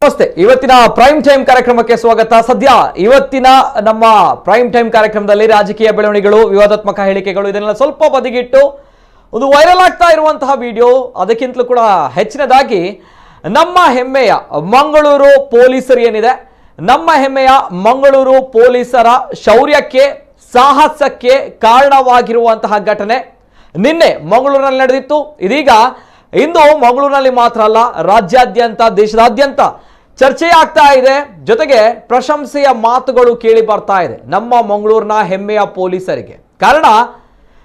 ನಮಸ್ತೆ. ಇವತ್ತಿನ prime time ಕಾರ್ಯಕ್ರಮಕ್ಕೆ ಸ್ವಾಗತ. ಸದ್ಯ ಇವತ್ತಿನ ನಮ್ಮ ಪ್ರೈಮ್ ಟೈಮ್ ಕಾರ್ಯಕ್ರಮದಲ್ಲಿ ರಾಜಕೀಯ ಬೆಳವಣಿಗೆಗಳು, ವಿವಾದಾತ್ಮಕ ಹೇಳಿಕೆಗಳು ಇದನ್ನೆಲ್ಲ ಸ್ವಲ್ಪ ಬದಿಗಿಟ್ಟು ಒಂದು ವೈರಲ್ ಆಗ್ತಾ ಇರುವಂತಹ ವಿಡಿಯೋ, ಅದಕ್ಕಿಂತಲೂ ಕೂಡ ಹೆಚ್ಚಿನದಾಗಿ ನಮ್ಮ ಹೆಮ್ಮೆಯ ಮಂಗಳೂರು ಪೊಲೀಸರು ಏನಿದೆ, ನಮ್ಮ ಹೆಮ್ಮೆಯ ಮಂಗಳೂರು ಪೊಲೀಸರ ಶೌರ್ಯಕ್ಕೆ, ಸಾಹಸಕ್ಕೆ ಕಾರಣವಾಗಿರುವಂತಹ ಘಟನೆ ನಿನ್ನೆ ಮಂಗಳೂರಿನಲ್ಲಿ ನಡೆದಿತ್ತು. ಇದೀಗ ಇಂದು ಮಂಗಳೂರಿನಲ್ಲಿ ಮಾತ್ರ ಅಲ್ಲ, ರಾಜ್ಯಾದ್ಯಂತ, ದೇಶದಾದ್ಯಂತ ಚರ್ಚೆ ಆಗ್ತಾ ಇದೆ. ಜೊತೆಗೆ ಪ್ರಶಂಸೆಯ ಮಾತುಗಳು ಕೇಳಿ ಬರ್ತಾ ಇದೆ ನಮ್ಮ ಮಂಗಳೂರಿನ ಹೆಮ್ಮೆಯ ಪೊಲೀಸರಿಗೆ. ಕಾರಣ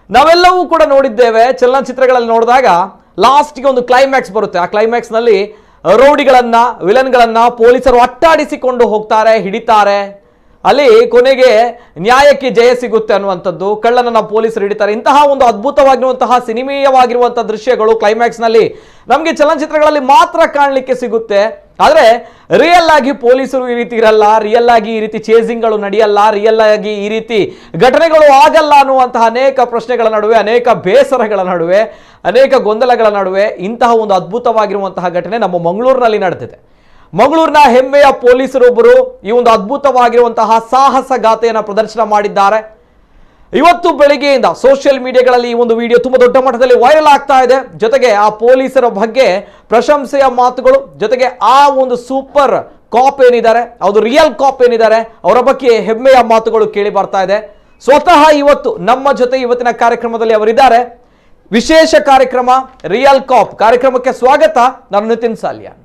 ನಾವೆಲ್ಲವೂ ಕೂಡ ನೋಡಿದ್ದೇವೆ, ಚಲನಚಿತ್ರಗಳಲ್ಲಿ ನೋಡಿದಾಗ ಲಾಸ್ಟ್ಗೆ ಒಂದು ಕ್ಲೈಮ್ಯಾಕ್ಸ್ ಬರುತ್ತೆ. ಆ ಕ್ಲೈಮ್ಯಾಕ್ಸ್ನಲ್ಲಿ ರೌಡಿಗಳನ್ನ, ವಿಲನ್ಗಳನ್ನ ಪೊಲೀಸರು ಅಟ್ಟಾಡಿಸಿಕೊಂಡು ಹೋಗ್ತಾರೆ, ಹಿಡಿತಾರೆ. ಅಲ್ಲಿ ಕೊನೆಗೆ ನ್ಯಾಯಕ್ಕೆ ಜಯ ಸಿಗುತ್ತೆ ಅನ್ನುವಂಥದ್ದು, ಕಳ್ಳನನ್ನ ಪೊಲೀಸರು ಹಿಡಿತಾರೆ. ಇಂತಹ ಒಂದು ಅದ್ಭುತವಾಗಿರುವಂತಹ ಸಿನಿಮೀಯವಾಗಿರುವಂತಹ ದೃಶ್ಯಗಳು ಕ್ಲೈಮ್ಯಾಕ್ಸ್ನಲ್ಲಿ ನಮಗೆ ಚಲನಚಿತ್ರಗಳಲ್ಲಿ ಮಾತ್ರ ಕಾಣಲಿಕ್ಕೆ ಸಿಗುತ್ತೆ. ಆದರೆ ರಿಯಲ್ ಆಗಿ ಪೊಲೀಸರು ಈ ರೀತಿ ಇರಲ್ಲ, ರಿಯಲ್ ಆಗಿ ಈ ರೀತಿ ಚೇಸಿಂಗ್ಗಳು ನಡೆಯಲ್ಲ, ರಿಯಲ್ ಆಗಿ ಈ ರೀತಿ ಘಟನೆಗಳು ಆಗಲ್ಲ ಅನ್ನುವಂತಹ ಅನೇಕ ಪ್ರಶ್ನೆಗಳ ನಡುವೆ, ಅನೇಕ ಬೇಸರಗಳ ನಡುವೆ, ಅನೇಕ ಗೊಂದಲಗಳ ನಡುವೆ ಇಂತಹ ಒಂದು ಅದ್ಭುತವಾಗಿರುವಂತಹ ಘಟನೆ ನಮ್ಮ ಮಂಗಳೂರಿನಲ್ಲಿ ನಡೆದಿದೆ. ಮಂಗಳೂರಿನ ಹೆಮ್ಮೆಯ ಪೊಲೀಸರೊಬ್ಬರು ಈ ಒಂದು ಅದ್ಭುತವಾಗಿರುವಂತಹ ಸಾಹಸ ಗಾಥೆಯನ್ನು ಪ್ರದರ್ಶನ ಮಾಡಿದ್ದಾರೆ. ಇವತ್ತು ಬೆಳಿಗ್ಗೆಯಿಂದ ಸೋಷಿಯಲ್ ಮೀಡಿಯಾಗಳಲ್ಲಿ ಈ ಒಂದು ವಿಡಿಯೋ ತುಂಬಾ ದೊಡ್ಡ ಮಟ್ಟದಲ್ಲಿ ವೈರಲ್ ಆಗ್ತಾ ಇದೆ. ಜೊತೆಗೆ ಆ ಪೊಲೀಸರ ಬಗ್ಗೆ ಪ್ರಶಂಸೆಯ ಮಾತುಗಳು, ಜೊತೆಗೆ ಆ ಒಂದು ಸೂಪರ್ ಕಾಪ್ ಏನಿದ್ದಾರೆ, ಅದು ರಿಯಲ್ ಕಾಪ್ ಏನಿದ್ದಾರೆ, ಅವರ ಬಗ್ಗೆ ಹೆಮ್ಮೆಯ ಮಾತುಗಳು ಕೇಳಿ ಬರ್ತಾ ಇದೆ. ಸ್ವತಃ ಇವತ್ತು ನಮ್ಮ ಜೊತೆ ಇವತ್ತಿನ ಕಾರ್ಯಕ್ರಮದಲ್ಲಿ ಅವರಿದ್ದಾರೆ. ವಿಶೇಷ ಕಾರ್ಯಕ್ರಮ ರಿಯಲ್ ಕಾಪ್ ಕಾರ್ಯಕ್ರಮಕ್ಕೆ ಸ್ವಾಗತ. ನಾನು ನಿತಿನ್ ಸಾಲ್ಯಾನ್.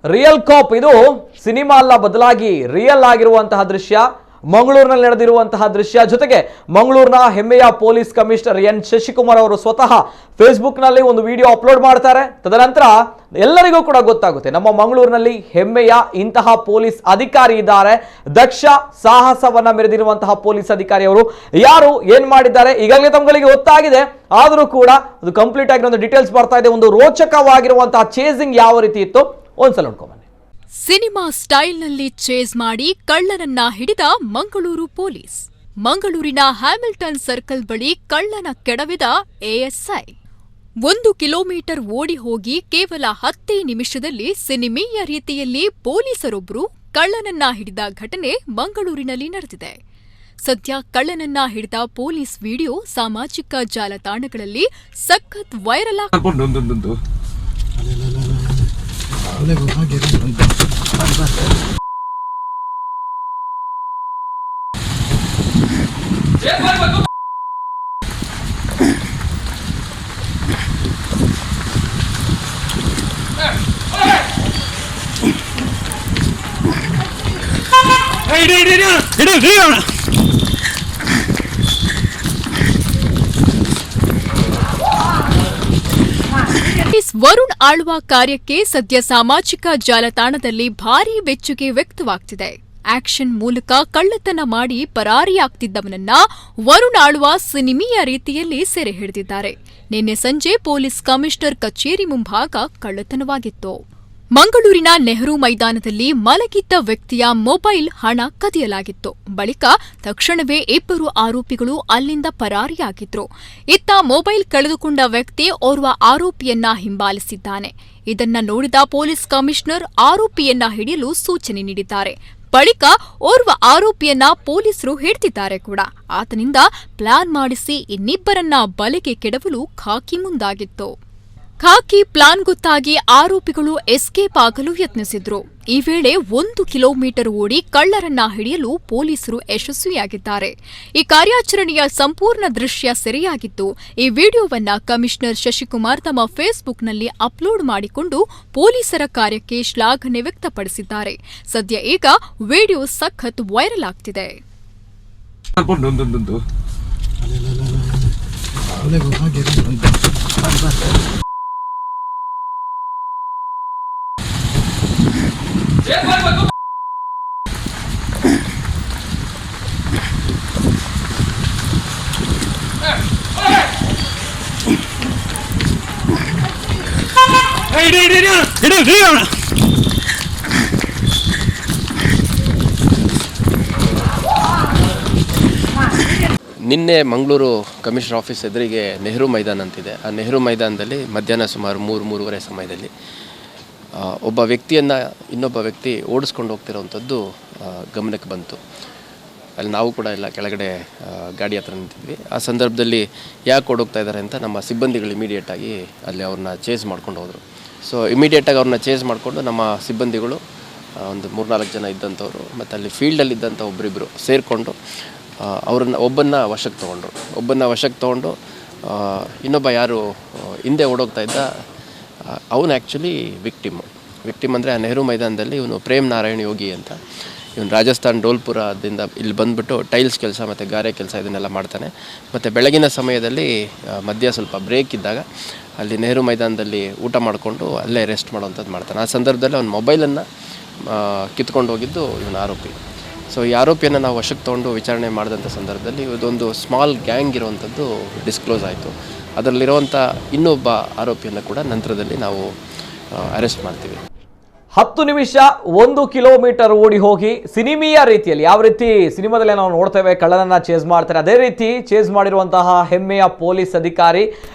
ರಿಯಲ್ ಕಾಪ್ ಇದು ಸಿನಿಮಾ ಅಲ್ಲ, ಬದಲಾಗಿ ರಿಯಲ್ ಆಗಿರುವಂತಹ ದೃಶ್ಯ, ಮಂಗಳೂರಿನಲ್ಲಿ ನಡೆದಿರುವಂತಹ ದೃಶ್ಯ. ಜೊತೆಗೆ ಮಂಗಳೂರಿನ ಹೆಮ್ಮೆಯ ಪೊಲೀಸ್ ಕಮಿಷನರ್ ಎನ್ ಶಶಿಕುಮಾರ್ ಅವರು ಸ್ವತಃ ಫೇಸ್ಬುಕ್ ನಲ್ಲಿ ಒಂದು ವಿಡಿಯೋ ಅಪ್ಲೋಡ್ ಮಾಡ್ತಾರೆ. ತದನಂತರ ಎಲ್ಲರಿಗೂ ಕೂಡ ಗೊತ್ತಾಗುತ್ತೆ ನಮ್ಮ ಮಂಗಳೂರಿನಲ್ಲಿ ಹೆಮ್ಮೆಯ ಇಂತಹ ಪೊಲೀಸ್ ಅಧಿಕಾರಿ ಇದ್ದಾರೆ, ದಕ್ಷ ಸಾಹಸವನ್ನ ಮೆರೆದಿರುವಂತಹ ಪೊಲೀಸ್ ಅಧಿಕಾರಿ ಅವರು ಯಾರು, ಏನ್ ಮಾಡಿದ್ದಾರೆ ಈಗಾಗಲೇ ತಮ್ಗಳಿಗೆ ಗೊತ್ತಾಗಿದೆ. ಆದರೂ ಕೂಡ ಅದು ಕಂಪ್ಲೀಟ್ ಆಗಿರೋ ಒಂದು ಡೀಟೇಲ್ಸ್ ಬರ್ತಾ ಇದೆ. ಒಂದು ರೋಚಕವಾಗಿರುವಂತಹ ಚೇಸಿಂಗ್ ಯಾವ ರೀತಿ ಇತ್ತು ಒಂದ್ಸಲ ನೋಡ್ಕೊಂಬನ್ನಿ. ಸಿನಿಮಾ ಸ್ಟೈಲ್ನಲ್ಲಿ ಚೇಸ್ ಮಾಡಿ ಕಳ್ಳನನ್ನ ಹಿಡಿದ ಮಂಗಳೂರು ಪೊಲೀಸ್. ಮಂಗಳೂರಿನ ಹ್ಯಾಮಿಲ್ಟನ್ ಸರ್ಕಲ್ ಬಳಿ ಕಳ್ಳನ ಕೆಡವಿದ ಎಎಸ್ಐ. 1 ಕಿಲೋಮೀಟರ್ ಓಡಿ ಹೋಗಿ ಕೇವಲ 10 ನಿಮಿಷದಲ್ಲಿ ಸಿನಿಮೀಯ ರೀತಿಯಲ್ಲಿ ಪೊಲೀಸರೊಬ್ಬರು ಕಳ್ಳನನ್ನ ಹಿಡಿದ ಘಟನೆ ಮಂಗಳೂರಿನಲ್ಲಿ ನಡೆದಿದೆ. ಸದ್ಯ ಕಳ್ಳನನ್ನ ಹಿಡಿದ ಪೊಲೀಸ್ ವಿಡಿಯೋ ಸಾಮಾಜಿಕ ಜಾಲತಾಣಗಳಲ್ಲಿ ಸಖತ್ ವೈರಲ್ ಆಗ್ತಿದೆ. ವರುಣ್ ಆಳ್ವ ಕಾರ್ಯಕ್ಕೆ ಸದ್ಯ ಸಾಮಾಜಿಕ ಜಾಲತಾಣದಲ್ಲಿ ಭಾರೀ ಬೆಚ್ಚುಗೆ ವ್ಯಕ್ತವಾಗ್ತಿದೆ. ಆಕ್ಷನ್ ಮೂಲಕ ಕಳ್ಳತನ ಮಾಡಿ ಪರಾರಿಯಾಗ್ತಿದ್ದವನನ್ನ ವರುಣ್ ಆಳ್ವ ಸಿನಿಮೀಯ ರೀತಿಯಲ್ಲಿ ಸೆರೆ ಹಿಡಿದಿದ್ದಾರೆ. ನಿನ್ನೆ ಸಂಜೆ ಪೊಲೀಸ್ ಕಮಿಷನರ್ ಕಚೇರಿ ಮುಂಭಾಗ ಕಳ್ಳತನವಾಗಿತ್ತು. ಮಂಗಳೂರಿನ ನೆಹರು ಮೈದಾನದಲ್ಲಿ ಮಲಗಿದ್ದ ವ್ಯಕ್ತಿಯ ಮೊಬೈಲ್ ಹಣ ಕದಿಯಲಾಗಿತ್ತು. ಬಳಿಕ ತಕ್ಷಣವೇ 2 ಆರೋಪಿಗಳು ಅಲ್ಲಿಂದ ಪರಾರಿಯಾಗಿದ್ರು. ಇತ್ತ ಮೊಬೈಲ್ ಕಳೆದುಕೊಂಡ ವ್ಯಕ್ತಿ ಓರ್ವ ಆರೋಪಿಯನ್ನ ಹಿಂಬಾಲಿಸಿದ್ದಾನೆ. ಇದನ್ನ ನೋಡಿದ ಪೊಲೀಸ್ ಕಮಿಷನರ್ ಆರೋಪಿಯನ್ನ ಹಿಡಿಯಲು ಸೂಚನೆ ನೀಡಿದ್ದಾರೆ. ಬಳಿಕ ಓರ್ವ ಆರೋಪಿಯನ್ನ ಪೊಲೀಸರು ಹಿಡಿದಿದ್ದಾರೆ ಕೂಡ. ಆತನಿಂದ ಪ್ಲಾನ್ ಮಾಡಿಸಿ ಇನ್ನಿಬ್ಬರನ್ನ ಬಲೆಗೆ ಕೆಡವಲು ಖಾಕಿ ಮುಂದಾಗಿತ್ತು. ಖಾಕಿ ಪ್ಲಾನ್ ಗೊತ್ತಾಗಿ ಆರೋಪಿಗಳು ಎಸ್ಕೇಪ್ ಆಗಲು ಯತ್ನಿಸಿದ್ರು. ಈ ವೇಳೆ 1 ಕಿಲೋಮೀಟರ್ ಓಡಿ ಕಳ್ಳರನ್ನ ಹಿಡಿಯಲು ಪೊಲೀಸರು ಯಶಸ್ವಿಯಾಗಿದ್ದಾರೆ. ಈ ಕಾರ್ಯಾಚರಣೆಯ ಸಂಪೂರ್ಣ ದೃಶ್ಯ ಸೆರೆಯಾಗಿದ್ದು, ಈ ವಿಡಿಯೋವನ್ನ ಕಮಿಷನರ್ ಶಶಿಕುಮಾರ್ ತಮ್ಮ ಫೇಸ್ಬುಕ್ನಲ್ಲಿ ಅಪ್ಲೋಡ್ ಮಾಡಿಕೊಂಡು ಪೊಲೀಸರ ಕಾರ್ಯಕ್ಕೆ ಶ್ಲಾಘನೆ ವ್ಯಕ್ತಪಡಿಸಿದ್ದಾರೆ. ಸದ್ಯ ಈಗ ವಿಡಿಯೋ ಸಖತ್ ವೈರಲ್ ಆಗ್ತಿದೆ. ನಿನ್ನೆ ಮಂಗಳೂರು ಕಮಿಷನರ್ ಆಫೀಸ್ ಎದುರಿಗೆ ನೆಹರು ಮೈದಾನ ಅಂತಿದೆ. ಆ ನೆಹರು ಮೈದಾನದಲ್ಲಿ ಮಧ್ಯಾಹ್ನ ಸುಮಾರು 3-3:30 ಸಮಯದಲ್ಲಿ ಒಬ್ಬ ವ್ಯಕ್ತಿಯನ್ನು ಇನ್ನೊಬ್ಬ ವ್ಯಕ್ತಿ ಓಡಿಸ್ಕೊಂಡು ಹೋಗ್ತಿರೋವಂಥದ್ದು ಗಮನಕ್ಕೆ ಬಂತು. ಅಲ್ಲಿ ನಾವು ಕೂಡ ಎಲ್ಲ ಕೆಳಗಡೆ ಗಾಡಿ ಹತ್ರ ನಿಂತಿದ್ವಿ. ಆ ಸಂದರ್ಭದಲ್ಲಿ ಯಾಕೆ ಓಡೋಗ್ತಾ ಇದ್ದಾರೆ ಅಂತ ನಮ್ಮ ಸಿಬ್ಬಂದಿಗಳು ಇಮಿಡಿಯೇಟಾಗಿ ಅಲ್ಲಿ ಅವ್ರನ್ನ ಚೇಸ್ ಮಾಡ್ಕೊಂಡು ಹೋದರು. ಸೊ ಇಮಿಡಿಯೇಟಾಗಿ ಅವ್ರನ್ನ ಚೇಸ್ ಮಾಡಿಕೊಂಡು ನಮ್ಮ ಸಿಬ್ಬಂದಿಗಳು ಒಂದು 3-4 ಜನ ಇದ್ದಂಥವ್ರು ಮತ್ತು ಅಲ್ಲಿ ಫೀಲ್ಡಲ್ಲಿದ್ದಂಥ ಒಬ್ಬರಿಬ್ಬರು ಸೇರಿಕೊಂಡು ಒಬ್ಬನ್ನ ವಶಕ್ಕೆ ತೊಗೊಂಡು ಇನ್ನೊಬ್ಬ ಯಾರು ಹಿಂದೆ ಓಡೋಗ್ತಾ ಇದ್ದ ಅವನು ಆ್ಯಕ್ಚುಲಿ ವಿಕ್ಟಿಮ್ ಅಂದರೆ ಆ ನೆಹರು ಮೈದಾನದಲ್ಲಿ ಇವನು ಪ್ರೇಮ್ ನಾರಾಯಣ್ ಯೋಗಿ ಅಂತ, ಇವನು ರಾಜಸ್ಥಾನ್ ಡೋಲ್ಪುರದಿಂದ ಇಲ್ಲಿ ಬಂದುಬಿಟ್ಟು ಟೈಲ್ಸ್ ಕೆಲಸ ಮತ್ತು ಗಾರೆ ಕೆಲಸ ಇದನ್ನೆಲ್ಲ ಮಾಡ್ತಾನೆ. ಮತ್ತು ಬೆಳಗಿನ ಸಮಯದಲ್ಲಿ ಮಧ್ಯ ಸ್ವಲ್ಪ ಬ್ರೇಕ್ ಇದ್ದಾಗ ಅಲ್ಲಿ ನೆಹರು ಮೈದಾನದಲ್ಲಿ ಊಟ ಮಾಡಿಕೊಂಡು ಅಲ್ಲೇ ರೆಸ್ಟ್ ಮಾಡೋವಂಥದ್ದು ಮಾಡ್ತಾನೆ. ಆ ಸಂದರ್ಭದಲ್ಲಿ ಅವ್ನ ಮೊಬೈಲನ್ನು ಕಿತ್ಕೊಂಡು ಹೋಗಿದ್ದು ಇವನು ಆರೋಪಿ. ಸೊ ಈ ಆರೋಪಿಯನ್ನು ನಾವು ವಶಕ್ಕೆ ತೊಗೊಂಡು ವಿಚಾರಣೆ ಮಾಡಿದಂಥ ಸಂದರ್ಭದಲ್ಲಿ ಇದೊಂದು ಸ್ಮಾಲ್ ಗ್ಯಾಂಗ್ ಇರುವಂಥದ್ದು ಡಿಸ್ಕ್ಲೋಸ್ ಆಯಿತು. ಅದರಲ್ಲಿರುವಂಥ ಇನ್ನೊಬ್ಬ ಆರೋಪಿಯನ್ನು ಕೂಡ ನಂತರದಲ್ಲಿ ನಾವು ಅರೆಸ್ಟ್ ಮಾಡ್ತೀವಿ. 10 ನಿಮಿಷ 1 ಕಿಲೋಮೀಟರ್ ಓಡಿ ಹೋಗಿ ಸಿನಿಮೀಯ ರೀತಿಯಲ್ಲಿ, ಯಾವ ರೀತಿ ಸಿನಿಮಾದಲ್ಲಿ ನಾವು ನೋಡ್ತೇವೆ ಕಳ್ಳನನ್ನ ಚೇಸ್ ಮಾಡ್ತಾರೆ, ಅದೇ ರೀತಿ ಚೇಸ್ ಮಾಡಿರುವಂತಹ ಹೆಮ್ಮೆಯ ಪೊಲೀಸ್ ಅಧಿಕಾರಿ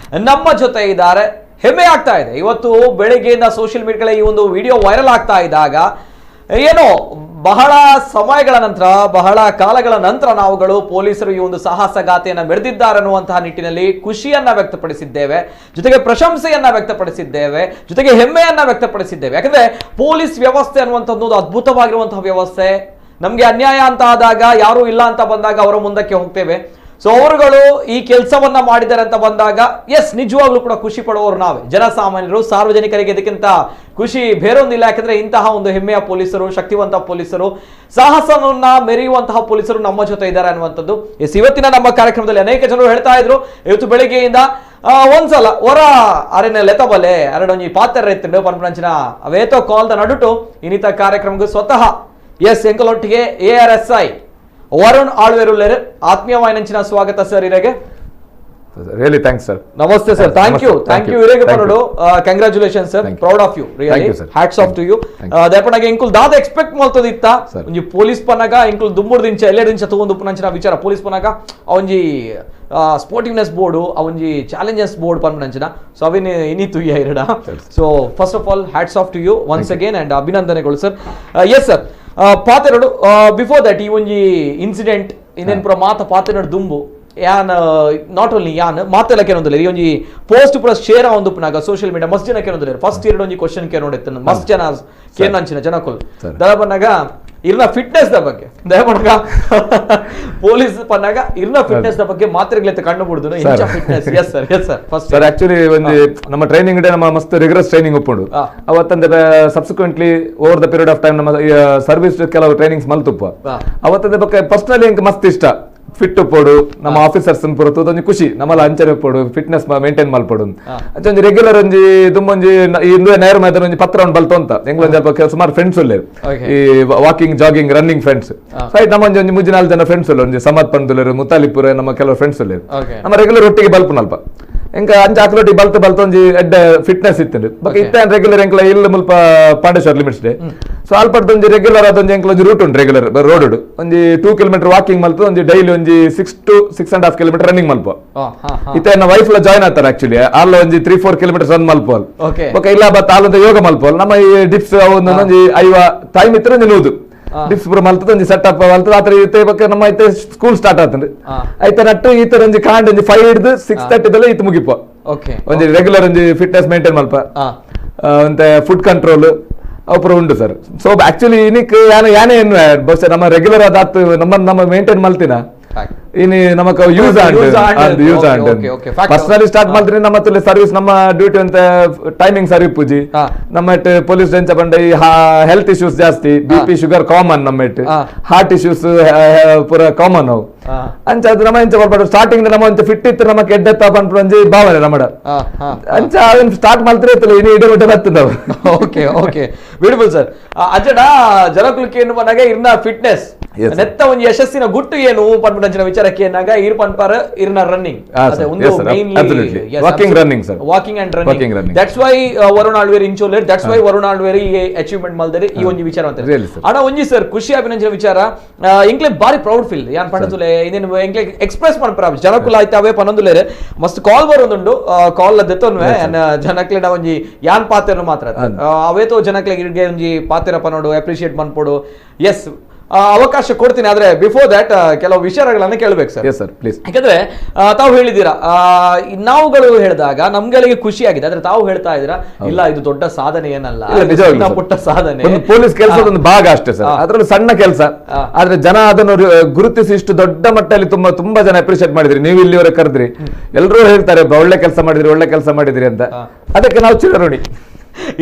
ನಮ್ಮ ಜೊತೆ ಇದ್ದಾರೆ. ಹೆಮ್ಮೆ ಆಗ್ತಾ ಇದೆ. ಇವತ್ತು ಬೆಳಿಗ್ಗೆಯಿಂದ ಸೋಷಿಯಲ್ ಮೀಡಿಯಾಗಳಲ್ಲಿ ಈ ಒಂದು ವಿಡಿಯೋ ವೈರಲ್ ಆಗ್ತಾ ಇದ್ದಾಗ ಏನೋ ಬಹಳ ಸಮಯಗಳ ನಂತರ, ಬಹಳ ಕಾಲಗಳ ನಂತರ ನಾವುಗಳು ಪೊಲೀಸರು ಈ ಒಂದು ಸಾಹಸಗಾಥೆಯನ್ನು ಮೆರೆದಿದ್ದಾರೆ ಅನ್ನುವಂತಹ ನಿಟ್ಟಿನಲ್ಲಿ ಖುಷಿಯನ್ನ ವ್ಯಕ್ತಪಡಿಸಿದ್ದೇವೆ, ಜೊತೆಗೆ ಪ್ರಶಂಸೆಯನ್ನ ವ್ಯಕ್ತಪಡಿಸಿದ್ದೇವೆ, ಜೊತೆಗೆ ಹೆಮ್ಮೆಯನ್ನ ವ್ಯಕ್ತಪಡಿಸಿದ್ದೇವೆ. ಯಾಕಂದ್ರೆ ಪೊಲೀಸ್ ವ್ಯವಸ್ಥೆ ಅನ್ನುವಂಥದ್ದು ಒಂದು ಅದ್ಭುತವಾಗಿರುವಂತಹ ವ್ಯವಸ್ಥೆ. ನಮ್ಗೆ ಅನ್ಯಾಯ ಅಂತ ಆದಾಗ, ಯಾರು ಇಲ್ಲ ಅಂತ ಬಂದಾಗ ಅವರ ಮುಂದಕ್ಕೆ ಹೋಗ್ತೇವೆ. ಸೊ ಅವರುಗಳು ಈ ಕೆಲಸವನ್ನ ಮಾಡಿದ್ದಾರೆ ಅಂತ ಬಂದಾಗ ಎಸ್, ನಿಜವಾಗ್ಲೂ ಕೂಡ ಖುಷಿ ಪಡುವವರು ನಾವೇ, ಜನಸಾಮಾನ್ಯರು, ಸಾರ್ವಜನಿಕರಿಗೆ. ಇದಕ್ಕಿಂತ ಖುಷಿ ಬೇರೊಂದಿಲ್ಲ. ಯಾಕಂದ್ರೆ ಇಂತಹ ಒಂದು ಹೆಮ್ಮೆಯ ಪೊಲೀಸರು, ಶಕ್ತಿವಂತ ಪೊಲೀಸರು, ಸಾಹಸವನ್ನ ಮೆರೆಯುವಂತಹ ಪೊಲೀಸರು ನಮ್ಮ ಜೊತೆ ಇದ್ದಾರೆ ಅನ್ನುವಂಥದ್ದು. ಎಸ್, ಇವತ್ತಿನ ನಮ್ಮ ಕಾರ್ಯಕ್ರಮದಲ್ಲಿ ಅನೇಕ ಜನರು ಹೇಳ್ತಾ ಇದ್ರು, ಇವತ್ತು ಬೆಳಿಗ್ಗೆಯಿಂದ ಒಂದ್ಸಲ ಹೊರ ಅರೆನೆ ಲೆತಬಲೆ ಎರಡೊಂಜಿ ಪಾತ್ರ ಎತ್ತಿಂಡು ಪನ್ಪಂಚಿನ ಅವೇತೋ ಕಾಲ್ದ ನಡುಟು ಇನ್ನಿತ ಕಾರ್ಯಕ್ರಮಕ್ಕೆ ಸ್ವತಃ ಎಸ್ ಎಂಕಲೊಟ್ಟಿಗೆ ARSI ವರುಣ್ ಆಳ್ವೇರುಳ್ಳೇರು ಆತ್ಮೀಯವಾಯಿನಂಚಿನ ಸ್ವಾಗತ ಸರ್. ಇರೆಗೆ ರಿಯಲಿ ಥ್ಯಾಂಕ್ಸ್ ಸರ್. ನಮಸ್ತೆ ಸರ್. ಥ್ಯಾಂಕ್ ಯು ಇರೆಗೆ ಪರಡು. Congratulation sir, proud of you, really hats off to you. ದಯಪಣಗೆ ಇಂಕುಲ್ ದಾದ ಎಕ್ಸ್ಪೆಕ್ಟ್ ಮಾಡ್ತದಿತ್ತ ಒಂಜಿ ಪೊಲೀಸ್ ಪನ್ನಗ ಇಂಕುಲ್ ದುಮ್ಮುರ್ ದಿಂಚ ಎಲ್ಲೆಡ್ ದಿಂಚ ತಗೊಂಡು ಉಪ್ಪುನಂಚಿನ ವಿಚಾರ ಪೊಲೀಸ್ ಪನ್ನಗ ಅವಂಜಿ ಸ್ಪೋರ್ಟಿವ್ನೆಸ್ ಬೋರ್ಡು ಅವಂಜಿ ಚಾಲೆಂಜಸ್ ಬೋರ್ಡ್ ಪನ್ಪನಂಚಿನ. ಸೊ ಅವಿನ ಇನಿತು ಎರಡ. So first of all hats off to you once again and ಅಭಿನಂದನೆಗಳು ಸರ್. ಎಸ್ ಸರ್, ಪಾತೆರಡು ಬಿಫೋರ್ ದಟ್ ಈ ಒಂಜಿ ಇನ್ಸಿಡೆಂಟ್ ಇನ್ನೇನು ಪುರ ಮಾತ ಪಾತೆರಡು ದುಂಬು ಯಾನ್ ನಾಟ್ ಓನ್ಲಿ ಯಾನ್ ಮಾತೆಲ್ಲ ಕೇನೊಂದಿಲ್ಲ ಈ ಒಂಜಿ ಪೋಸ್ಟ್ ಪುರ ಶೇರ್ ಆವೊಂದುಪ್ಪುನಾಗ ಸೋಷಿಯಲ್ ಮೀಡಿಯಾ ಮಸ್ತ್ ಜನ ಕೇನೊಂದಿಲ್ಲ. ಫಸ್ಟ್ ಎರಡು ಒಂಜಿ ಕ್ವಶನ್ ಕೇನೋಡಿತ್ತು ಮಸ್ತ್ ಜನ ಕೇನಂಚಿನ ಜನಕುಲ್ ದಳ ಪನ್ನಾಗ ಇರ್ನ ಫಿಟ್ನೆಸ್ ದ ಬಗ್ಗೆ ದಯಪಣ್ಣಗ ಪೊಲೀಸ್ ಪನ್ನಾಗ ಇರ್ನ ಫಿಟ್ನೆಸ್ ದ ಬಗ್ಗೆ ಮಾತ್ರೆಗ್ಲೆತ್ತ ಕಣ್ಣು ಬಿಡುದು ಇಂಚ fitness. Yes sir, yes sir. First sir actually ಒಂದು ನಮ್ಮ ಟ್ರೈನಿಂಗ್ ಡೇ ನಮ್ಮ ಮಸ್ತ್ ರಿಗರಸ್ ಟ್ರೈನಿಂಗ್ ಉಪ್ಪುಂಡು. ಅವತ್ತಂದ subsequently over the period of time ನಮ್ಮ ಸರ್ವಿಸ್ ಕೆಲವು ಟ್ರೈನಿಂಗ್ಸ್ ಮಲ್ತುಪ್ಪ. ಅವತ್ತದ ಬಗ್ಗೆ ಪರ್ಸನಲಿ ಇಂಕ್ ಮಸ್ತ್ ಇಷ್ಟ ಫಿಟ್ ಉಪ್ಪೋಡು ನಮ್ಮ ಆಫೀಸರ್ಸ್ ಪುರತು ಒಂಜಿ ಖುಷಿ ನಮ್ಮಲ್ಲ ಅಂಚನೆ ಉಪ್ಪೋಡು ಫಿಟ್ನೆಸ್ ಮೇಂಟೈನ್ ಮಲ್ಪಡು ಅಂಚೊಂಜಿ ರೆಗ್ಯುಲರ್ ಒಂಜಿ ದುಮ್ಮೊಂಜಿ ಇಂದು ನೇರ ಮೈದಾನ ಒಂಜಿ ಪತ್ರ ಒಂದು ಬಲ್ತು ಅಂತ ಎಂಗ್ಲೊಂಜಿ ಅಲ್ಪ ಸುಮಾರು ಫ್ರೆಂಡ್ಸ್ ಉಳ್ಳೇರು ಈ walking jogging running friends right. ನಮ್ಮ ಒಂಜಿ 3-4 ಜನ ಫ್ರೆಂಡ್ಸ್ ಉಳ್ಳ ಒಂಜಿ ಸಮತ್ ಪಂದುಲೇರು ಮುತಾಲಿಪುರ ನಮ್ಮ ಕೆಲವು ಫ್ರೆಂಡ್ಸ್ ಉಳ್ಳೇರು. ನಮ್ಮ ರೆಗ್ಯುಲರ್ ಒಟ್ಟಿಗೆ ಬಲ್ಪು ನಲ್ಪ ಎಂಕ ಅಂಚ ಆಕ್ಲೊಟ್ಟಿ ಬಲ್ತು ಒಂಜಿ ಎಡ್ಡ ಫಿಟ್ನೆಸ್ ಇತ್ತು ಬಟ್ ಇತ್ತ ರೆಗ್ಯುಲರ್ ಎಂಕ್ಲ ಇಲ್ಲ ಮುಲ್ಪ ಪಾಂಡೇಶ್ವರ್ ಲಿಮಿಟ್ಸ್ ಡೇ. ಸೊ ಅಲ್ಪಡ್ದು ಒಂಜಿ ರೆಗ್ಯುಲರ್ ಅದೊಂಜಿ ಎಂಕ್ಲ ಒಂಜಿ ರೂಟ್ ಉಂಟು ರೆಗ್ಯುಲರ್ ರೋಡ್ ಒಂಜಿ 2 ಕಿಲೋಮೀಟರ್ ವಾಕಿಂಗ್ ಮಲ್ತು ಒಂಜಿ ಡೈಲಿ ಒಂಜಿ 6 to 6.5 ಕಿಲೋಮೀಟರ್ ರನ್ನಿಂಗ್ ಮಲ್ಪ. ಇತ್ತ ನನ್ನ ವೈಫ್ ಲ ಜಾಯ್ನ್ ಆಗ್ತಾರೆ ಆಕ್ಚುಲಿ ಅಲ್ಲ ಒಂಜಿ 3-4 ಕಿಲೋಮೀಟರ್ ರನ್ ಮಲ್ಪೋಲ್ ಓಕೆ ಇಲ್ಲ ಬತ್ ಆಲೊಂದು ಯೋಗ ಮಲ್ಪೋಲ್ ನಮ್ಮ ಈ ಡಿಪ್ಸ್ ಒಂದೊಂದು ಐವ ಟೈಮ್ ಇತ್ತು ನಿಲ್ಲುವುದು ಡಿಪ್ಸ್ ಪೂರ ಮಲ್ತದ ಒಂಜಿ ಸೆಟಪ್ ಮಲ್ತದ ಆತರ ಇತ್ತೆ ಬಗ್ಗೆ ನಮ್ಮ ಐತೆ ಸ್ಕೂಲ್ ಸ್ಟಾರ್ಟ್ ಆತಂದ್ರೆ ಐತೆ ನಟ್ಟು ಈತರ ಒಂಜಿ ಕಾಂಡ್ ಒಂಜಿ 5 ಹಿಡ್ದು 6:30 ಇತ್ತು ಮುಗಿಪ ಒಂಜಿ ರೆಗ್ಯುಲರ್ ಒಂಜಿ ಫಿಟ್ನೆಸ್ ಮೇಂಟೈನ್ ಮಲ್ಪ ಮತ್ತೆ ಫುಡ್ ಕಂಟ್ರೋಲ್ ಅಪುರ ಉಂಟು ಸರ್. ಸೊ ಆಕ್ಚುಲಿ ಇನಿಕ್ ಯಾನೇ ಏನು ಬಹುಶಃ ನಮ್ಮ ರೆಗ್ಯುಲರ್ ಅದಾತ್ ನಮ್ಮ ಮೇಂಟೈನ್ ಮಲ್ತಿನ ಇನಿ ನಮಕ್ ಯೂಸ್ ಪರ್ಸನಲಿ ಸ್ಟಾರ್ಟ್ ಮಾಡ್ತೀನಿ ನಮ್ಮ ಸರ್ವಿಸ್ ನಮ್ಮ ಡ್ಯೂಟಿ ಅಂತ ಟೈಮಿಂಗ್ ಸರಿ ಪೂಜಿ ನಮ್ಮ ಪೊಲೀಸ್ ಡೆಂಚ ಬಂಡ ಹೆಲ್ತ್ ಇಶ್ಯೂಸ್ ಜಾಸ್ತಿ BP ಶುಗರ್ ಕಾಮನ್ ನಮ್ಮ ಹಾರ್ಟ್ ಇಶ್ಯೂಸ್ ಪೂರ ಕಾಮನ್ ಅವು ಅಂಚ ಅದು ನಮ್ಮ ಇಂಚ ಬರ್ಬಾರ್ದು ಸ್ಟಾರ್ಟಿಂಗ್ ನಮ್ಮ ಇಂಚ ಫಿಟ್ ಇತ್ತು ನಮಕ್ ಎಡ್ಡೆತ್ತ ಬಂದ್ ಒಂಜಿ ಭಾವನೆ ನಮ್ಮಡ ಅಂಚ ಅದನ್ನ ಸ್ಟಾರ್ಟ್ ಮಾಡ್ತಿರತ್ತಲ್ಲ ಇನ್ನು ಇಡೀ ಬರ್ತದ. Okay okay beautiful sir. ಅಜ್ಜಡ ಜನಕುಲಕ್ಕೆ ಏನು ಬಂದಾಗ ಇರ್ನ ಫಿಟ್ನೆಸ್ ನೆತ್ತ ಒಂದು ಯಶಸ್ಸಿನ ಗುಟ್ಟು ಏನು ಪನ್ಪಂಚಿನ ವಿಚಾರಕ್ಕೆ ಏನಾಗ ಇರ್ ಪನ್ಪಾರ ಇರ್ನ running walking running sir, walking and running. That's why Varun ಆಳ್ವೇರಿ ಇಂಚೋಲೇರ್, ದಟ್ಸ್ ವೈ ವರುಣ್ ಆಳ್ವೇರಿ ಈ ಅಚೀವ್ಮೆಂಟ್ ಮಲ್ದರೆ ಈ ಒಂದು ವಿಚಾರ ಅಂತ ಅಣ್ಣ ಒಂಜಿ ಸರ್ ಖುಷಿ ಅಭಿನಂದನೆ ವಿಚಾರ. ಇಂಕ್ಲೆ ಬಾರಿ ಪ್ರೌಡ್ ಫೀಲ್ ಯಾನ್ ಪಂಡದುಲೆ ಇದೇನು ಇಂಕ್ಲೆ ಎಕ್ಸ್ಪ್ರೆಸ್ ಮಾಡ್ಪಾರ ಜನಕುಲ ಆಯ್ತಾವೆ ಪನೊಂದುಲೇರೆ ಮಸ್ತ್ ಕಾಲ್ ಬರೋದುಂಡು ಕಾಲ್ ದೆತ್ತೊನ್ವೆ ಜನಕ್ಲೆ ನಾ ಒಂಜಿ ಯಾನ್ ಪಾತೆರ್ನು ಮಾತ್ರ ಅವೇತೋ ಜನಕ್ಲೆ ಇರ್ಗೆ ಒಂಜಿ ಪಾತೆರ ಪನೋಡು ಅಪ್ರಿಶಿಯೇಟ್ ಮನ್ಪೋಡು. ಎಸ್ ಅವಕಾಶ ಕೊಡ್ತೀನಿ, ಆದ್ರೆ ಬಿಫೋರ್ ದಟ್ ಕೆಲವು ವಿಚಾರಗಳನ್ನ ಕೇಳಬೇಕು ಸರ್. Sir please. ಯಾಕಂದ್ರೆ ತಾವು ಹೇಳಿದ್ದೀರಾ ನಾವುಗಳು ಹೇಳಿದಾಗ ನಮ್ಗಳಿಗೆ ಖುಷಿ ಆಗಿದೆ, ಆದ್ರೆ ತಾವು ಹೇಳ್ತಾ ಇದ್ದೀರಾ ಇಲ್ಲ ಇದು ದೊಡ್ಡ ಸಾಧನೆ ಏನಲ್ಲ, ಪುಟ್ಟ ಸಾಧನೆ, ಪೊಲೀಸ್ ಕೆಲಸದ ಒಂದು ಭಾಗ ಅಷ್ಟೇ ಸರ್, ಅದ್ರಲ್ಲಿ ಸಣ್ಣ ಕೆಲಸ. ಆದ್ರೆ ಜನ ಅದನ್ನು ಗುರುತಿಸಿ ಇಷ್ಟು ದೊಡ್ಡ ಮಟ್ಟದಲ್ಲಿ ತುಂಬಾ ಜನ ಅಪ್ರಿಶಿಯೇಟ್ ಮಾಡಿದ್ರಿ. ನೀವು ಇಲ್ಲಿವರೆಗೆ ಕರೆದ್ರಿ, ಎಲ್ಲರೂ ಹೇಳ್ತಾರೆ ಒಳ್ಳೆ ಕೆಲಸ ಮಾಡಿದ್ರಿ ಅಂತ. ಅದಕ್ಕೆ ನಾವು ಚಿರಋಣಿ.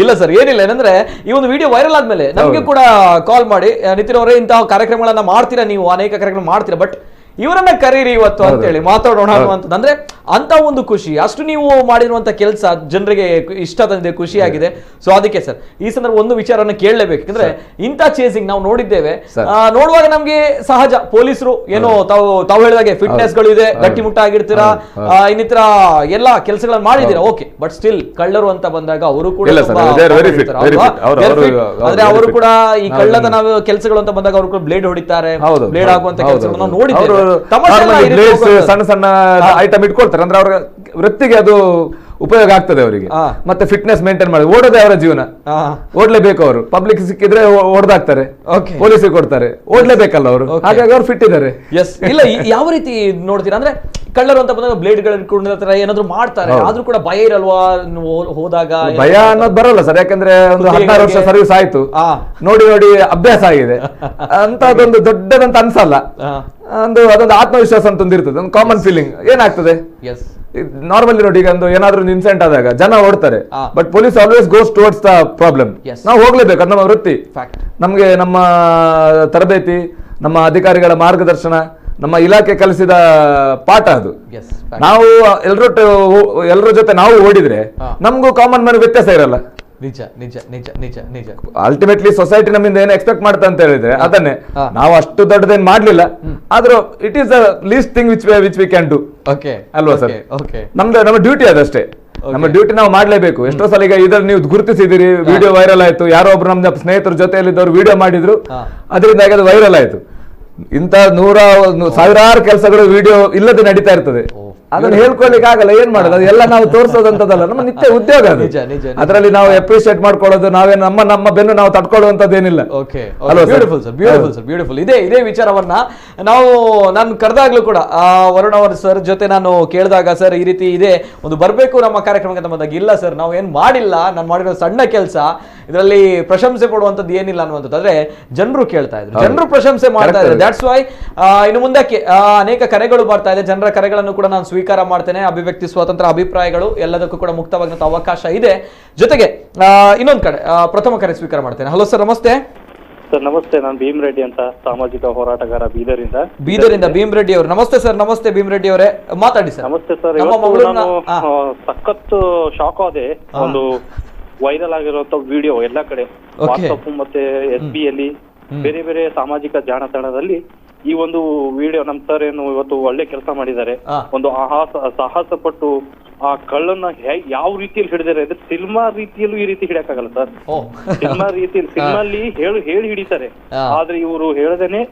ಇಲ್ಲ ಸರ್ ಏನಿಲ್ಲ, ಏನಂದ್ರೆ ಈ ಒಂದು ವಿಡಿಯೋ ವೈರಲ್ ಆದ್ಮೇಲೆ ನಮ್ಗೆ ಕೂಡ ಕಾಲ್ ಮಾಡಿ ನಿತಿನ್ ಅವರೇ ಇಂತಹ ಕಾರ್ಯಕ್ರಮಗಳನ್ನ ಮಾಡ್ತೀರಾ, ನೀವು ಅನೇಕ ಕಾರ್ಯಕ್ರಮ ಮಾಡ್ತೀರಾ, ಬಟ್ ಇವರನ್ನ ಕರೀರಿ ಇವತ್ತು ಅಂತ ಹೇಳಿ ಮಾತಾಡೋಣ ಅನ್ನುವಂಥದ್ದು. ಅಂದ್ರೆ ಅಂತ ಒಂದು ಖುಷಿ, ಅಷ್ಟು ನೀವು ಮಾಡಿರುವಂತ ಕೆಲಸ ಜನರಿಗೆ ಇಷ್ಟ ತಂದಿದೆ, ಖುಷಿ ಆಗಿದೆ. ಸೊ ಅದಕ್ಕೆ ಸರ್ ಈ ಸಂದರ್ಭ ಒಂದು ವಿಚಾರವನ್ನು ಕೇಳಲೇಬೇಕು. ಯಾಕಂದ್ರೆ ಇಂಥ ಚೇಸಿಂಗ್ ನಾವು ನೋಡಿದ್ದೇವೆ, ನೋಡುವಾಗ ನಮ್ಗೆ ಸಹಜ ಪೊಲೀಸರು ಏನೋ ತಾವು ಹೇಳಿದಾಗೆ ಫಿಟ್ನೆಸ್ ಗಳು ಇದೆ, ಗಟ್ಟಿಮುಟ್ಟಾಗಿರ್ತೀರಾ, ಇನ್ನಿತರ ಎಲ್ಲಾ ಕೆಲಸಗಳನ್ನ ಮಾಡಿದೀರಾ, ಓಕೆ. ಬಟ್ ಸ್ಟಿಲ್ ಕಳ್ಳರು ಅಂತ ಬಂದಾಗ ಅವರು ಕೂಡ ಆದ್ರೆ ಅವರು ಕೂಡ ಈ ಕಳ್ಳತನ ಕೆಲಸಗಳು ಅಂತ ಬಂದಾಗ ಅವರು ಕೂಡ ಬ್ಲೇಡ್ ಹೊಡಿತಾರೆ, ಬ್ಲೇಡ್ ಆಗುವಂತ ಕೆಲಸಗಳನ್ನ ನೋಡಿದ್ದೇವೆ. ಸಣ್ಣ ಸಣ್ಣ ಐಟಮ್ ಇಟ್ಕೊಳ್ತಾರೆ, ಅಂದ್ರೆ ಅವ್ರ ವೃತ್ತಿಗೆ ಅದು ಉಪಯೋಗ ಆಗ್ತದೆ ಅವರಿಗೆ. ಮತ್ತೆ ಫಿಟ್ನೆಸ್ ಮೇಂಟೈನ್ ಮಾಡಿ ಓಡೋದೇ ಅವರ ಜೀವನ, ಓಡ್ಲೇಬೇಕು ಅವರು. ಪಬ್ಲಿಕ್ ಸಿಕ್ಕಿದ್ರೆ ಓಡ್ದಾಕ್ತಾರೆ, ಪೊಲೀಸಿಗೆ ಕೊಡ್ತಾರೆ, ಓಡ್ಲೇಬೇಕಲ್ಲ ಅವರು, ಹಾಗಾಗಿ ಅವ್ರು ಫಿಟ್ ಇದ್ದಾರೆ. ಎಸ್ ಇಲ್ಲ ಯಾವ ರೀತಿ ನೋಡ್ತೀರಾ ಅಂದ್ರೆ ಕಳ್ಳರು ಅಂತ ಬಂದಾಗ ಬ್ಲೇಡ್ ಗಳು ಏನಾದ್ರು ಮಾಡ್ತಾರೆ, ಆದ್ರೂ ಕೂಡ ಭಯ ಇರಲ್ವಾ ಹೋದಾಗ? ಭಯ ಅನ್ನೋದು ಬರಲ್ಲ ಸರ್, ಯಾಕಂದ್ರೆ ಒಂದು 16 ವರ್ಷ ಸರ್ವಿಸ್ ಆಯ್ತು, ನೋಡಿ ನೋಡಿ ಅಭ್ಯಾಸ ಆಗಿದೆ ಅಂತ ಅದೊಂದು ದೊಡ್ಡದಂತ ಅನ್ಸಲ್ಲ. ಅದೊಂದು ಆತ್ಮವಿಶ್ವಾಸ ಅಂತ ಒಂದು ಇರ್ತದೆ, ಒಂದು ಕಾಮನ್ ಫೀಲಿಂಗ್. ಏನಾಗ್ತದೆ ನಾರ್ಮಲಿ ನೋಡಿ, ಈಗ ಒಂದು ಏನಾದ್ರೂ ಒಂದು ಇನ್ಸಿಡೆಂಟ್ ಆದಾಗ ಜನ ಓಡ್ತಾರೆ, but police always goes towards the problem. ನಾವು ಹೋಗ್ಲೇಬೇಕು, ಅದು ನಮ್ಮ ವೃತ್ತಿ. ನಮ್ಗೆ ನಮ್ಮ ತರಬೇತಿ, ನಮ್ಮ ಅಧಿಕಾರಿಗಳ ಮಾರ್ಗದರ್ಶನ, ನಮ್ಮ ಇಲಾಖೆ ಕಲಿಸಿದ ಪಾಠ ಅದು. ನಾವು ಎಲ್ಲರ ಜೊತೆ ನಾವು ಓಡಿದ್ರೆ ನಮಗೂ ಕಾಮನ್ ಮ್ಯಾನ್ ವ್ಯತ್ಯಾಸ ಇರಲ್ಲ. ನಿಜ ನಿಜ ನಿಜ ನಿಜ ನಿಜ. ಅಲ್ಟಿಮೇಟ್ಲಿ ಸೊಸೈಟಿ ನಮ್ಮಿಂದ ಏನು ಎಕ್ಸ್ಪೆಕ್ಟ್ ಮಾಡ್ತಾ ಅಂತ ಹೇಳಿದ್ರೆ ಅದನ್ನೇ ನಾವು ಅಷ್ಟು ದೊಡ್ಡದೇನು ಮಾಡ್ಲಿಲ್ಲ, ಆದ್ರೂ it is the least thing which we can do. ಅಲ್ವಾ ಸರ್? ನಮ್ಮ ಡ್ಯೂಟಿ ಅದಷ್ಟೇ, ನಮ್ಮ ಡ್ಯೂಟಿ ನಾವು ಮಾಡ್ಲೇಬೇಕು. ಎಷ್ಟೋ ಸಲ ಈಗ ಇದ್ರಲ್ಲಿ ನೀವು ಗುರುತಿಸಿದಿರಿ, ವಿಡಿಯೋ ವೈರಲ್ ಆಯ್ತು, ಯಾರೋ ಒಬ್ರು ನಮ್ಮ ಸ್ನೇಹಿತರ ಜೊತೆಯಲ್ಲಿದ್ದವ್ರು ವಿಡಿಯೋ ಮಾಡಿದ್ರು, ಅದರಿಂದಾಗಿ ಅದು ವೈರಲ್ ಆಯ್ತು. ಇಂತ ಸಾವಿರಾರು ಕೆಲಸಗಳು ವಿಡಿಯೋ ಇಲ್ಲದೆ ನಡೀತಾ ಇರ್ತದೆ. ಅದನ್ನ ಹೇಳ್ಕೊಳ್ಲಿಕ್ಕೆ ಆಗಲ್ಲ, ಏನ್ ಮಾಡೋದು, ಅದೆಲ್ಲ ನಾವು ತೋರಿಸೋದಂತದಲ್ಲ, ನಮ್ಮ ನಿತ್ಯ ಉದ್ಯೋಗ ಅದು. ಅದರಲ್ಲಿ ನಾವು ಅಪ್ರಿಶಿಯೇಟ್ ಮಾಡ್ಕೊಳ್ಳೋದು, ನಾವೇ ನಮ್ಮ ಬೆನ್ನು ನಾವು ತಡ್ಕೊಳ್ಳುವಂತದ್ದೇನಿಲ್ಲ. ಬ್ಯೂಟಿಫುಲ್. ಇದೇ ವಿಚಾರವನ್ನ ನಾನು ಕರೆದಾಗ್ಲೂ ಕೂಡ ವರುಣ್ ಅವರ್ ಸರ್ ಜೊತೆ ನಾನು ಕೇಳಿದಾಗ, ಸರ್ ಈ ರೀತಿ ಇದೆ ಒಂದು ಬರ್ಬೇಕು ನಮ್ಮ ಕಾರ್ಯಕ್ರಮಕ್ಕೆ ಅಂತ ಬಂದಾಗ, ಇಲ್ಲ ಸರ್ ನಾವು ಏನ್ ಮಾಡಿಲ್ಲ, ನಾನು ಮಾಡಿರೋ ಸಣ್ಣ ಕೆಲಸ, ಇದರಲ್ಲಿ ಪ್ರಶಂಸೆ ಪಡುವಂತದ್ದು ಏನಿಲ್ಲ ಅನ್ನುವಂಥದ್ದು. ಆದ್ರೆ ಜನರು ಕೇಳ್ತಾ ಇದ್ರು, ಜನರು ಪ್ರಶಂಸೆ ಮಾಡ್ತಾ ಇದ್ದಾರೆ. ದಟ್ಸ್ ವೈ ಇನ್ನು ಮುಂದಕ್ಕೆ ಅನೇಕ ಕರೆಗಳು ಬರ್ತಾ ಇದೆ, ಜನರ ಕರೆಗಳನ್ನು ಕೂಡ ನಾನು ಸ್ವೀಕಾರ ಮಾಡ್ತೇನೆ. ಅಭಿವ್ಯಕ್ತಿ ಸ್ವಾತಂತ್ರ್ಯ, ಅಭಿಪ್ರಾಯಗಳು ಎಲ್ಲದಕ್ಕೂ ಕೂಡ ಮುಕ್ತವಾಗಿ ಅವಕಾಶ ಇದೆ. ಜೊತೆಗೆ ಇನ್ನೊಂದು ಕಡೆ ಪ್ರಥಮ ಕರೆ ಸ್ವೀಕಾರ ಮಾಡ್ತೇನೆ. ಹಲೋ ಸರ್, ನಮಸ್ತೆ. ಸರ್ ನಮಸ್ತೆ, ನಾನು ಭೀಮ್ ರೆಡ್ಡಿ ಅಂತ, ಸಾಮಾಜಿಕ ಹೋರಾಟಗಾರ ಬೀದರಿಂದ ಭೀಮ್ ರೆಡ್ಡಿ ಅವರು. ನಮಸ್ತೆ ಸರ್. ನಮಸ್ತೆ ಭೀಮ್ ರೆಡ್ಡಿ ಅವರೇ, ಮಾತಾಡಿ ಸರ್. ನಮಸ್ತೆ ಸರ್. ಸಖತ್ ಶಾಕ್ ಆದೆ, ಒಂದು ವೈರಲ್ ಆಗಿರುವಂತ ವಿಡಿಯೋ ಎಲ್ಲ ಕಡೆ ವಾಟ್ಸಪ್ ಮತ್ತೆ SB ಯಲ್ಲಿ ಬೇರೆ ಬೇರೆ ಸಾಮಾಜಿಕ ಜಾಲತಾಣದಲ್ಲಿ ಈ ಒಂದು ವಿಡಿಯೋ ನಮ್ ಸರ್ ಏನು ಇವತ್ತು ಒಳ್ಳೆ ಕೆಲಸ ಮಾಡಿದ್ದಾರೆ. ಒಂದು ಸಾಹಸ ಪಟ್ಟು ಆ ಕಳ್ಳನ್ನ ಯಾವ ರೀತಿಯಲ್ಲಿ ಹಿಡಿದಾರೆ ಅಂದ್ರೆ ಸಿನಿಮಾ ರೀತಿಯಲ್ಲೂ ಈ ರೀತಿ ಹಿಡಿಯಕ್ಕಾಗಲ್ಲ ಸರ್. ಸಿನಿಮಾಲ್ಲಿ ಹೇಳಿ ಹಿಡಿತಾರೆ, ಆದ್ರೆ ಇವರು ಹೇಳದೇನೆ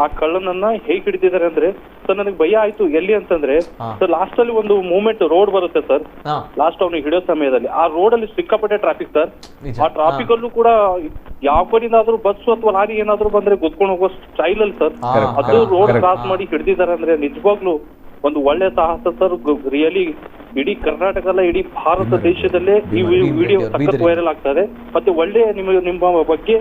ಆ ಕಳ್ಳನನ್ನ ಹೇಗ್ ಹಿಡಿದಿದ್ದಾರೆ ಅಂದ್ರೆ ಸರ್ ನನಗೆ ಭಯ ಆಯ್ತು. ಎಲ್ಲಿ ಅಂತಂದ್ರೆ ಸರ್ ಲಾಸ್ಟ್ ಅಲ್ಲಿ ಒಂದು ಮೂವ್ಮೆಂಟ್ ರೋಡ್ ಬರುತ್ತೆ ಸರ್, ಲಾಸ್ಟ್ ಅವ್ನಿಗೆ ಹಿಡಿಯೋ ಸಮಯದಲ್ಲಿ ಆ ರೋಡ್ ಅಲ್ಲಿ ಸಿಕ್ಕಾಪಟ್ಟೆ ಟ್ರಾಫಿಕ್ ಸರ್. ಆ ಟ್ರಾಫಿಕ್ ಅಲ್ಲೂ ಕೂಡ ಯಾವ ಕಡೆಯಿಂದಾದ್ರೂ ಬಸ್ ಅಥವಾ ಲಾರಿ ಏನಾದ್ರು ಬಂದ್ರೆ ಗುದ್ಕೊಂಡು ಹೋಗೋ ಸ್ಟೈಲ್ ಅಲ್ಲಿ ಸರ್ ಅದು ರೋಡ್ ಕ್ರಾಸ್ ಮಾಡಿ ಹಿಡಿದಿದ್ದಾರೆ ಅಂದ್ರೆ ನಿಜವಾಗ್ಲೂ ಒಂದು ಒಳ್ಳೆ ಸಾಹಸ ಸರ್. ರಿಯಲಿ ಇಡೀ ಕರ್ನಾಟಕ ಅಲ್ಲ, ಇಡೀ ಭಾರತ ದೇಶದಲ್ಲೇ ಈ ವಿಡಿಯೋ ಸಖತ್ ವೈರಲ್ ಆಗ್ತಾ ಇದೆ. ಮತ್ತೆ ಒಳ್ಳೆ ನಿಮ್ಮ ಬಗ್ಗೆ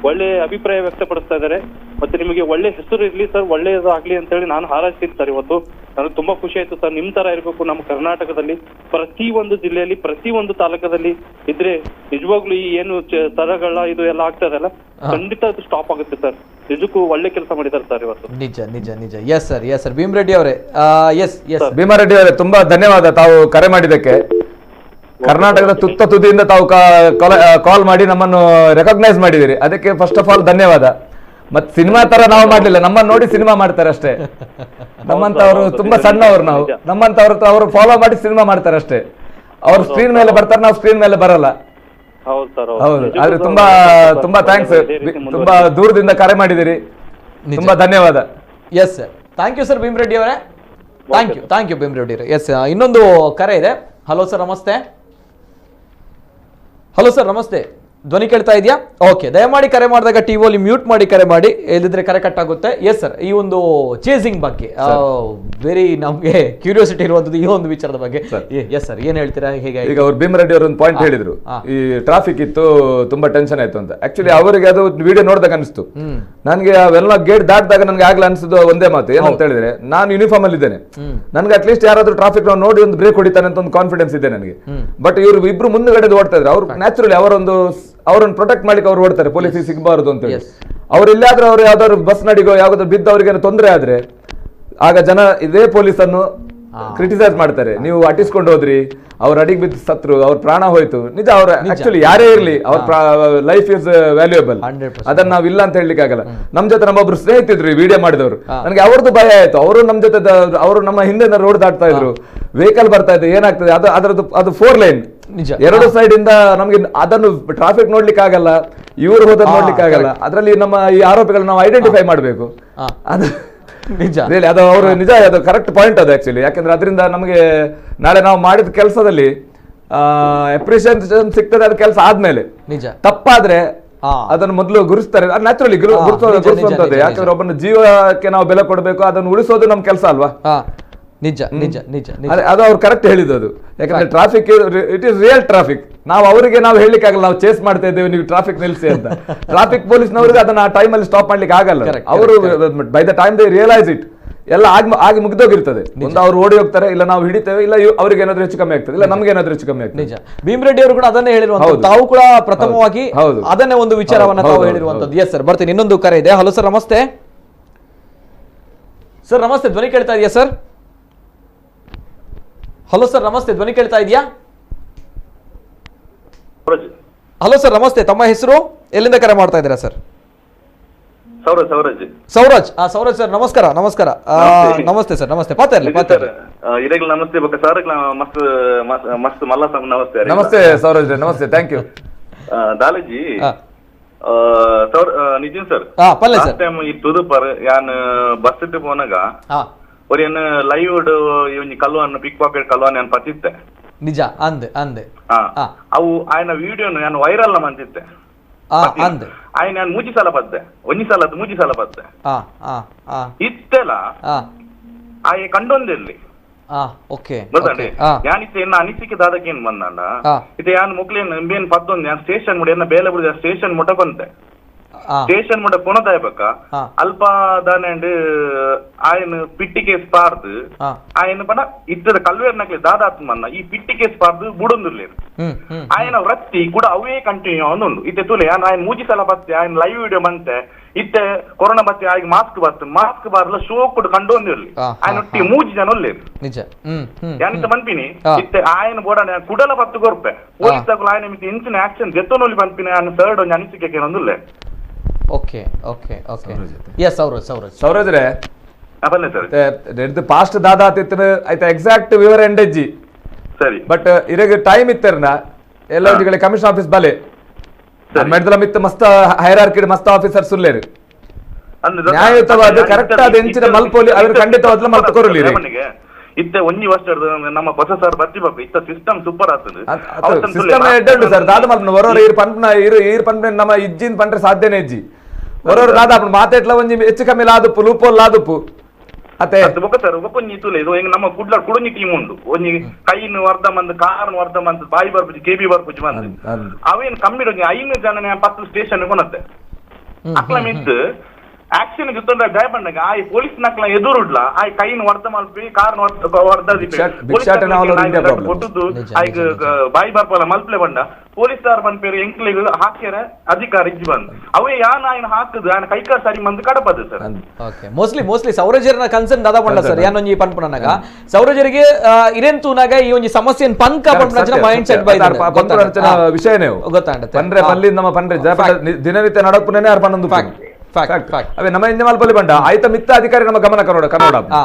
ಒಳ್ಳೆ ಅಭಿಪ್ರಾಯ ವ್ಯಕ್ತಪಡಿಸ್ತಾ ಇದ್ದಾರೆ. ಮತ್ತೆ ನಿಮಗೆ ಒಳ್ಳೆ ಹೆಸರು ಇರ್ಲಿ ಸರ್, ಒಳ್ಳೆಯದಾಗ್ಲಿ ಅಂತ ಹೇಳಿ ನಾನು ಹಾರೈಸ್ತೀನಿ ಸರ್. ಇವತ್ತು ನನಗೆ ತುಂಬಾ ಖುಷಿ ಆಯ್ತು ಸರ್. ನಿಮ್ ತರ ಇರ್ಬೇಕು ನಮ್ಮ ಕರ್ನಾಟಕದಲ್ಲಿ, ಪ್ರತಿ ಒಂದು ಜಿಲ್ಲೆಯಲ್ಲಿ, ಪ್ರತಿ ಒಂದು ತಾಲೂಕದಲ್ಲಿ ಇದ್ರೆ ನಿಜವಾಗ್ಲೂ ಈ ಏನು ಸ್ಥಳಗಳ ಇದು ಎಲ್ಲ ಆಗ್ತಾ ಇದೆಲ್ಲ ಖಂಡಿತ ಅದು ಸ್ಟಾಪ್ ಆಗುತ್ತೆ ಸರ್. ನಿಜಕ್ಕೂ ಒಳ್ಳೆ ಕೆಲಸ ಮಾಡಿದ್ದಾರೆ ಸರ್ ಇವತ್ತು. ನಿಜ ನಿಜ ನಿಜ. Yes sir, yes sir. Bheem Reddy ಅವರೇ, ಎಸ್ ಎಸ್ ಭೀಮಾ ರೆಡ್ಡಿ ಅವರೇ, ತುಂಬಾ ಧನ್ಯವಾದ ತಾವು ಕರೆ ಮಾಡಿದ್ದಕ್ಕೆ. ಕರ್ನಾಟಕದ ತುತ್ತ ತುದಿಯಿಂದ ತಾವು ಕಾಲ್ ಮಾಡಿ ನಮ್ಮನ್ನು ರೆಕಗ್ನೈಸ್ ಮಾಡಿದಿರಿ, ಅದಕ್ಕೆ ಫಸ್ಟ್ ಆಫ್ ಆಲ್ ಧನ್ಯವಾದ. ಮತ್ ಸಿನಿಮಾ ತರ ನಾವು ಮಾಡ್ಲಿಲ್ಲ, ನಮ್ಮನ್ನ ನೋಡಿ ಸಿನಿಮಾ ಮಾಡ್ತಾರೆ ಅಷ್ಟೇ. ನಮ್ಮಂತವ್ರು ತುಂಬಾ ಸಣ್ಣವರು, ನಾವು ನಮ್ಮಂತವ್ರು ಅವರು ಫಾಲೋ ಮಾಡಿ ಸಿನಿಮಾ ಮಾಡ್ತಾರೆ ಅಷ್ಟೇ. ಅವ್ರು ಸ್ಕ್ರೀನ್ ಮೇಲೆ ಬರ್ತಾರೆ, ನಾವು ಸ್ಕ್ರೀನ್ ಮೇಲೆ ಬರಲ್ಲ. ಹೌದು, ಆದ್ರೆ ತುಂಬಾ ತುಂಬಾ ಥ್ಯಾಂಕ್ಸ್. ತುಂಬಾ ದೂರದಿಂದ ಕರೆ ಮಾಡಿದಿರಿ, ತುಂಬಾ ಧನ್ಯವಾದ. Yes sir, thank you sir Bheemareddy ಅವರೇ, ಥ್ಯಾಂಕ್ ಯು ಭೀಮರೆಡ್ಡಿ ಅವರೇ. ಎಸ್, ಇನ್ನೊಂದು ಕರೆ ಇದೆ. ಹಲೋ ಸರ್, ನಮಸ್ತೆ. ಹಲೋ ಸರ್, ನಮಸ್ತೆ. ಧ್ವನಿ ಕೇಳ್ತಾ ಇದೆಯಾ? ಓಕೆ, ದಯಮಾಡಿ ಕರೆ ಮಾಡಿದಾಗ ಟಿವಿಲಿ ಮ್ಯೂಟ್ ಮಾಡಿ ಕರೆ ಮಾಡಿ, ಇಲ್ಲದಿದ್ರೆ ಕರೆ ಕಟ್ ಆಗುತ್ತೆ. ಎಸ್ ಸರ್, ಈ ಒಂದು ಚೇಸಿಂಗ್ ಬಗ್ಗೆ ವೆರಿ ನಮಗೆ ಕ್ಯೂರಿಯಾಸಿಟಿ ಇರುವಂತದ್ದು ಈ ಒಂದು ವಿಚಾರದ ಬಗ್ಗೆ. ಎಸ್ ಸರ್, ಏನ್ ಹೇಳ್ತೀರಾ? ಹೇಗೆ ಈಗ ಅವ್ರು ಭೀಮರೆಡ್ಡಿ ಅವರು ಒಂದು ಪಾಯಿಂಟ್ ಹೇಳಿದ್ರು, ಈ ಟ್ರಾಫಿಕ್ ಇತ್ತು, ತುಂಬಾ ಟೆನ್ಷನ್ ಆಯ್ತು ಅಂತ. ಆಕ್ಚುಲಿ ಅವರಿಗೆ ಅದು ವಿಡಿಯೋ ನೋಡಿದಾಗ ಅನಿಸ್ತು. ನನಗೆ ಅವೆಲ್ಲ ಗೇಟ್ ದಾಟಿದಾಗ ನನಗೆ ಆಗ್ಲೇ ಅನಿಸಿದ್ದು ಒಂದೇ ಮಾತು, ಏನಂತ ಹೇಳಿದ್ರೆ, ನಾನು ಯೂನಿಫಾರ್ಮ್ ಅಲ್ಲಿ ಇದ್ದೇನೆ, ನನ್ಗೆ ಅಟ್ಲೀಸ್ಟ್ ಯಾರಾದ್ರೂ ಟ್ರಾಫಿಕ್ ನಾವು ನೋಡಿ ಒಂದು ಬ್ರೇಕ್ ಹೊಡಿತಾನೆ ಅಂತ ಒಂದು ಕಾನ್ಫಿಡೆನ್ಸ್ ಇದೆ ನನಗೆ. ಬಟ್ ಇವರು ಇಬ್ರು ಮುಂದ್ಗಡೆ ಓಡ್ತಾ ಇದ್ರು, ಅವ್ರು ನ್ಯಾಚುರಲಿ ಅವರನ್ನು ಪ್ರೊಟೆಕ್ಟ್ ಮಾಡ್ಲಿಕ್ಕೆ ಅವ್ರು ಓಡ್ತಾರೆ, ಪೊಲೀಸ್ ಸಿಗಬಾರದು ಅಂತ ಹೇಳಿ. ಅವ್ರು ಇಲ್ಲಾದ್ರೂ ಅವ್ರು ಯಾವ್ದಾದ್ರು ಬಸ್ ನಡಿಗೋ ಯಾವ್ದಾದ್ರು ಬಿದ್ದು ಅವ್ರಿಗೆ ತೊಂದರೆ ಆದ್ರೆ ಆಗ ಜನ ಇದೇ ಪೊಲೀಸ್ ಅನ್ನು ಕ್ರಿಟಿಸೈಸ್ ಮಾಡ್ತಾರೆ. ನೀವು ಅಟಿಸ್ಕೊಂಡು ಹೋದ್ರಿ, ಅವ್ರ ಅಡಿಗೆ ಬಿದ್ದು ಸತ್ರು, ಅವ್ರ ಪ್ರಾಣ ಹೋಯ್ತು. ನಿಜ, ಅವ್ರ ಆಕ್ಚುಲಿ ಯಾರೇ ಇರ್ಲಿ, ಅವ್ರ ಲೈಫ್ ಇಸ್ ವ್ಯಾಲ್ಯೂಯಬಲ್, ಅದನ್ನ ನಾವ್ ಇಲ್ಲ ಅಂತ ಹೇಳಲಿಕ್ಕೆ ಆಗಲ್ಲ. ನಮ್ ಜೊತೆ ನಮ್ಮೊಬ್ರು ಸ್ನೇಹಿತಿದ್ರು ಈ ವಿಡಿಯೋ ಮಾಡಿದವರು, ನನಗೆ ಅವ್ರದ್ದು ಭಯ ಆಯ್ತು. ಅವರು ನಮ್ ಜೊತೆ ಅವರು ನಮ್ಮ ಹಿಂದೆ ರೋಡ್ ದಾಟ್ತಾ ಇದ್ರು, ವೆಹಿಕಲ್ ಬರ್ತಾ ಇತ್ತು, ಏನಾಗ್ತದೆ ಅದು 4 ಲೈನ್, ಎರಡು ಸೈಡ್ ಇಂದ ನಮ್ಗೆ ಅದನ್ನು ಟ್ರಾಫಿಕ್ ನೋಡ್ಲಿಕ್ಕೆ ಆಗಲ್ಲ, ಇವ್ರು ಹೋದ ನೋಡ್ಲಿಕ್ಕೆ ಆಗಲ್ಲ. ಅದ್ರಲ್ಲಿ ನಮ್ಮ ಈ ಆರೋಪಿಗಳನ್ನ ನಾವು ಐಡೆಂಟಿಫೈ ಮಾಡ್ಬೇಕು. ಅದು ನಿಜ, ಅದು ಅವರು ನಿಜ, ಅದು ಕರೆಕ್ಟ್ ಪಾಯಿಂಟ್ ಅದು ಆಕ್ಚುಲಿ. ಯಾಕಂದ್ರೆ ಅದರಿಂದ ನಮಗೆ ನಾಳೆ ನಾವು ಮಾಡಿದ ಕೆಲಸದಲ್ಲಿ ಅಪ್ರಿಸಿಯೇಷನ್ ಸಿಗ್ತದೆ, ಅದು ಕೆಲಸ ಆದ್ಮೇಲೆ. ನಿಜ, ತಪ್ಪಾದ್ರೆ ಅದನ್ನು ಮೊದಲು ಗುರುಸ್ತಾರೆ, ಅದು ನ್ಯಾಚುರಲಿ ಗುರುಸುವಂತದ್ದು. ಯಾಕಂದ್ರೆ ಒಬ್ಬನ ಜೀವಕ್ಕೆ ನಾವು ಬೆಲೆ ಕೊಡಬೇಕು, ಅದನ್ನು ಉಳಿಸೋದು ನಮ್ ಕೆಲಸ ಅಲ್ವಾ? ನಿಜ ನಿಜ ನಿಜ, ಅದು ಅವ್ರು ಕರೆಕ್ಟ್ ಹೇಳಿದ್ದು. ಯಾಕಂದ್ರೆ traffic it is real traffic. ನಾವು ಅವರಿಗೆ ನಾವು ಹೇಳಲಿಕ್ಕೆ ಆಗಲ್ಲ, ನಾವು ಚೇಸ್ ಮಾಡ್ತಾ ಇದ್ದೇವೆ, ನೀವು ಟ್ರಾಫಿಕ್ ನಿಲ್ಸಿ ಅಂತ. ಟ್ರಾಫಿಕ್ ಪೊಲೀಸ್ನವ್ರಿಗೆ ಅದನ್ನ ಆ ಟೈಮ್ ಅಲ್ಲಿ ಸ್ಟಾಪ್ ಮಾಡ್ಲಿಕ್ಕೆ ಆಗಲ್ಲ. ಅವರು by the time they realise it, ಎಲ್ಲ ಆಗಿ ಮುಗ್ದೋಗಿರ್ತದೆ. ಒಂದು ಅವ್ರು ಓಡಿ ಹೋಗ್ತಾರೆ, ಇಲ್ಲ ನಾವು ಹಿಡಿತೇವೆ, ಇಲ್ಲ ಅವ್ರಿಗೆ ಏನಾದ್ರೂ ಹೆಚ್ಚು ಕಮ್ಮಿ ಆಗ್ತದೆ, ಇಲ್ಲ ನಮ್ಗೆ ಏನಾದ್ರೂ ಹೆಚ್ಚು ಕಮ್ಮಿ ಆಗ್ತದೆ. ನಿಜ, ಭೀಮರೆಡ್ಡಿ ಅವರು ಕೂಡ ಅದನ್ನೇ ಹೇಳಿರುವಂತದ್ದು, ತಾವು ಕೂಡ ಪ್ರಥಮವಾಗಿ ಅದನ್ನೇ ಒಂದು ವಿಚಾರವನ್ನ ತಾವು ಹೇಳಿರುವಂತದ್ದು. ಎಸ್ ಸರ್, ಬರ್ತೀನಿ. ಇನ್ನೊಂದು ಕರೆ ಇದೆ. ಹಲೋ ಸರ್, ನಮಸ್ತೆ. ಸರ್ ನಮಸ್ತೆ, ಧ್ವನಿ ಕೇಳ್ತಾ ಇದೆಯಾ ಸರ್? ಹಲೋ ಸರ್, ನಮಸ್ತೆ, ಧ್ವನಿ ಕೇಳ್ತಾ ಇದೆಯಾ? ಹಲೋ ಸರ್, ನಮಸ್ತೆ. ತಮ್ಮ ಹೆಸರು, ಎಲ್ಲಿಂದ ಕರೆ ಮಾಡ್ತಾ ಇದ್ದೀರಾ ಸರ್? ಸೌರಾಜ್. ಸೌರಾಜ್ ಸರ್, ನಮಸ್ಕಾರ. ನಮಸ್ಕಾರ, ನಮಸ್ತೆ ಸರ್. ನಮಸ್ತೆ, ಪಾತಾರ್ಲಿ ನಮಸ್ತೆ ಸರ್, ಮಸ್ತ್ ಮಲ್ಲ ನಮಸ್ತೆ. ನಮಸ್ತೆ ಸೌರಾಜ್, ನಮಸ್ತೆ, ಥ್ಯಾಂಕ್ ಯು. ದಾಲಜಿ ನಿಜ ಸರ್, ಲಾಸ್ಟ್ ಟೈಮ್ ಈ ತುದುಪರ್ ಯಾನ್ ಬಸ್ ಇಟ್ಟು ಪೋನಾಗ ஒரு என்ன லைவ் இவங்க கல்வான் பிக் பாக்கெட் கல்வான் ನಾನು ಪತ್ತಿದ್ದೆ. ನಿಜ, ಅಂದೆ ಅವು ಆಯ್ನ ವಿಡಿಯೋ ನಾನು ವೈರಲ್ ಮಂತಿದ್ದೆ. ಆಯ್ನ ನಾನು ಮೂಜಿ ಸಲ ಬದ್ದೆ, ಒಂಜಿ ಸಲ ಬದ್ದೆ ಇತ್ತೆಲ್ಲ ಆಯ್ ಕಂಡೊಂದಿರ್ಲಿ. ಗೊತ್ತಂడి, ഞാനിത്തെ എന്ന ಅನಿಸಿಕೆ ದಾದಕ್ಕೆ ಏನ್ ಬಂದಂಡ ಇದು ಯಾನ್ ಮುಕ್ಲೇನ್ ಬೇನ್ ಪತ್ತೊಂದು ನಾನು ಸ್ಟೇಷನ್ ಮುಡಿ ಎನ್ನ ಬೇಲೆ ಬಿಡಿದ ಸ್ಟೇಷನ್ ಮುಟ್ಟ ಬಂತೆ. ಸ್ಟೇಷನ್ ಮುಟ್ಟ ಪುನದಾಯ್ಬೇಕ ಅಲ್ಪ ದಾನೆಂಡ್ ಆಯ್ನ ಪಿಟ್ಟಿ ಕೇಸ್ ಪಾರ್ದು ಆಯ್ನ ಪಡ ಇತ್ತದ ಕಲ್ವೇರ್ನಕ್ಲೆ ದಾದಾತ್ ಮನ್ನ ಈ ಪಿಟ್ಟಿ ಕೇಸ್ ಪಾರ್ದು ಬುಡೊಂದುರ್ಲೇರು ಆಯ್ನ ವೃತ್ತಿ ಕೂಡ ಅವೇ ಕಂಟಿನ್ಯೂ ಒಂದುಂಡು. ಇತ್ತೆ ತುಲೆ ಆಯ್ನ ಮೂಜಿ ಸಲ ಬತ್ತೆ, ಆಯ್ನ ಲೈವ್ ವಿಡಿಯೋ ಬಂತೆ, ಇತ್ತೆ ಕೊರೋನಾ ಬತ್ತೆ, ಆಯ್ನ ಮಾಸ್ಕ್ ಬಾರ್ಲ ಶೋ ಕೊಟ್ಟು ಕಂಡೊಂದಿರ್ಲಿ ಆಯ್ನ ಒಟ್ಟಿ ಮೂಜಿ ಜನ ಒಲ್ಲೇರು. ಯಾನಿತ್ತ ಬಂದ್ಪಿನಿ ಇತ್ತೆ ಆಯ್ನ ಬೋಡನೆ ಕುಡಲ ಬತ್ತು ಕೊರ್ಪೆ ಪೊಲೀಸ್ ಆಯ್ನ ಮಿತಿ ಇಂಚಿನ ಆಕ್ಷನ್ ಜೆತ್ತೊನೊಲಿ ಬಂದ್ಪಿನಿ ಆಯ್ನ ಥರ್ಡ್ ಒಂದು ಅನಿಸಿಕೆ ಒಂದುಲ್ಲೆ. ಓಕೆ ಓಕೆ ಓಕೆ, ಎಸ್ ಸೌರಜ್ರೆ ಪಾಸ್ಟ್ ದಾದಾ ಆತಿತ್ತು ಆಯ್ತಾ ಎಕ್ಸಾಕ್ಟ್ ವಿವರ ಎಂಡೆಜ್ಜಿ ಸರಿ. ಬಟ್ ಇರಗ ಟೈಮ್ ಇತ್ತರ್ನ ಎಲ್ಲ ಕಮಿಷನ್ ಆಫೀಸ್ ಬಲೆ ಮೆಡ್ದಲ ಮಿತ್ತ ಮಸ್ತ ಹೈರಾರ್ಕಿ ಮಸ್ತ ಆಫೀಸರ್ಸ್ ಉಲ್ಲೇರು ನ್ಯಾಯಯುತವಾದ ಕರೆಕ್ಟ್ ಆದ ಎಂಚಿನ ಮಲ್ಪೋಲಿ ಅವ್ರು ಖಂಡಿತವಾದ್ಲ ಮಲ್ತು ಕೊರಲಿ ಇತ್ತೆ ಒಂಜಿ ವರ್ಷ ನಮ್ಮ ಹೊಸ ಸರ್ ಬತ್ತಿ ಬಾಬು ಇತ್ತ ಸಿಸ್ಟಮ್ ಸೂಪರ್ ಆಗ್ತದೆ. ಸಿಸ್ಟಮ್ ಎಡ್ಡು ಸರ್ ದಾದ ಮಲ್ಪನ ಹೊರವರ ಈರ್ ಪಂಪನ ನಮ್ಮ ಇಜ್ಜಿನ್ ಪಂಡ್ರೆ ಸಾಧ್ಯನೇ ಇಜ್ಜಿ ಹೊರವರು ದಾದ ಮಾತೆಟ್ಲ ಒಂಜಿ ಹೆಚ್ಚು ಕಮ್ಮಿ ಲಾದುಪ್ಪು ಲೂಪೋಲ್ ಲಾದುಪ್ಪು ಅತ್ತೆ ಸರ್ ಒಪ್ಪೊಂಜಿ ತುಲೆ ಇದು ಹೆಂಗ್ ನಮ್ಮ ಕುಡ್ಲ ಕುಡುಂಜಿ ಟೀಮ್ ಉಂಡು ಒಂಜಿ ಕೈನ್ ವರ್ಧ ಮಂದ್ ಕಾರನ್ ವರ್ಧ ಮಂದ್ ಬಾಯಿ ಬರ್ಪುಜಿ ಕೆಬಿ ಬರ್ಪುಜಿ ಮಂದ್ ಅವೇನ್ ಕಮ್ಮಿ ಒಂಜಿ 5 ಜನ 10 ಸ್ಟೇಷನ್ ಕೊನತ್ತೆ ಅಕ್ಲ ಮಿತ್ತು ಆಕ್ಷನ್ ಜೊತೆ ದಯ ಬಂದಾಗ ಆ ಪೊಲೀಸ್ ನಕ್ಲ ಎದುರುಡ್ಲ ಆ ಕೈನ ಹೊಡೆದ ಮಲ್ಪಿ ಕಾರ್ ಕೊಟ್ಟದ್ದು ಆಯ್ಕೆ ಬಾಯಿ ಬರ್ಪಲ್ಲ ಮಲ್ಪಲೆ ಬಂಡ ಪೊಲೀಸ್ದಾರ್ ಬಂದ್ಪೇರು ಎಂಕ್ಲಿಗೆ ಹಾಕ್ಯಾರ ಅಧಿಕಾರ ಇಜ್ಜಿ ಬಂದು ಅವೇ ಯಾನ್ ಆಯ್ನ ಹಾಕುದು ಆಯ್ನ ಕೈಕಾರ್ ಸರಿ ಬಂದು ಕಡಪದು ಸರ್. ಓಕೆ ಮೋಸ್ಟ್ಲಿ ಸೌರಜರ್ನ ಕನ್ಸರ್ನ್ ದಾದ ಬಂಡ ಸರ್ ಯಾನೊಂಜಿ ಪನ್ಪುನನಾಗ ಸೌರಜರಿಗೆ ಇರೇನ್ ತೂನಾಗ ಈ ಒಂಜಿ ಸಮಸ್ಯೆ ಪನ್ಕ ಪನ್ಪುನಂಚನ ಮೈಂಡ್ ಸೆಟ್ ಬೈ ಪನ್ಪುನಂಚನ ವಿಷಯನೇ ಗೊತ್ತಾಂಡತೆ ಪನ್ರೆ ಪಲ್ಲಿ ನಮ್ಮ ಪನ್ರೆ ದಿನನಿತ್ಯ ನಡಪುನೇ ಅರ್ ಪನ್ನೊಂದು ಅವೇ ನಮ್ಮ ಹಿಂದೆ ಮಲ್ಪಲ್ಲಿ ಬಂಡ ಆಯ್ತ ಮಿತ್ತ ಅಧಿಕಾರಿ ನಮ್ಮ ಗಮನ ಕನ್ನಡ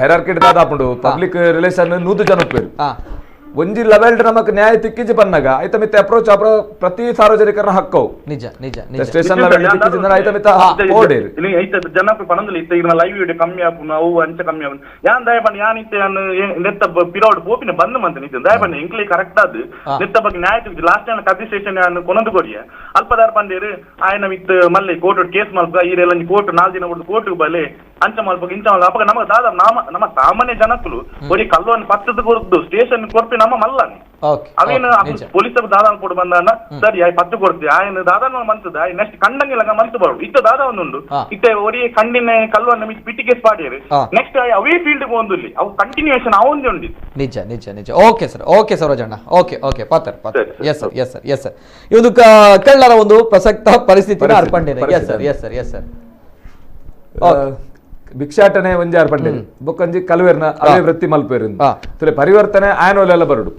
ಹೆರಾರ್ಕಿಡ್ ದಾದಾಪುಂಡು ಪಬ್ಲಿಕ್ ರಿಲೇಷನ್ 100 ಜನ ಉಪ್ಪೇರು ಒಂಜಿ ಲೆವೆಲ್ ನಮಕ್ ನ್ಯಾಯ ತಿಕ್ಕಿಜಿ ಪನ್ನಗ ಐತ ಮಿತ್ತ ಅಪ್ರೋಚ್ ಪ್ರತಿ ಸಾರ್ವಜನಿಕರನ್ನ ಹಕ್ಕವು ನಿಜ ನಿಜ ಸ್ಟೇಷನ್ ಲೆವೆಲ್ ತಿಕ್ಕಿಜಿಂದ ಐತ ಮಿತ್ತ ಓಡೇರು ಐತ ಜನ ಪನಂದಲಿ ಇತ್ತ ಈಗ ಲೈವ್ ವಿಡಿಯೋ ಕಮ್ಮಿ ಆಪುನ ಅವು ಅಂಚ ಕಮ್ಮಿ ಆಪುನ ಯಾನ್ ದಯ ಬಣ್ಣ ಯಾನ್ ಇತ್ತೆ ನೆತ್ತ ಪಿರೋಡ್ ಬೋಪಿನ ಬಂದ ಮಂತ ನಿಂತ ದಯ ಬಣ್ಣ ಇಂಕ್ಲಿ ಕರೆಕ್ಟ್ ಆದ್ ನೆತ್ತ ಬಗ್ಗೆ ನ್ಯಾಯ ತಿಕ್ಕಿಜಿ ಲಾಸ್ಟ್ ಟೈಮ್ ಕದಿ ಸ್ಟೇಷನ್ ಯಾನ್ ಕೊನಂದು ಕೊಡಿಯ ಅಲ್ಪದಾರ ಬಂದೇರು ಆಯ್ನ ಮಿತ್ ಮಲ್ಲೆ ಕೋರ್ಟ್ ಕೇಸ್ ಮಲ್ಪ ಈರೆಲ್ಲ ಕೋರ್ಟ್ 4 ದಿನ ಬಿಟ್ಟು ಕೋರ್ಟ್ ಬಲೆ ಅಂಚ ಮಲ್ಪ ಇಂಚ ಮಲ್ಪ ಅಪಗ ನಮಗ ದಾದ ನಮ್ಮ ಸಾಮಾನ್ಯ ಜನಕ್ಕಲು ಒಡಿ ಕಲ್ಲುವನ್ನು ಪತ್ತದ ಕೊರದ್ದು ಸ್ಟೇಷನ್ ಕೊರ್ಪಿ ನಮ್ಮ ಮಲ್ಲನ್ ಅವೇನು ಪೊಲೀಸ್ ದಾದಾನ್ ಕೊಡು ಬಂದ ಸರಿ ಆಯ್ ಪತ್ತು ಕೊಡ್ತೀವಿ ಆಯ್ನ ದಾದಾನ ಮಂತದ ನೆಕ್ಸ್ಟ್ ಕಂಡಂಗಿಲ್ಲ ಮಂತ್ ಬರು ಇತ್ತ ದಾದ ಒಂದುಂಡು ಇತ್ತ ಒಡಿ ಕಂಡಿನ ಕಲ್ಲುವನ್ನು ಪಿಟಿ ಕೇಸ್ ಪಾಡಿಯರು ನೆಕ್ಸ್ಟ್ ಅವೇ ಫೀಲ್ಡ್ ಒಂದುಲ್ಲಿ ಅವು ಕಂಟಿನ್ಯೂಯೇಷನ್ ಅವೊಂದು ಉಂಡಿ ನಿಜ ನಿಜ ನಿಜ ಓಕೆ ಸರೋಜಣ್ಣ ಓಕೆ ಪಾತರ್ ಎಸ್ ಸರ್ ಈ ಒಂದು ಕಳ್ಳರ ಒಂದು ಪ್ರಸಕ್ತ ಪರಿಸ್ಥಿತಿನ ಅರ್ಪಣೆ ಎಸ್ ಸರ್ ಭಿಕ್ಷಾಟನೆ ಒಂಜಿ ಅರ್ಪಂಡೇರಿ ಬೊಕ್ಕಂಜಿ ಕಲುವೆರ್ನ ಅವೇ ವೃತ್ತಿ ಮಲ್ಪೇರು ಪರಿವರ್ತನೆ ಆಯನೋಲೆಲ್ಲ ಬರುಡು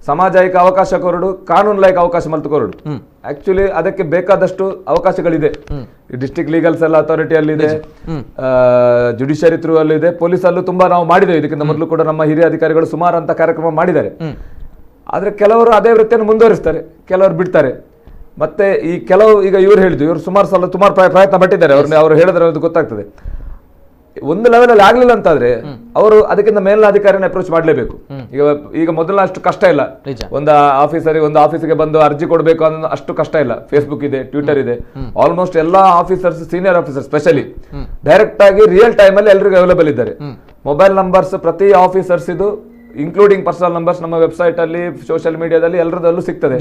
ಸಮಾಜಾಯಿಕ ಅವಕಾಶ ಕೊರಡು ಕಾನೂನು ಲೈಕ್ ಅವಕಾಶ ಮಲ್ತು ಕೊರಡು ಆಕ್ಚುಲಿ ಅದಕ್ಕೆ ಬೇಕಾದಷ್ಟು ಅವಕಾಶಗಳಿದೆ ಡಿಸ್ಟ್ರಿಕ್ಟ್ ಲೀಗಲ್ ಸೆಲ್ ಅಥಾರಿಟಿಯಲ್ಲಿದೆ, ಜುಡಿಷಿಯರಿ ಥ್ರೂ ಅಲ್ಲಿ ಇದೆ, ಪೊಲೀಸಲ್ಲೂ ತುಂಬಾ ನಾವು ಮಾಡಿದ್ದೇವೆ. ಇದಕ್ಕಿಂತ ಮೊದಲು ಕೂಡ ನಮ್ಮ ಹಿರಿಯ ಅಧಿಕಾರಿಗಳು ಸುಮಾರು ಅಂತ ಕಾರ್ಯಕ್ರಮ ಮಾಡಿದ್ದಾರೆ. ಆದ್ರೆ ಕೆಲವರು ಅದೇ ವೃತ್ತಿಯನ್ನು ಮುಂದುವರಿಸ್ತಾರೆ, ಕೆಲವರು ಬಿಡ್ತಾರೆ. ಮತ್ತೆ ಈ ಕೆಲವು ಈಗ ಇವ್ರು ಹೇಳಿದ್ರು, ಇವರು ಸುಮಾರು ಪ್ರಯತ್ನ ಪಟ್ಟಿದ್ದಾರೆ. ಅವ್ರು ಹೇಳಿದ್ರೆ ಅದು ಗೊತ್ತಾಗ್ತದೆ. ಒಂದು ಲೆವೆಲ್ ಅಲ್ಲಿ ಆಗ್ಲಿಲ್ಲ ಅಂತಾದ್ರೆ ಅವರು ಅದಕ್ಕಿಂತ ಮೇಲಿನ ಅಧಿಕಾರಿನ ಅಪ್ರೋಚ್ ಮಾಡಲೇಬೇಕು. ಈಗ ಮೊದಲ ಅಷ್ಟು ಕಷ್ಟ ಇಲ್ಲ. ಒಂದು ಆಫೀಸಿಗೆ ಬಂದು ಅರ್ಜಿ ಕೊಡಬೇಕು ಅನ್ನೋ ಅಷ್ಟು ಕಷ್ಟ ಇಲ್ಲ. ಫೇಸ್ಬುಕ್ ಇದೆ, ಟ್ವಿಟರ್ ಇದೆ. ಆಲ್ಮೋಸ್ಟ್ ಎಲ್ಲಾ officers, senior officers specially direct ಆಗಿ ರಿಯಲ್ ಟೈಮ್ ಅಲ್ಲಿ ಎಲ್ರಿಗೂ ಅವೈಲೇಬಲ್ ಇದ್ದಾರೆ. ಮೊಬೈಲ್ ನಂಬರ್ಸ್ ಪ್ರತಿ ಆಫೀಸರ್ಸ್ ಇದು ಇನ್ಕ್ಲೂಡಿಂಗ್ ಪರ್ಸನಲ್ ನಂಬರ್ಸ್ ನಮ್ಮ ವೆಬ್ಸೈಟ್ ಅಲ್ಲಿ, ಸೋಷಿಯಲ್ ಮೀಡಿಯಾದಲ್ಲಿ ಎಲ್ಲರದಲ್ಲೂ ಸಿಗ್ತದೆ.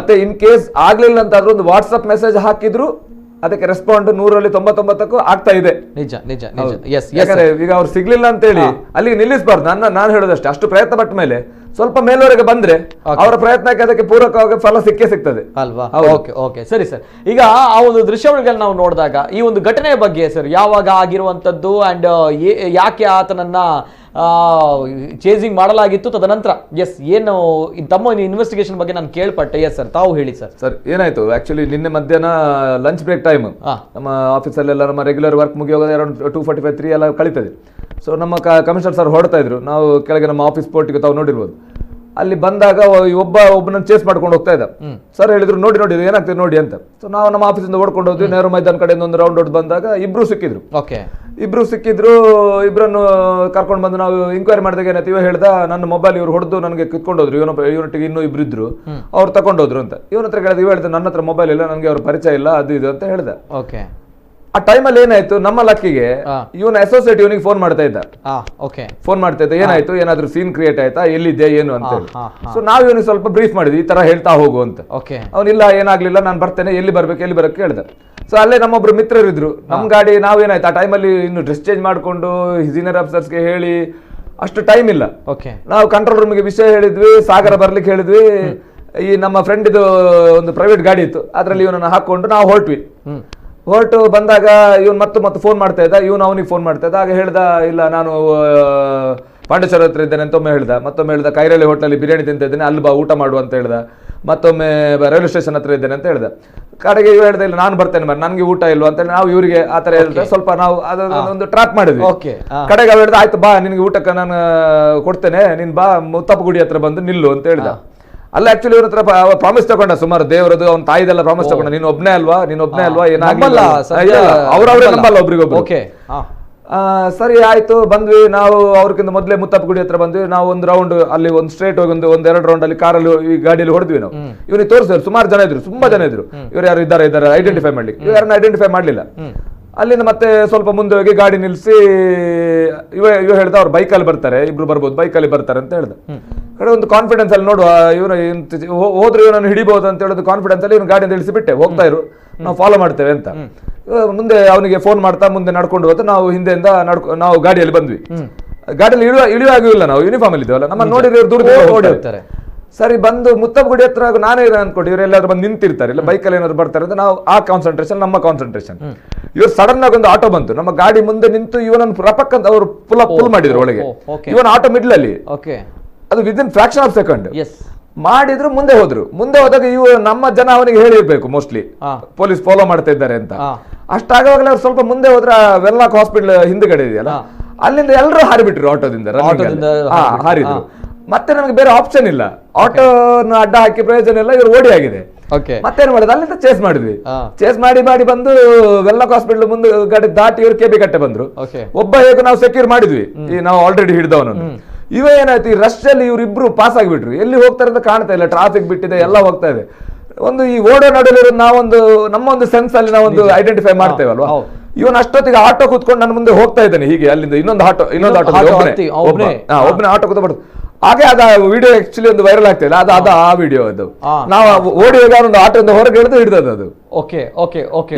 ಮತ್ತೆ ಇನ್ ಕೇಸ್ ಆಗ್ಲಿಲ್ಲ ಅಂತಾದ್ರೂ ಒಂದು ವಾಟ್ಸ್ಆಪ್ ಮೆಸೇಜ್ ಹಾಕಿದ್ರು ಅದಕ್ಕೆ ರೆಸ್ಪಾಂಡ್ 100ರಲ್ಲಿ 99ಕ್ಕೂ ಆಗ್ತಾ ಇದೆ. ಯಾಕಂದ್ರೆ ಈಗ ಅವ್ರು ಸಿಗ್ಲಿಲ್ಲ ಅಂತ ಹೇಳಿ ಅಲ್ಲಿಗೆ ನಿಲ್ಲಿಸಬಾರ್ದು. ನಾನು ಹೇಳೋದಷ್ಟೇ, ಅಷ್ಟು ಪ್ರಯತ್ನ ಪಟ್ಟ ಮೇಲೆ ಸ್ವಲ್ಪ ಮೇಲ್ವರೆಗೆ ಬಂದ್ರೆ ಅವರ ಪ್ರಯತ್ನಕ್ಕೆ ಅದಕ್ಕೆ ಪೂರಕವಾಗಿ ಫಲ ಸಿಗ್ತದೆ ಅಲ್ವಾ? ಓಕೆ ಸರಿ ಸರ್. ಈಗ ಆ ಒಂದು ದೃಶ್ಯಾವಳಿಗಳನ್ನ ನಾವು ನೋಡಿದಾಗ ಈ ಒಂದು ಘಟನೆಯ ಬಗ್ಗೆ ಸರ್, ಯಾವಾಗ ಆಗಿರುವಂತದ್ದು ಅಂಡ್ ಯಾಕೆ ಆತನನ್ನ ಚೇಸಿಂಗ್ ಮಾಡಲಾಗಿತ್ತು, ತದನಂತರ ಏನು ತಮ್ಮ ಇನ್ವೆಸ್ಟಿಗೇಷನ್ ಬಗ್ಗೆ ನಾನು ಕೇಳ್ಪಟ್ಟೆ. ಎಸ್ ಸರ್, ತಾವು ಹೇಳಿ ಸರ್. ಸರ್ ಏನಾಯ್ತು, ಆಕ್ಚುಲಿ ನಿನ್ನೆ ಮಧ್ಯಾಹ್ನ ಲಂಚ್ ಬ್ರೇಕ್ ಟೈಮ್ ನಮ್ಮ ಆಫೀಸಲ್ಲೆಲ್ಲ ನಮ್ಮ ರೆಗ್ಯುಲರ್ ವರ್ಕ್ ಮುಗಿಯೋದು ಅರೌಂಡ್ 2:45, 3 ಎಲ್ಲ ಕಳೀತದೆ. ಸೊ ನಮ್ಮ ಕಮಿಷನರ್ ಸರ್ ಹೊರಡ್ತಾ ಇದ್ರು. ನಾವು ಕೆಳಗೆ ನಮ್ಮ ಆಫೀಸ್ ಪೋರ್ಟಿಗೆ ತಾವು ನೋಡಿರ್ಬೋದು. ಅಲ್ಲಿ ಬಂದಾಗ ಒಬ್ಬನ ಚೇಸ್ ಮಾಡ್ಕೊಂಡು ಹೋಗ್ತಾ ಇದ್ದ. ಸರ್ ಹೇಳಿದ್ರು ನೋಡಿ ಏನಾಗ್ತದೆ ನೋಡಿ ಅಂತ. ಸೊ ನಾವು ನಮ್ಮ ಆಫೀಸಿಂದ ಓಡ್ಕೊಂಡು ಹೋದ್ವಿ. ನೆಹರು ಮೈದಾನ ಕಡೆಯಿಂದ ಒಂದು ರೌಂಡ್ ಹೊಡೆದು ಬಂದಾಗ ಇಬ್ರು ಸಿಕ್ಕಿದ್ರು. ಇಬ್ಬರನ್ನು ಕರ್ಕೊಂಡು ಬಂದು ನಾವು ಇಂಕ್ವೈರಿ ಮಾಡಿದಾಗ ಏನಾಯ್ತು, ಇವ ಹೇಳ್ದ ನನ್ನ ಮೊಬೈಲ್ ಇವ್ರು ಹೊಡೆದು ನನಗೆ ಕಿತ್ಕೊಂಡು ಹೋದ್ರು, ಇವನೊಟ್ಟಿಗೆ ಇನ್ನೂ ಇಬ್ರು ಇದ್ರು, ಅವ್ರು ತಗೊಂಡೋದ್ರು ಅಂತ. ಇವನ ಹತ್ರ ಕೇಳಿದ, ಇವ ಹೇಳ್ದ ನನ್ನ ಹತ್ರ ಮೊಬೈಲ್ ಇಲ್ಲ, ನನಗೆ ಅವ್ರ ಪರಿಚಯ ಇಲ್ಲ, ಅದು ಇದು ಅಂತ ಹೇಳ್ದ. ಆ ಟೈಮಲ್ಲಿ ಏನಾಯ್ತು, ನಮ್ಮ ಲಕ್ಕಿಗೆ ಇವನ ಅಸೋಸಿಯೇಟ್ ಇವನಿಗೆ ಫೋನ್ ಮಾಡ್ತಾ ಇದ್ದ. ಏನಾಯ್ತು, ಏನಾದ್ರು ಸೀನ್ ಕ್ರಿಯೇಟ್ ಆಯ್ತಾ, ಎಲ್ಲಿದೆ ಏನು ಅಂತ ಹೇಳಿ. ಸೊ ನಾವು ಇವನಿಗೆ ಸ್ವಲ್ಪ ಬ್ರೀಫ್ ಮಾಡಿದ್ವಿ, ಈ ತರ ಹೇಳ್ತಾ ಹೋಗು ಅಂತ. ಅವನಿಲ್ಲ, ಏನಾಗ್ಲಿಲ್ಲ, ನಾನು ಬರ್ತೇನೆ, ಎಲ್ಲಿ ಬರ್ಬೇಕು ಹೇಳ್ದ. ಸೊ ಅಲ್ಲೇ ನಮ್ಮೊಬ್ರು ಮಿತ್ರರಿದ್ರು. ನಮ್ ಗಾಡಿ ನಾವೇನಾಯ್ತು ಆ ಟೈಮಲ್ಲಿ ಇನ್ನು ಡ್ರೆಸ್ ಚೇಂಜ್ ಮಾಡ್ಕೊಂಡು ಸೀನಿಯರ್ ಆಫೀಸರ್ಸ್ಗೆ ಹೇಳಿ ಅಷ್ಟು ಟೈಮ್ ಇಲ್ಲ. ನಾವು ಕಂಟ್ರೋಲ್ ರೂಮ್ಗೆ ವಿಷಯ ಹೇಳಿದ್ವಿ, ಸಾಗರ ಬರ್ಲಿಕ್ಕೆ ಹೇಳಿದ್ವಿ. ಈ ನಮ್ಮ ಫ್ರೆಂಡ್ ಇದು ಒಂದು ಪ್ರೈವೇಟ್ ಗಾಡಿ ಇತ್ತು, ಅದ್ರಲ್ಲಿ ಇವನನ್ನ ಹಾಕೊಂಡು ನಾವು ಹೊರಟು ಬಂದಾಗ ಇವನ್ ಮತ್ತೆ ಫೋನ್ ಮಾಡ್ತಾ ಇದ್ದ. ಇವನು ಅವನಿಗೆ ಫೋನ್ ಮಾಡ್ತಾ ಇದ್ದ. ಆಗ ಹೇಳ್ದ, ಇಲ್ಲ ನಾನು ಪಾಂಡೇಶ್ವರ ಹತ್ರ ಇದ್ದೇನೆ ಅಂತ ಮತ್ತೊಮ್ಮೆ ಹೇಳ್ದ ಕೈರಳಿ ಹೋಟ್ಲಲ್ಲಿ ಬಿರಿಯಾನಿ ತಿಂತ ಇದ್ದೇನೆ, ಅಲ್ಲಿ ಬಾ ಊಟ ಮಾಡು ಅಂತ ಹೇಳ್ದ. ಮತ್ತೊಮ್ಮೆ ರೈಲ್ವೆ ಸ್ಟೇಷನ್ ಹತ್ರ ಇದ್ದೇನೆ ಅಂತ ಹೇಳ್ದ. ಕಡೆಗೆ ಇವ್ ಹೇಳ್ದ, ಇಲ್ಲ ನಾನು ಬರ್ತೇನೆ ನನ್ಗೆ ಊಟ ಇಲ್ವಾ ಅಂತ ಹೇಳಿ ನಾವು ಇವರಿಗೆ ಆತರ ಹೇಳಿದ್ರೆ ಸ್ವಲ್ಪ ನಾವು ಅದೊಂದು ಟ್ರಾಪ್ ಮಾಡಿದ್ವಿ. ಕಡೆಗೆ ಅವ್ ಹೇಳ್ದ, ಆಯ್ತು ಬಾ ನಿನ್ಗೆ ಊಟಕ್ಕೆ ನಾನು ಕೊಡ್ತೇನೆ, ನೀನ್ ಬಾ ಮುತ್ತಪ್ಪ ಗುಡಿ ಹತ್ರ ಬಂದು ನಿಲ್ಲು ಅಂತ ಹೇಳ್ದ. ಅಲ್ಲ ಆಕ್ಚುಲಿ ಇವ್ರ ಹತ್ರ ಪ್ರಾಮಿಸ್ ತಗೊಂಡ, ಸುಮಾರು ದೇವರದು ಅವ್ನ ತಾಯಿದೆಲ್ಲ ಪ್ರಾಮಿಸ್ ತಗೊಂಡ, ನೀನ್ ಒಬ್ನೇ ಅಲ್ವಾ ಏನಾಗಲ್ಲ, ಅವ್ರವ್ರೆ ನಂಬಲ್ಲ ಒಬ್ರಿಗೊಬ್ರು. ಸರಿ ಆಯ್ತು, ಬಂದ್ವಿ ನಾವು. ಅವ್ರಕ್ಕಿಂತ ಮೊದಲೇ ಮುತ್ತಪ್ಪ ಗುಡಿ ಹತ್ರ ಬಂದ್ವಿ. ನಾವು ಒಂದು ರೌಂಡ್ ಅಲ್ಲಿ ಒಂದು ಸ್ಟ್ರೇಟ್ ಹೋಗಿ ಒಂದೆರಡು ರೌಂಡ್ ಅಲ್ಲಿ ಕಾರಲ್ಲಿ ಈ ಗಾಡಿಯಲ್ಲಿ ಹೊಡೆದ್ವಿ. ನಾವು ಇವನಿಗೆ ತೋರಿಸಿದ್ರು, ಸುಮಾರು ಜನ ಇದ್ರು, ತುಂಬಾ ಜನ ಇದ್ರು. ಇವ್ರು ಯಾರು ಇದ್ದಾರೆ ಐಡೆಂಟಿಫೈ ಮಾಡ್ಲಿಕ್ಕೆ, ಇವ್ರು ಯಾರನ್ನ ಐಡೆಂಟಿಫೈ ಮಾಡ್ಲಿಲ್ಲ. ಅಲ್ಲಿಂದ ಮತ್ತೆ ಸ್ವಲ್ಪ ಮುಂದೆ ಹೋಗಿ ಗಾಡಿ ನಿಲ್ಸಿ ಇವ ಹೇಳ್ದ, ಅವ್ರು ಬೈಕಲ್ಲಿ ಬರ್ತಾರೆ, ಇಬ್ರು ಬರ್ಬೋದು, ಬೈಕಲ್ಲಿ ಬರ್ತಾರೆ ಅಂತ ಹೇಳ್ದ. ಕಡೆ ಒಂದು ಕಾನ್ಫಿಡೆನ್ಸ್ ಅಲ್ಲಿ ನೋಡುವ, ಇವ್ರು ಹೋದ್ರೆ ಇವನನ್ನು ಹಿಡಿಬಹುದು ಅಂತ ಹೇಳೋದು ಕಾನ್ಫಿಡೆನ್ಸ್ ಅಲ್ಲಿ ಇವ್ನು ಗಾಡಿಯಿಂದ ಇಳಿಸಿ ಬಿಟ್ಟೆ, ಹೋಗ್ತಾ ಇರು ನಾವು ಫಾಲೋ ಮಾಡ್ತೇವೆ ಅಂತ. ಮುಂದೆ ಅವನಿಗೆ ಫೋನ್ ಮಾಡ್ತಾ ಮುಂದೆ ನಡ್ಕೊಂಡು ಹೋಗ್ತಾ ನಾವು ಹಿಂದೆಯಿಂದ ನಾವು ಗಾಡಿಯಲ್ಲಿ ಬಂದ್ವಿ. ಗಾಡಿಯಲ್ಲಿ ಇಳಿಯುವಾಗಿಲ್ಲ, ನಾವು ಯೂನಿಫಾರ್ಮ್ ಅಲ್ಲಿ ಇದ್ದೇವಲ್ಲ, ನಮ್ಮ ನೋಡಿದ್ರೆ ದೂರ ಓಡಿ ಹೋಗ್ತಾರೆ. ಸರಿ ಬಂದು ಮುತ್ತಪ್ಪಗುಡಿ ಹತ್ರ ನಾನೇ ಅನ್ಕೊಂಡು ಇವರೆಲ್ಲಾದ್ರೂ ಬಂದು ನಿಂತಿರ್ತಾರೆ, ಇಲ್ಲ ಬೈಕಲ್ಲಿ ಏನಾದ್ರು ಬರ್ತಾರೆ ಅಂತ ನಾವು ಆ ಕಾನ್ಸಂಟ್ರೇಷನ್, ನಮ್ಮ ಕಾನ್ಸಂಟ್ರೇಷನ್. ಇವ್ರು ಸಡನ್ ಆಗಿ ಒಂದು ಆಟೋ ಬಂತು, ನಮ್ಮ ಗಾಡಿ ಮುಂದೆ ನಿಂತು ಇವನನ್ನು ರಪಕ್ ಅಂತ ಅವರು ಪುಲ್ ಮಾಡಿದ್ರು ಒಳಗೆ. ಇವನ್ ಆಟೋ ಮಿಡ್ಲ್ ಅಲ್ಲಿ, ಅದು ವಿದಿನ್ ಫ್ರಾಕ್ಷನ್ ಆಫ್ ಸೆಕೆಂಡ್ ಮಾಡಿದ್ರು. ಮುಂದೆ ಹೋದ್ರು. ಮುಂದೆ ಹೋದಾಗ ಇವು ನಮ್ಮ ಜನ ಅವನಿಗೆ ಹೇಳಿರ್ಬೇಕು ಮೋಸ್ಟ್ಲಿ ಪೊಲೀಸ್ ಫಾಲೋ ಮಾಡ್ತಾ ಇದ್ದಾರೆ ಅಂತ. ಅಷ್ಟಾಗವಾಗಲೇ ಅವ್ರು ಸ್ವಲ್ಪ ಮುಂದೆ ಹೋದ್ರೆ ವೆಲ್ಲಾಕ್ ಹಾಸ್ಪಿಟಲ್ ಹಿಂದ್ಗಡೆ ಇದೆಯಲ್ಲ, ಅಲ್ಲಿಂದ ಎಲ್ಲರೂ ಹಾರಿಬಿಟ್ರು ಆಟೋದಿಂದ, ಹಾರಿದ್ರು. ಮತ್ತೆ ನಮ್ಗೆ ಬೇರೆ ಆಪ್ಷನ್ ಇಲ್ಲ, ಆಟೋನ ಅಡ್ಡ ಹಾಕಿ ಪ್ರಯೋಜನ ಇಲ್ಲ, ಇವ್ರು ಓಡಿ ಆಗಿದೆ. ಮತ್ತೇನ್ ಮಾಡಿದ್ರು, ಅಲ್ಲಿಂದ ಚೇಸ್ ಮಾಡಿದ್ವಿ. ಚೇಸ್ ಮಾಡಿ ಬಂದು ವೆಲ್ಲಾಕ್ ಹಾಸ್ಪಿಟಲ್ ಮುಂದೆ ಗಾಡಿ ದಾಟಿ ಇವ್ರು ಕೆಬಿ ಕಟ್ಟೆ ಬಂದ್ರು. ಒಬ್ಬ ಹೇಗೆ ನಾವು ಸೆಕ್ಯೂರ್ ಮಾಡಿದ್ವಿ, ನಾವು ಆಲ್ರೆಡಿ ಹಿಡಿದವನನ್ನು. ಇವ ಏನಾಯ್ತು, ಈ ರಶ್ ಅಲ್ಲಿ ಇವ್ರಿಬ್ರು ಪಾಸ್ ಆಗಿಬಿಟ್ರು. ಎಲ್ಲಿ ಹೋಗ್ತಾರೆ ಅಂತ ಕಾಣ್ತಾ ಇಲ್ಲ, ಟ್ರಾಫಿಕ್ ಬಿಟ್ಟಿದೆ, ಎಲ್ಲ ಹೋಗ್ತಾ ಇದೆ. ಒಂದು ಈ ಓಡೋ ನಡುವಿರೋ ನಾವೊಂದು ನಮ್ಮ ಒಂದು ಸೆನ್ಸ್ ಅಲ್ಲಿ ನಾವೊಂದು ಐಡೆಂಟಿಫೈ ಮಾಡ್ತೇವಲ್ವಾ. ಇವನ್ ಅಷ್ಟೊತ್ತಿಗೆ ಆಟೋ ಕೂತ್ಕೊಂಡು ನನ್ನ ಮುಂದೆ ಹೋಗ್ತಾ ಇದ್ದಾನೆ ಹೀಗೆ, ಅಲ್ಲಿಂದ ಇನ್ನೊಂದು ಆಟೋ ಒಬ್ಬನೇ ಆಟೋ ಕೂತ್ಬಿಟ್ಟು. ಹಾಗೆ ಅದ ವಿಡಿಯೋ ಆಕ್ಚುಲಿ ಒಂದು ವೈರಲ್ ಆಗ್ತಾ ಇಲ್ಲ, ಅದು ಆ ವಿಡಿಯೋ. ಅದು ನಾವು ಓಡಿ ಹೋಗಿ ಒಂದು ಆಟೋದಿಂದ ಹೊರಗೆ ಹಿಡಿದು ಹಿಡಿದದ್ದು ಅದು.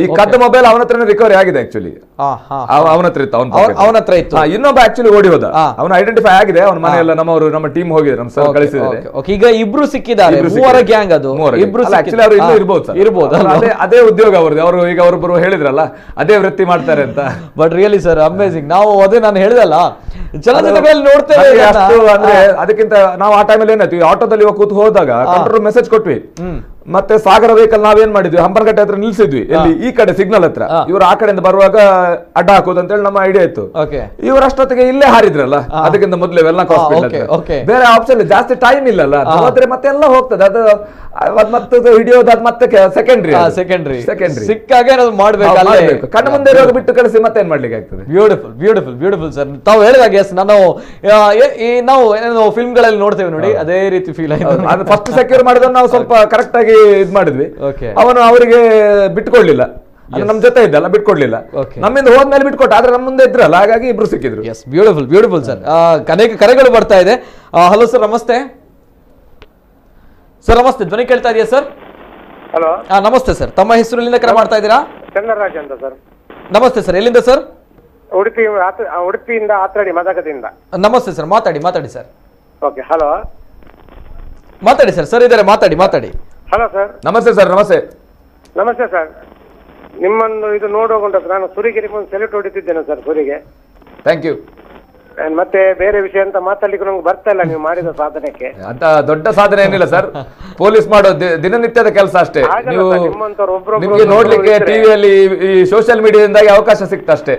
ಈ ಕದ್ದ ಮೊಬೈಲ್ ಅವನ ಹತ್ರನೇ ರಿಕವರಿ ಆಗಿದೆ ಆಕ್ಚುಲಿ, ಅವನ ಹತ್ರ ಇತ್ತು, ಅವನ ಹತ್ರ ಇತ್ತು. ಇನ್ನೊಬ್ಬ ಆಕ್ಚುಲಿ ಓಡಿ ಹೋದ, ಅವನ ಐಡೆಂಟಿಫೈ ಆಗಿದೆ, ಅವನ ಮನೆಯೆಲ್ಲ ನಮ್ಮವರು ನಮ್ಮ ಟೀಮ್ ಹೋಗಿದೆ, ನಮ್ಮ ಸರ್ ಕಳಿಸಿದ್ದಾರೆ. ಈಗ ಇಬ್ರು ಸಿಕ್ಕಿದ್ದಾರೆ, ಮೂವರ ಗ್ಯಾಂಗ್ ಅದು. ಆಕ್ಚುಲಿ ಅವರು ಇನ್ನೂ ಇರ್ಬೋದು, ಅದೇ ಉದ್ಯೋಗ ಅವ್ರದ್ದು. ಅವರು ಈಗ ಅವರೊಬ್ಬರು ಹೇಳಿದ್ರಲ್ಲ ಅದೇ ವೃತ್ತಿ ಮಾಡ್ತಾರೆ ಅಂತ. But really sir amazing. ನಾವು ಅದೇ ನಾನು ಹೇಳಿದಲ್ಲ, ಚಲನಚಿತ್ರಗಳಲ್ಲಿ ನೋಡ್ತೇವೆ. ಅಂದ್ರೆ ಅದಕ್ಕಿಂತ ನಾವು ಆ ಟೈಮಲ್ಲಿ ಏನಾಯ್ತು, ಆಟೋದಲ್ಲಿ ಕೂತು ಹೋದಾಗ ಕಂಟ್ರೋಲ್ ಮೆಸೇಜ್ ಕೊಟ್ವಿ. ಮತ್ತೆ ಸಾಗರ ವೆಹಿಕಲ್ ನಾವೇನ್ ಮಾಡಿದ್ವಿ, ಹಂಪನಕಟ್ಟೆ ಹತ್ರ ನಿಲ್ಸಿದ್ವಿ, ಎಲ್ಲಿ ಈ ಕಡೆ ಸಿಗ್ನಲ್ ಹತ್ರ. ಇವ್ರು ಆ ಕಡೆಯಿಂದ ಬರುವಾಗ ಅಡ್ಡ ಹಾಕೋದು ಅಂತ ಹೇಳಿ ನಮ್ಮ ಐಡಿಯಾ ಇತ್ತು. ಇವ್ರ ಅಷ್ಟೊತ್ತಿಗೆ ಇಲ್ಲೇ ಹಾರಿದ್ರಲ್ಲ, ಅದಕ್ಕಿಂತ ಮೊದಲೇ ವೆಲ್ಲಾಕ್ ಹಾಸ್ಪಿಟಲ್. ಬೇರೆ ಆಪ್ಷನ್ ಜಾಸ್ತಿ ಟೈಮ್ ಇಲ್ಲಲ್ಲ, ಹೋದ್ರೆ ಮತ್ತೆ ಎಲ್ಲ ಹೋಗ್ತದೆ. ಅದು ಮತ್ತೆ ಹಿಡಿಯೋದು, ಅದು ಮತ್ತೆ ಸೆಕೆಂಡ್ರಿ ಸಿಕ್ಕಾಗ ಮಾಡ್ಬೇಕು. ಕಣ್ಣು ಮುಂದೆ ರೋಗ ಬಿಟ್ಟು ಕಳಿಸಿ ಮತ್ತೆ ಏನ್ ಮಾಡ್ಲಿಕ್ಕೆ ಆಗ್ತದೆ. Beautiful sir. ತಾವು ಹೇಳಿದಾಗ ನಾವು ಫಿಲ್ಮ್ ಗಳಲ್ಲಿ ನೋಡ್ತೇವೆ ನೋಡಿ, ಅದೇ ರೀತಿ ಫೀಲ್ ಆಯ್ತು. ಫಸ್ಟ್ ಸೆಕ್ಯೂರ್ ಮಾಡಿದ್ರೆ ನಾವು ಸ್ವಲ್ಪ ಕರೆಕ್ಟ್ ಆಗಿ ಇದ್ ಮಾಡಿದ್ವಿ. ಅವನು ಅವರಿಗೆ ಬಿಟ್ಕೊಡ್ಲಿಲ್ಲ, ನಮ್ ಜೊತೆ ಇದ್ದಲ್ಲ, ಬಿಟ್ಕೊಡ್ಲಿಲ್ಲ. ನಮ್ಮಿಂದ ಹೋದ್ಮೇಲೆ ಬಿಟ್ಕೊಟ್ಟ, ಆದ್ರೆ ನಮ್ಮ ಮುಂದೆ ಇದ್ರಲ್ಲ, ಹಾಗಾಗಿ ಇಬ್ರು ಸಿಕ್ಕಿದ್ರು. Beautiful sir. ಅನೇಕ ಕರೆಗಳು ಬರ್ತಾ ಇದೆ. ಹಲೋ ಸರ್, ನಮಸ್ತೆ ಸರ್. ನಮಸ್ತೆ, ಧ್ವನಿ ಕೇಳ್ತಾ ಇದೆಯಾ ಸರ್? ಹಲೋ, ನಮಸ್ತೆ ಸರ್. ತಮ್ಮ ಹೆಸರು, ಎಲ್ಲಿಂದ ಕರೆ ಮಾಡ್ತಾ ಇದ್ದೀರಾ? ಚಂದ್ರರಾಜ್ ಅಂತ ಸರ್. ನಮಸ್ತೆ ಸರ್, ಎಲ್ಲಿಂದ ಸರ್? ಉಡುಪಿಯಿಂದ ಆತ್ರಾಡಿ ಮದಕದಿಂದ. ನಮಸ್ತೆ ಸರ್, ಮಾತಾಡಿ ಸರ್. ಓಕೆ, ಹಲೋ, ಮಾತಾಡಿ ಸರ್. ಸರ್ ಇದ್ದಾರೆ, ಮಾತಾಡಿ. Hello sir. ನಮಸ್ತೆ ಸರ್. ನಮಸ್ತೆ ಸರ್. ನಿಮ್ಮನ್ನು ಇದು ನೋಡುವಾಗ ನಾನು ಸುರಿಗೆ ಒಂದು ಸೆಲ್ಯೂಟ್ ಹೊಡಿತಿದ್ದೇನೆ ಸರ್, ಸುರಿಗೆ. Thank you. ಮತ್ತೆ ಬೇರೆ ವಿಷಯ ಅಂತ ಮಾತಾಡ್ಲಿಕ್ಕೆ ನಮ್ಗೆ ಬರ್ತಾ ಇಲ್ಲ ನೀವು ಮಾಡಿದ ಸಾಧನೆಗೆ. ಅಂತ ದೊಡ್ಡ ಸಾಧನೆ ಏನಿಲ್ಲ ಸರ್, ಪೊಲೀಸ್ ಮಾಡೋ ದಿನನಿತ್ಯದ ಕೆಲಸ ಅಷ್ಟೇ. ನಿಮ್ಗೆ ನೋಡ್ಲಿಕ್ಕೆ ಟಿವಿಯಲ್ಲಿ ಈ ಸೋಷಿಯಲ್ ಮೀಡಿಯಾದಿಂದಾಗಿ ಅವಕಾಶ ಸಿಕ್ತ ಅಷ್ಟೇ.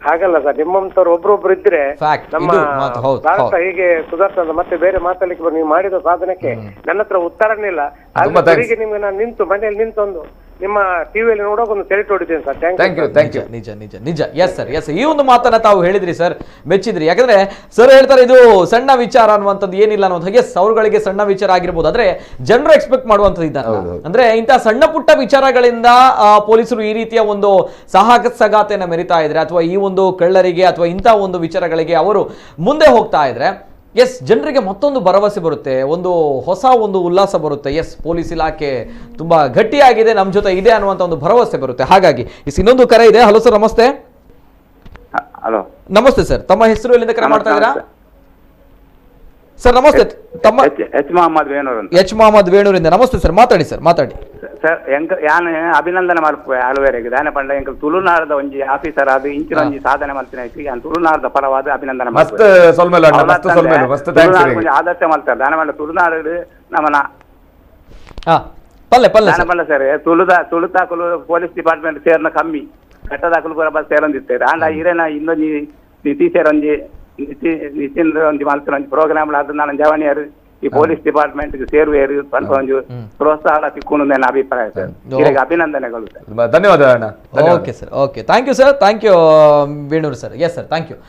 ಹಾಗಲ್ಲ ಸರ್, ನಿಮ್ಮಂತವ್ರು ಒಬ್ರೊಬ್ರು ಇದ್ರೆ ನಮ್ಮ ಭಾರತ ಹೀಗೆ ಸುಧಾರಿಸ. ಮತ್ತೆ ಬೇರೆ ಮಾತಾಡ್ಲಿಕ್ಕೆ ನೀವು ಮಾಡಿದ ಸಾಧನೆಗೆ ನನ್ನ ಹತ್ರ ಉತ್ತರನೇ ಇಲ್ಲ. ಆದ್ರೆ ನಿಮ್ಗೆ ನಾನು ನಿಂತು ಮನೆಯಲ್ಲಿ ನಿಂತೊಂದು ನಿಮ್ಮ ಟಿವಿಯಲ್ಲಿ ನೋಡೋಕೆ ಒಂದು ಸೆಲೆಕ್ಟ್ ಹೊಡಿದ್ದೇನೆ ಸರ್. Thank you. ನಿಜ. Yes sir. ಈ ಒಂದು ಮಾತನ್ನ ತಾವು ಹೇಳಿದ್ರಿ ಸರ್, ಮೆಚ್ಚಿದ್ರಿ. ಯಾಕಂದ್ರೆ ಸರ್ ಹೇಳ್ತಾರೆ ಇದು ಸಣ್ಣ ವಿಚಾರ ಅನ್ನುವಂಥದ್ದು ಏನಿಲ್ಲ ಅನ್ನೋದು. ಎಸ್, ಅವರುಗಳಿಗೆ ಸಣ್ಣ ವಿಚಾರ ಆಗಿರ್ಬೋದು, ಆದ್ರೆ ಜನರು ಎಕ್ಸ್ಪೆಕ್ಟ್ ಮಾಡುವಂಥದ್ದು ಇದ್ದಾರೆ. ಅಂದ್ರೆ ಇಂತಹ ಸಣ್ಣ ಪುಟ್ಟ ವಿಚಾರಗಳಿಂದ ಪೊಲೀಸರು ಈ ರೀತಿಯ ಒಂದು ಸಾಹಸಗಾತೆಯನ್ನು ಮೆರಿತಾ ಇದ್ರೆ, ಅಥವಾ ಈ ಒಂದು ಕಳ್ಳರಿಗೆ ಅಥವಾ ಇಂತಹ ಒಂದು ವಿಚಾರಗಳಿಗೆ ಅವರು ಮುಂದೆ ಹೋಗ್ತಾ ಇದ್ರೆ, ಎಸ್, ಜನರಿಗೆ ಮತ್ತೊಂದು ಭರವಸೆ ಬರುತ್ತೆ, ಒಂದು ಹೊಸ ಒಂದು ಉಲ್ಲಾಸ ಬರುತ್ತೆ. ಎಸ್, ಪೊಲೀಸ್ ಇಲಾಖೆ ತುಂಬಾ ಗಟ್ಟಿಯಾಗಿದೆ, ನಮ್ಮ ಜೊತೆ ಇದೆ ಅನ್ನುವಂತ ಒಂದು ಭರವಸೆ ಬರುತ್ತೆ. ಹಾಗಾಗಿ ಇನ್ನೊಂದು ಕರೆ ಇದೆ. ಹಲೋ ಸರ್, ನಮಸ್ತೆ. ಹಲೋ, ನಮಸ್ತೆ ಸರ್. ತಮ್ಮ ಹೆಸರು, ಎಲ್ಲಿಂದ ಕರೆ ಮಾಡ್ತಾ ಇದ್ದೀರಾ ಸರ್? ನಮಸ್ತೆ. ತಮ್ಮ ಎಚ್ ಮೊಹಮ್ಮದ್ ವೇಣೂರಿಂದ. ನಮಸ್ತೆ ಸರ್, ಮಾತಾಡಿ ಸರ್. ಸರ್ ಯಾನ್ ಅಭಿನಂದನೆ ಮಾಡ್ಪೆ ಆಳುವೇರಿಗೆ ದಾನ ಪಂಡ ಎಂಕ ತುಳುನಾಡದ ಒಂಜಿ ಆಫೀಸರ್ ಅದು ಇಂಚಿನ ಒಂಜಿ ಸಾಧನೆ ಮಾಡ್ತೀನಿ. ಯಾನ್ ತುಳುನಾಡದ ಪರವಾದ ಅಭಿನಂದನೆ ಆದರ್ಶ ಮಾಡ್ತಾರೆ ದಾನ ಪಂಡ ತುಳುನಾಡು ನಮ್ಮನ ದಾನ ಪಂಡ ಸರ್. ತುಳುತಾಕಲು ಪೊಲೀಸ್ ಡಿಪಾರ್ಟ್ಮೆಂಟ್ ಸೇರ್ನ ಕಮ್ಮಿ, ಕಟ್ಟದಾಕಲು ಕೂಡ ಬಸ್ ಸೇರೊಂದಿರ್ತೇವೆ. ಆಂಡ ಇರೇನ ಇನ್ನೊಂಜಿ ನಿತಿ ಸೇರೊಂಜಿ ನಿತಿನ್ ಒಂಜಿ ಮಲ್ತಿನ ಒಂಜಿ ಪ್ರೋಗ್ರಾಮ್ ಅದು ನಾನು ಜವಾನಿಯರು ಈ ಪೊಲೀಸ್ ಡಿಪಾರ್ಟ್ಮೆಂಟ್ ಸೇರುವೇರು ಸ್ವಲ್ಪ ಒಂದು ಪ್ರೋತ್ಸಾಹ ಸಿಕ್ಕೊಂಡು ನನ್ನ ಅಭಿಪ್ರಾಯ ಸರ್. ಇದಕ್ಕೆ ಅಭಿನಂದನೆಗಳು ಸರ್. ಧನ್ಯವಾದ. Okay sir. Okay, thank you sir. Thank you Venur sir. Yes sir, thank you.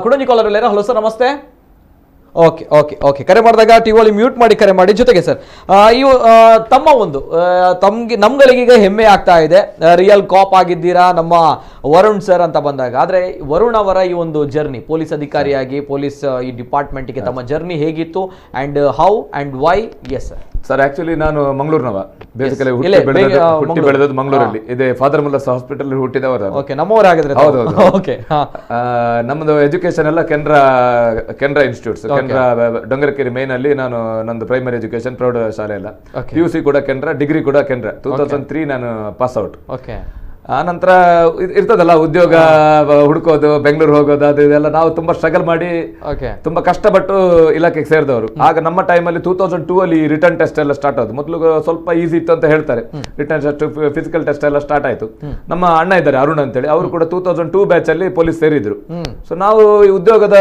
ಕುಡಂಜಿ ಕಾಲರ್ ಇಲ್ಲೇರಾ? ಹಲೋ ಸರ್, ನಮಸ್ತೆ. ಓಕೆ. ಕರೆ ಮಾಡಿದಾಗ ಟಿವಿ ಮ್ಯೂಟ್ ಮಾಡಿ ಕರೆ ಮಾಡಿ. ಜೊತೆಗೆ ಸರ್, ಇವು ತಮ್ಮ ಒಂದು ನಮ್ಗಳಿಗೀಗ ಹೆಮ್ಮೆ ಆಗ್ತಾ ಇದೆ, ರಿಯಲ್ ಕಾಪ್ ಆಗಿದ್ದೀರಾ ನಮ್ಮ ವರುಣ್ ಸರ್ ಅಂತ ಬಂದಾಗ. ಆದ್ರೆ ವರುಣ್ ಅವರ ಈ ಒಂದು ಜರ್ನಿ, ಪೊಲೀಸ್ ಅಧಿಕಾರಿಯಾಗಿ ಪೊಲೀಸ್ ಈ ಡಿಪಾರ್ಟ್ಮೆಂಟ್ಗೆ ತಮ್ಮ ಜರ್ನಿ ಹೇಗಿತ್ತು, and how and why? Yes sir. Sir actually ನಾನು ಮಂಗಳೂರಿನವ, ಬೇಸಿಕಲಿ ಹುಟ್ಟಿ ಬೆಳೆದದ್ದು ಮಂಗಳೂರಲ್ಲಿ. ಇದೆ ಫಾದರ್ ಮುಲ್ಲರ್ಸ್ ಹಾಸ್ಪಿಟಲ್ ಹುಟ್ಟಿದವರು. ಓಕೆ, ನಮ್ಮವರಾಗಿದ್ರೆ. ಹೌದೌದು. ಓಕೆ, ನಮ್ಮದು ಎಜುಕೇಶನ್ ಎಲ್ಲ ಕೆನರಾ ಇನ್ಸ್ಟಿಟ್ಯೂಟ್ಸ್, ಕೆನರಾ ಡೊಂಗರಕೆರೆ ಮೇನ್ ಅಲ್ಲಿ ನಾನು ನಂದು ಪ್ರೈಮರಿ ಎಜುಕೇಶನ್ ಪ್ರೌಢ ಶಾಲೆ ಎಲ್ಲ. PUC ಕೂಡ ಕೆನರಾ, ಡಿಗ್ರಿ ಕೂಡ ಕೆನರಾ. 2003 ನಾನು ಪಾಸ್ ಔಟ್. ಓಕೆ, ಆ ನಂತರ ಇರ್ತದಲ್ಲ ಉದ್ಯೋಗ ಹುಡುಕೋದು, ಬೆಂಗಳೂರು ಹೋಗೋದು, ಅದು ಇದೆಲ್ಲ ನಾವು ತುಂಬಾ ಸ್ಟ್ರಗಲ್ ಮಾಡಿ ತುಂಬಾ ಕಷ್ಟಪಟ್ಟು ಇಲಾಖೆಗೆ ಸೇರಿದವರು. ಆಗ ನಮ್ಮ ಟೈಮಲ್ಲಿ 2002 ಅಲ್ಲಿ ರಿಟರ್ನ್ ಟೆಸ್ಟ್ ಎಲ್ಲ ಸ್ಟಾರ್ಟ್ ಆಯ್ತು. ಮೊದಲು ಸ್ವಲ್ಪ ಈಸಿ ಇತ್ತು ಅಂತ ಹೇಳ್ತಾರೆ, ರಿಟರ್ನ್ ಟೆಸ್ಟ್, ಫಿಸಿಕಲ್ ಟೆಸ್ಟ್ ಎಲ್ಲ ಸ್ಟಾರ್ಟ್ ಆಯ್ತು. ನಮ್ಮ ಅಣ್ಣ ಇದ್ದಾರೆ ಅರುಣ್ ಅಂತೇಳಿ, ಅವರು ಕೂಡ 2002 ಬ್ಯಾಚ್ ಅಲ್ಲಿ ಪೊಲೀಸ್ ಸೇರಿದ್ರು. ಸೊ ನಾವು ಈ ಉದ್ಯೋಗದ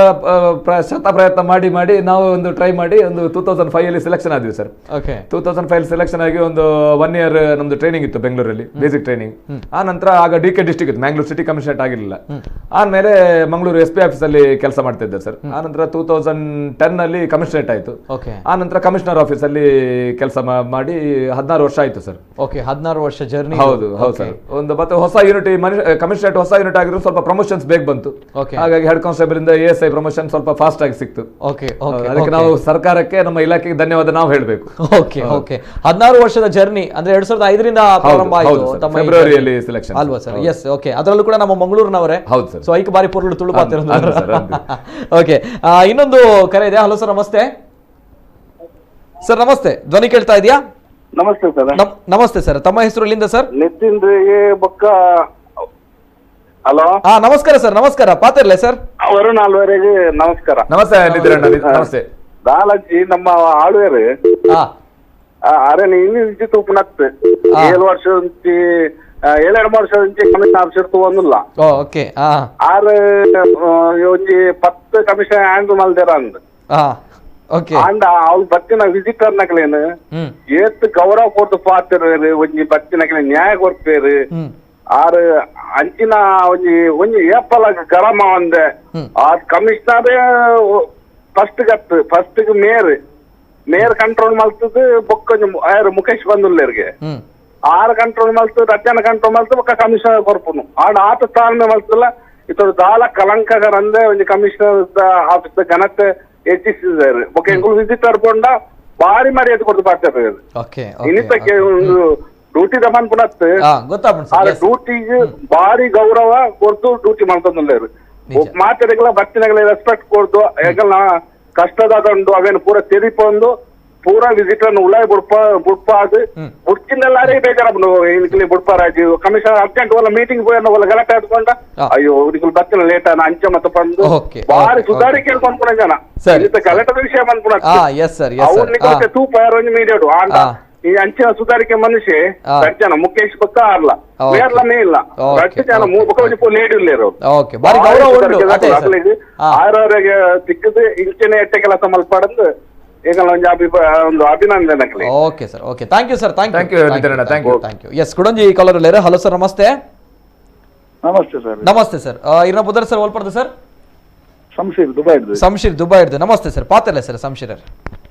ಶತ ಪ್ರಯತ್ನ ಮಾಡಿ ಮಾಡಿ ನಾವು ಒಂದು ಟ್ರೈ ಮಾಡಿ ಒಂದು 2005 ಅಲ್ಲಿ ಸೆಲೆಕ್ಷನ್ ಆದ್ವಿ ಸರ್. 2005 ಸೆಲೆಕ್ಷನ್ ಆಗಿ ಒಂದು 1 year ನಮ್ದು ಟ್ರೈನಿಂಗ್ ಇತ್ತು ಬೆಂಗಳೂರಲ್ಲಿ, ಬೇಸಿಕ್ ಟ್ರೈನಿಂಗ್. ಆ ನಂತರ ಆಗ DK ಡಿಸ್ಟ್ರಿಕ್ಟ್ ಇತ್ತು, ಮ್ಯಾಂಗ್ಳೂರ್ ಸಿಟಿ ಕಮಿಷನರೇಟ್ ಆಗಿರಲಿಲ್ಲ. ಆಮೇಲೆ ಮಂಗಳೂರು SP ಆಫೀಸ್ ಅಲ್ಲಿ ಕೆಲಸ ಮಾಡ್ತಿದ್ದೆ ಸರ್. ಆ ನಂತರ 2010 ಅಲ್ಲಿ ಕಮಿಷನರೇಟ್ ಆಯ್ತು. ಆ ನಂತರ ಕಮಿಷನರ್ ಆಫೀಸ್ ಅಲ್ಲಿ ಕೆಲಸ ಮಾಡಿ 16 ವರ್ಷ ಆಯ್ತು ಸರ್. ಓಕೆ, 16 ವರ್ಷ ಜರ್ನಿ. ಹೌದು ಸರ್. ಒಂದು ಮತ್ತೆ ಹೊಸ ಯೂನಿಟ್, ಕಮಿಷನರೇಟ್ ಹೊಸ ಯೂನಿಟ್ ಆಗಿರೋ ಸ್ವಲ್ಪ ಪ್ರಮೋಷನ್ಸ್ ಬೇಗ ಬಂತು. ಹಾಗಾಗಿ ಹೆಡ್ ಕಾನ್ಸ್ಟೇಬಲ್ ಇಂದ ASI ಪ್ರಮೋಷನ್ ಸ್ವಲ್ಪ ಫಾಸ್ಟ್ ಆಗಿ ಸಿಕ್ತು. ಅದಕ್ಕೆ ನಾವು ಸರ್ಕಾರಕ್ಕೆ, ನಮ್ಮ ಇಲಾಖೆಗೆ ಧನ್ಯವಾದ ನಾವು ಹೇಳಬೇಕು. ಓಕೆ, 16 ವರ್ಷದ ಜರ್ನಿ ಅಂದ್ರೆ 2005ರಿಂದ ಪ್ರಾರಂಭ ಆಯಿತು ಫೆಬ್ರವರಿಯಲ್ಲಿ ಸೆಲೆಕ್ಷನ್ ಅಲ್ವಾ ಸರ್? S, okay. ಅದರಲ್ಲೂ ಕೂಡ ನಮ್ಮ ಮಂಗಳೂರಿನವರೇ. ಹೌದು ಸರ್. ಸೊ ಐಕ್ ಬಾರಿ ಪೂರ್ಲು ತುಳುಪಾತಿರೋದು. ಓಕೆ, ಇನ್ನೊಂದು ಕರೆ ಇದೆ. ಹಲೋ ಸರ್, ನಮಸ್ತೆ ಸರ್. ನಮಸ್ತೆ, ಧ್ವನಿ ಕೇಳ್ತಾ ಇದೆಯಾ? ನಮಸ್ತೆ ಸರ್. ನಮಸ್ತೆ ಸರ್, ತಮ್ಮ ಹೆಸರು ಎಲ್ಲಿಂದ ಸರ್? ನಿತಿನ್ ಬೊಕ್ಕ. ಹಲೋ, ನಮಸ್ಕಾರ ಸರ್. ನಮಸ್ಕಾರ, ಪಾತಿರ್ಲೆ ಸರ್. ವರುಣ್ ಆಳ್ವೇರಿಗೆ ನಮಸ್ಕಾರ. ನಮಸ್ತೆ ನಮಸ್ತೆ. ದಾಲಜಿ ನಮ್ಮ ಆಳ್ವೇರು ಅರೆ ಇನ್ನಿಂಚಿ ತೂಪುನತ್ತು 7 ವರ್ಷ నుంచి 7 ವರ್ಷ నుంచి ಕಮಿಷನ್ ಆಫೀಸರ್ ತಗೊಂಡಿಲ್ಲ. ಓಕೆ, ಆರು ಒಂಜಿ 10 ಕಮಿಷನ್ ಹ್ಯಾಂಡಲ್ ಮಲ್ದೇರ ಅಂದ್. ಅಂಡ ಅವ್ಳು ಬತ್ತಿನ ವಿಸಿಟರ್ ನಕಲೇನು ಏತ್ ಗೌರವ ಕೊಡ್ತು ಪಾತಿರು, ಒಂಜಿ ಬತ್ತಿನಕಲೆ ನ್ಯಾಯ ಕೊಡ್ತೇರು. ಆರು ಅಂಚಿನ ಒಂಜಿ ಏಪಲ ಗರಮ ಒಂದೆ ಆ ಕಮಿಷನರ್ ಫಸ್ಟ್ ಮೇಯರ್ ಕಂಟ್ರೋಲ್ ಮಲ್ತದ್ದು ಬೊಕ್ಕ ಯಾರು ಮುಖೇಶ್ ಬಂದುಲ್ಲೇರ್ಗೆ 6 ಕಂಟ್ರೋಲ್ ಮಲ್ತು, ರಚನೆ ಕಂಟ್ರೋಲ್ ಮಲ್ತು ಬೊಕ್ಕ ಕಮಿಷನರ್ ಕೊರ್ಪುನು ಆಡ ಆತ ತಾಳ್ಮೆ ಮಲ್ತಲ್ಲ. ಇತ್ತೊಂದು ದಾಲ ಕಲಂಕಗರಂದೆ ಒಂಜಿ ಕಮಿಷನರ್ ಆಫೀಸ್ ಘನತೆ ಹೆಚ್ಚಿಸಿದ್ದಾರೆ. ಬೊಕ್ಕ ಎಂಕುಲು ವಿಸಿಟರ್ ಪೋಂಡ ಬಾರಿ ಮರ್ಯಾದೆ ಕೊಡ್ತು ಪಾಡ್ತಾರೆ. ಇನ್ನಿತಕ್ಕೆ ಒಂದು ಡ್ಯೂಟಿ ದಮನ್ ಪುನತ್ ಡ್ಯೂಟಿಗೆ ಬಾರಿ ಗೌರವ ಕೊಡ್ತು ಡ್ಯೂಟಿ ಮಾಡ್ತಂದುಲ್ಲೇರು. ಮಾತೆರೆಗಳ ಬತ್ತಿನಗಳ ರೆಸ್ಪೆಕ್ಟ್ ಕೊಡ್ದು ಹೆಗಲ್ನ ಕಷ್ಟದಾದಂಡು ಅವೇನು ಪೂರ ತೆರಿಪೊಂದು ಪೂರ ವಿಸಿಟರ್ ಉಳಾಯ್ ಬುಡ್ಪಾದು ಬುಡ್ಚಿನೆಲ್ಲಾರೇ ಬೇಜಾರು ಬುಡ್ಪಾರಾಜಿ ಕಮಿಷನರ್ ಅರ್ಜೆಂಟ್ ಒಲ್ಲ ಮೀಟಿಂಗ್ ಹೋಗಿ ಗಲಾಟೆ ಆಡ್ಕೊಂಡ ಅಯ್ಯೋ ಹುಡುಗರು ಬತ್ತಿನ ಲೇಟ್ ಅಂಚ ಮತ್ತೆ ಬಂದು ಬಾರಿ ಸುಧಾರಿ ಕೇಳ್ಕೊಂಡ್ಕೊಂಡ ಜನ ಗಲಾಟದ ವಿಷಯ ಬಂದ್ಬಿಡ ಅವ್ರಿಗೆ ತೂಪ ಯಾರು ಮೀಡಿಯಾಡು ಆಂಡ ಈ ಅಂಚಿನ ಸುಧಾರಿಕೆ ಮನುಷ್ಯ ಜನ ಮುಖೇಶ್ ಪಕ್ಕ ಆರ್ಲ ಬೇರ್ಲನೇ ಇಲ್ಲ ಜನ ಲೇಡಿ ಇಲ್ಲೇರು ಆರವರೆಗೆ ಸಿಕ್ಕದು ಇಂಚಿನ ಎಟ್ಟೆ ಕೆಲಸ ಮಲ್ಪಡದು ಈಗ ಒಂದು ಅಭಿನಂದನೆ. Okay sir, okay, thank you sir. Thank you. Yes, ಕುಡಂಜಿ ಕಾಲರ್ ಇಲ್ಲೇರ. ಹಲೋ ಸರ್, ನಮಸ್ತೆ. ನಮಸ್ತೆ ಸರ್. ನಮಸ್ತೆ ಸರ್. ಇರ್ನ ಬುದರ್ ಸರ್ ಒಲ್ಪಡ್ದು ಸರ್? ಶಂಶೀರ್ ದುಬೈ ಹಿಡ್ದು. ನಮಸ್ತೆ ಸರ್, ಪಾತಿರ್ಲೆ ಸರ್ ಶಂಶೀರ್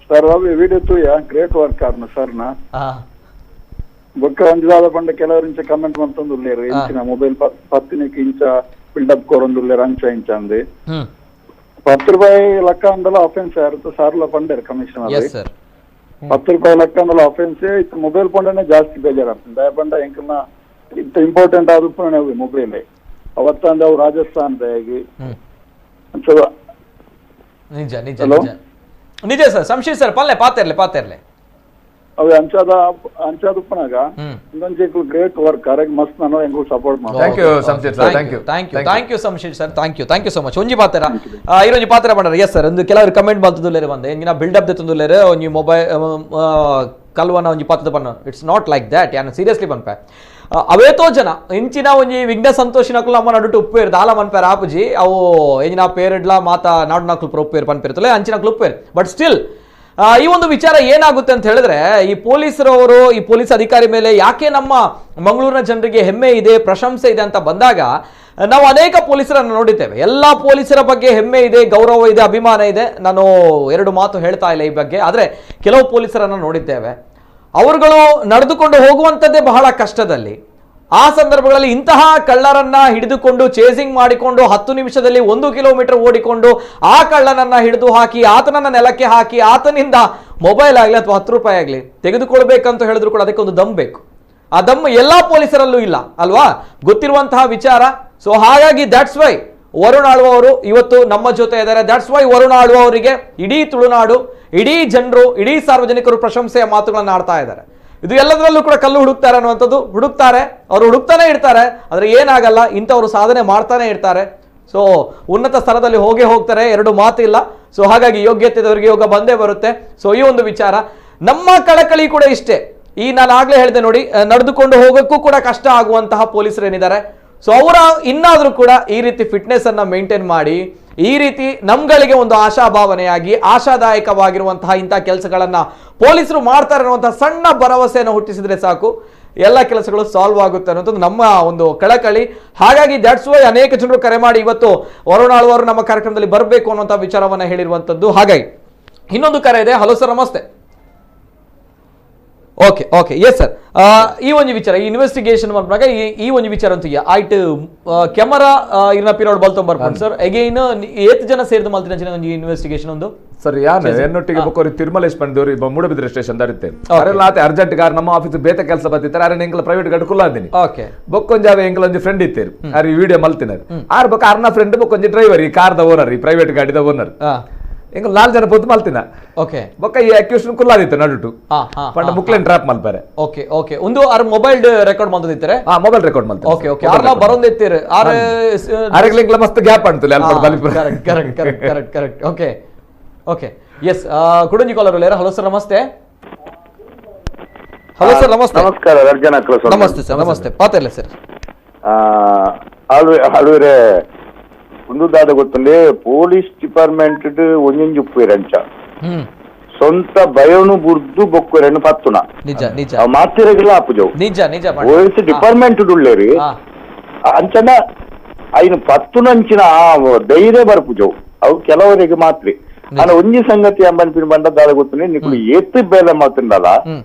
ಸರ್. ಅవి వీడియో తూయా గ్రేట్ వర్క్ ఆర్న సార్న బొక్క అంజాల పండ ಕೆಲವರಿಂಚ ಕಮೆಂಟ್ ಮಾಡ್ತಂದುಲ್ಲೇರು ಇಂಚಿನ ಮೊಬೈಲ್ 10 ಇಂಚ ಬಿಲ್ಡಪ್ ಕೊರಂದುಲ್ಲೇರು ಅಂಚ ಇಂಚ ಅಂದೆ 10 ರೂಪಾಯಿ ಲೆಕ್ಕ ಅಂದಲ್ಲ ಅಫೆನ್ಸ್ ಯಾರು ಸಾರ್ಲ ಪಂಡೇರು ಕಮಿಷನರ್. 10 ರೂಪಾಯಿ ಲೆಕ್ಕ ಅಂದಲ್ಲ ಅಫೆನ್ಸ್ ಇತ್ತು. ಮೊಬೈಲ್ ಪಂಡನೆ ಜಾಸ್ತಿ ಬೇಜಾರಾಗ್ತದೆ. ದಯಪಂಡ ಎಂಕಲ್ನ ಇಂತ ಇಂಪಾರ್ಟೆಂಟ್ ಆದ ಮೊಬೈಲ್ ಅವತ್ತಂದ ಅವು ರಾಜಸ್ಥಾನದಾಗಿ ನಿಜ ನಿಜ ನಿಜ ಸರ್. ಶಂಶೀರ್ ಸರ್ ಪಲ್ಲೆ ಪಾತಿರ್ಲೆ ಅವು ಅಂಚಾದುಪ್ಪನಾಗ ಇಂದೊಂದು ಗ್ರೇಟ್ ವರ್ಕ್ ಅರೆಗ್ ಮಸ್ತ್ ನಾನು ಹೆಂಗೂ ಸಪೋರ್ಟ್ ಮಾಡಿ. Thank you Shamsheer sir. Thank you Shamsheer sir. Thank you so much. ಒಂಜಿ ಪಾತೆರ ಇರೊಂಜಿ ಪಾತೆರ ಪಂಡರ. ಎಸ್ ಸರ್, ಒಂದು ಕೆಲವರು ಕಮೆಂಟ್ ಬಂತದುಲ್ಲೇರು ಬಂದೆ ಎಂಗಿನ ಬಿಲ್ಡಪ್ ದೆತ್ತುಂದುಲ್ಲೇರು ಒಂಜಿ ಮೊಬೈಲ್ ಕಲ್ವನ ಒಂಜಿ ಪಾತ್ರದ ಪನ್ನ. It's not like that. ಯಾನು ಸೀರಿಯಸ್ಲಿ ಪನ್ಪೆ ಅವೇತೋ ಜನ ಇಂಚಿನ ಒಂಜಿ ವಿಘ್ನ ಸಂತೋಷಿನಕುಲು ಅಮ್ಮ ನಡುಟು ಉಪ್ಪೇರು ದಾಲ ಮನ್ಪೇರ್ ಆಪುಜಿ ಅವು ಎಂಜಿನ ಪೇರೆಡ್ಲ ಮಾತಾ ನಾಡು ನಕಲು ಉಪ್ಪೇರು ಪನ್ಪೇರ್ತಲೆ ಅಂಚಿನಕಲು ಉಪ್ಪೇರು. ಬಟ್ ಸ್ಟಿಲ್ ಈ ಒಂದು ವಿಚಾರ ಏನಾಗುತ್ತೆ ಅಂತ ಹೇಳಿದ್ರೆ, ಈ ಪೊಲೀಸರವರು, ಈ ಪೊಲೀಸ್ ಅಧಿಕಾರಿ ಮೇಲೆ ಯಾಕೆ ನಮ್ಮ ಮಂಗಳೂರಿನ ಜನರಿಗೆ ಹೆಮ್ಮೆ ಇದೆ, ಪ್ರಶಂಸೆ ಇದೆ ಅಂತ ಬಂದಾಗ ನಾವು ಅನೇಕ ಪೊಲೀಸರನ್ನು ನೋಡಿದ್ದೇವೆ. ಎಲ್ಲ ಪೊಲೀಸರ ಬಗ್ಗೆ ಹೆಮ್ಮೆ ಇದೆ, ಗೌರವ ಇದೆ, ಅಭಿಮಾನ ಇದೆ. ನಾನು 2 ಮಾತು ಹೇಳ್ತಾ ಇಲ್ಲ ಈ ಬಗ್ಗೆ. ಆದರೆ ಕೆಲವು ಪೊಲೀಸರನ್ನು ನೋಡಿದ್ದೇವೆ, ಅವರುಗಳು ನಡೆದುಕೊಂಡು ಹೋಗುವಂಥದ್ದೇ ಬಹಳ ಕಷ್ಟದಲ್ಲಿ. ಆ ಸಂದರ್ಭಗಳಲ್ಲಿ ಇಂತಹ ಕಳ್ಳರನ್ನ ಹಿಡಿದುಕೊಂಡು ಚೇಸಿಂಗ್ ಮಾಡಿಕೊಂಡು 10 ನಿಮಿಷದಲ್ಲಿ 1 ಕಿಲೋಮೀಟರ್ ಓಡಿಕೊಂಡು ಆ ಕಳ್ಳನನ್ನ ಹಿಡಿದು ಹಾಕಿ ಆತನನ್ನ ನೆಲಕ್ಕೆ ಹಾಕಿ ಆತನಿಂದ ಮೊಬೈಲ್ ಆಗಲಿ ಅಥವಾ 10 ರೂಪಾಯಿ ಆಗಲಿ ತೆಗೆದುಕೊಳ್ಬೇಕಂತ ಹೇಳಿದ್ರು ಕೂಡ ಅದಕ್ಕೆ ಒಂದು ದಮ್ ಬೇಕು. ಆ ದಮ್ ಎಲ್ಲಾ ಪೊಲೀಸರಲ್ಲೂ ಇಲ್ಲ ಅಲ್ವಾ, ಗೊತ್ತಿರುವಂತಹ ವಿಚಾರ. ಸೊ ಹಾಗಾಗಿ ದಟ್ಸ್ ವೈ ವರುಣ್ ಆಳ್ವ ಅವರು ಇವತ್ತು ನಮ್ಮ ಜೊತೆ ಇದ್ದಾರೆ. ದಟ್ಸ್ ವೈ ವರುಣ್ ಆಳ್ವ ಅವರಿಗೆ ಇಡೀ ತುಳುನಾಡು, ಇಡೀ ಜನರು, ಇಡೀ ಸಾರ್ವಜನಿಕರು ಪ್ರಶಂಸೆಯ ಮಾತುಗಳನ್ನ ಆಡ್ತಾ ಇದ್ದಾರೆ. ಇದು ಎಲ್ಲದರಲ್ಲೂ ಕೂಡ ಕಲ್ಲು ಹುಡುಕ್ತಾರೆ ಅನ್ನುವಂಥದ್ದು, ಹುಡುಕ್ತಾರೆ, ಅವರು ಹುಡುಕ್ತಾನೆ ಇರ್ತಾರೆ, ಆದ್ರೆ ಏನಾಗಲ್ಲ, ಇಂಥವ್ರು ಸಾಧನೆ ಮಾಡ್ತಾನೆ ಇರ್ತಾರೆ. ಸೊ ಉನ್ನತ ಸ್ತರದಲ್ಲಿ ಹೋಗ್ತಾರೆ, ಎರಡು ಮಾತಿಲ್ಲ. ಸೊ ಹಾಗಾಗಿ ಯೋಗ್ಯತೆ ಇದ್ದವರಿಗೆ ಯೋಗ ಬಂದೇ ಬರುತ್ತೆ. ಸೊ ಈ ಒಂದು ವಿಚಾರ ನಮ್ಮ ಕಳಕಳಿ ಕೂಡ ಇಷ್ಟೇ. ಈ ನಾನು ಆಗ್ಲೇ ಹೇಳಿದೆ ನೋಡಿ, ನಡೆದುಕೊಂಡು ಹೋಗೋಕ್ಕೂ ಕೂಡ ಕಷ್ಟ ಆಗುವಂತಹ ಪೊಲೀಸರು ಏನಿದ್ದಾರೆ, ಸೊ ಅವರ ಇನ್ನಾದ್ರೂ ಕೂಡ ಈ ರೀತಿ ಫಿಟ್ನೆಸ್ ಅನ್ನ ಮೇಂಟೈನ್ ಮಾಡಿ ಈ ರೀತಿ ನಮ್ಗಳಿಗೆ ಒಂದು ಆಶಾಭಾವನೆಯಾಗಿ ಆಶಾದಾಯಕವಾಗಿರುವಂತಹ ಇಂತಹ ಕೆಲಸಗಳನ್ನ ಪೊಲೀಸರು ಮಾಡ್ತಾರೆ ಅನ್ನುವಂತಹ ಸಣ್ಣ ಭರವಸೆಯನ್ನು ಹುಟ್ಟಿಸಿದ್ರೆ ಸಾಕು, ಎಲ್ಲ ಕೆಲಸಗಳು ಸಾಲ್ವ್ ಆಗುತ್ತೆ ಅನ್ನೋದು ನಮ್ಮ ಒಂದು ಕಳಕಳಿ. ಹಾಗಾಗಿ ದಟ್ಸ್ ವೈ ಅನೇಕ ಜನರು ಕರೆ ಮಾಡಿ ಇವತ್ತು ವರುಣ್ ಆಳ್ವ ಅವರು ನಮ್ಮ ಕಾರ್ಯಕ್ರಮದಲ್ಲಿ ಬರಬೇಕು ಅನ್ನುವಂಥ ವಿಚಾರವನ್ನ ಹೇಳಿರುವಂತದ್ದು. ಹಾಗಾಗಿ ಇನ್ನೊಂದು ಕರೆ ಇದೆ. ಹಲೋ ಸರ್, ನಮಸ್ತೆ. ಓಕೆ ಓಕೆ ಎಸ್ ಸರ್, ಈ ಒಂದು ವಿಚಾರ ಈ ಇನ್ವೆಸ್ಟಿಗೇಷನ್ ಬಂದಾಗ ಈ ಒಂದು ವಿಚಾರ ಅಂತ ಆಯ್ತು ಕ್ಯಾಮರಾ ಇನ್ನ ಪಿರಿಯಡ್ ಬಲ್ತೊಂಬರ್ಬೋದು ಸರ್. ಅಗೈನ್ ಏತ್ ಜನ ಸೇರಿದ ಮಲ್ತಿನ ಒಂದು ಇನ್ವೆಸ್ಟಿಗೇಷನ್ ಒಂದು ಸರ್ ಯಾರು ಎನ್ನೊಟ್ಟಿಗೆ ಬೊಕ್ಕori ತಿರುಮಲೇಶ್ ಬಂದವರು ಮೂಡಬಿದ್ರೆ ಸ್ಟೇಷನ್ ದಾರಿತ್ತೆ ಅರೆಲ್ಲ ಆತೆ ಅರ್ಜೆಂಟ್ ಗಾರ್ ನಮ್ಮ ಆಫೀಸ್ ಬೇತೆ ಕೆಲಸ ಬರ್ತಿದ್ದಾರೆ ಅರೆ ಎಂಕಲ ಪ್ರೈವೇಟ್ ಗಾಡಿ ಕುಲ್ಲಾದಿನಿ ಓಕೆ ಬೊಕ್ಕೊಂಜಾವೆ ಎಂಕಲೊಂಜಿ ಫ್ರೆಂಡ್ ಇತ್ತೇರು ಅರೆ ಈ ವಿಡಿಯೋ ಮಲ್ತಿನಾರು ಆರ್ ಬೊಕ್ಕ ಅರ್ನ ಫ್ರೆಂಡ್ ಬೊಕ್ಕೊಂಜಿ ಡ್ರೈವರ್ ಈ ಕಾರ್ದ ಓನರ್ ಈ ಪ್ರೈವೇಟ್ ಗಾಡಿದ ಓನರ್ ಎಂಕಲ್ 4 ಜನ ಪೊತ್ತು ಮಲ್ತಿನ ಓಕೆ ಬೊಕ್ಕ ಈ ಅಕ್ಯೂಷನ್ ಕುಲ್ಲಾದಿತ್ತು ನಡುಟು ಪಂಡ ಬುಕ್ಲೆನ್ ಟ್ರಾಪ್ ಮಲ್ಪಾರೆ ಓಕೆ ಓಕೆ ಒಂದು ಆರ್ ಮೊಬೈಲ್ ರೆಕಾರ್ಡ್ ಮಾಡ್ತಿದ್ದಾರೆ ಮೊಬೈಲ್ ರೆಕಾರ್ಡ್ ಮಲ್ತಾರೆ ಓಕೆ ಓಕೆ ಆರ್ಲ ಬರೋಂದಿತ್ತೀರಿ ಆರ್ ಅರೆಗ್ಲಿಂಗ್ಲ ಮಸ್ತ್ ಗ್ಯಾಪ್ ಅಂತಲ್ಲ ಅಲ್ಪ ಬಲಿಪುರ correct correct correct correct okay okay yes ಕುಡಂಜಿ ಕಾಲರ್ ಲೇರ. ಹಲೋ ಸರ್, ನಮಸ್ತೆ. ಹಲೋ ಸರ್, ನಮಸ್ತೆ. ನಮಸ್ಕಾರ ಅರ್ಜುನ ಕ್ಲೋಸ್. ನಮಸ್ತೆ ಸರ್, ನಮಸ್ತೆ. ಪಾತಿಲ್ಲ ಸರ್. ಆಳ್ವೇರೆ ಒಂದು ದಾದ ಗೊತ್ತಂದ್ರೆ ಪೊಲೀಸ್ ಡಿಪಾರ್ಟ್ಮೆಂಟ್ ಒಂಜೊಂಜಿ ಉಪ್ಪುರಂಚ ಸ್ವಂತ ಬಯೋನು ಬುರ್ದು ಬೊಕ್ಕುರೆನು ಪತ್ತುನ ನಿಜ ನಿಜ ಮಾತಿರಗಿಲ್ಲ ಆಪುಜವು ನಿಜ ನಿಜ ಪೊಲೀಸ್ ಡಿಪಾರ್ಟ್ಮೆಂಟ್ ಉಳ್ಳೇರಿ ಅಂಚನ ಐನು ಪತ್ತುನಂಚಿನ ಧೈರ್ಯ ಬರ್ಪುಜವು ಅವು ಕೆಲವರಿಗೆ ಮಾತ್ರ. ಅಲ್ಲ ಒಂಜಿ ಸಂಗತಿ ಅಂಬನ್ಪಿನ ಬಂದ ದಾದ ಗೊತ್ತಂದ್ರೆ ನಿಕ್ಲು ಏತ್ ಬೇಲೆ ಮಾತುಂಡಲ್ಲ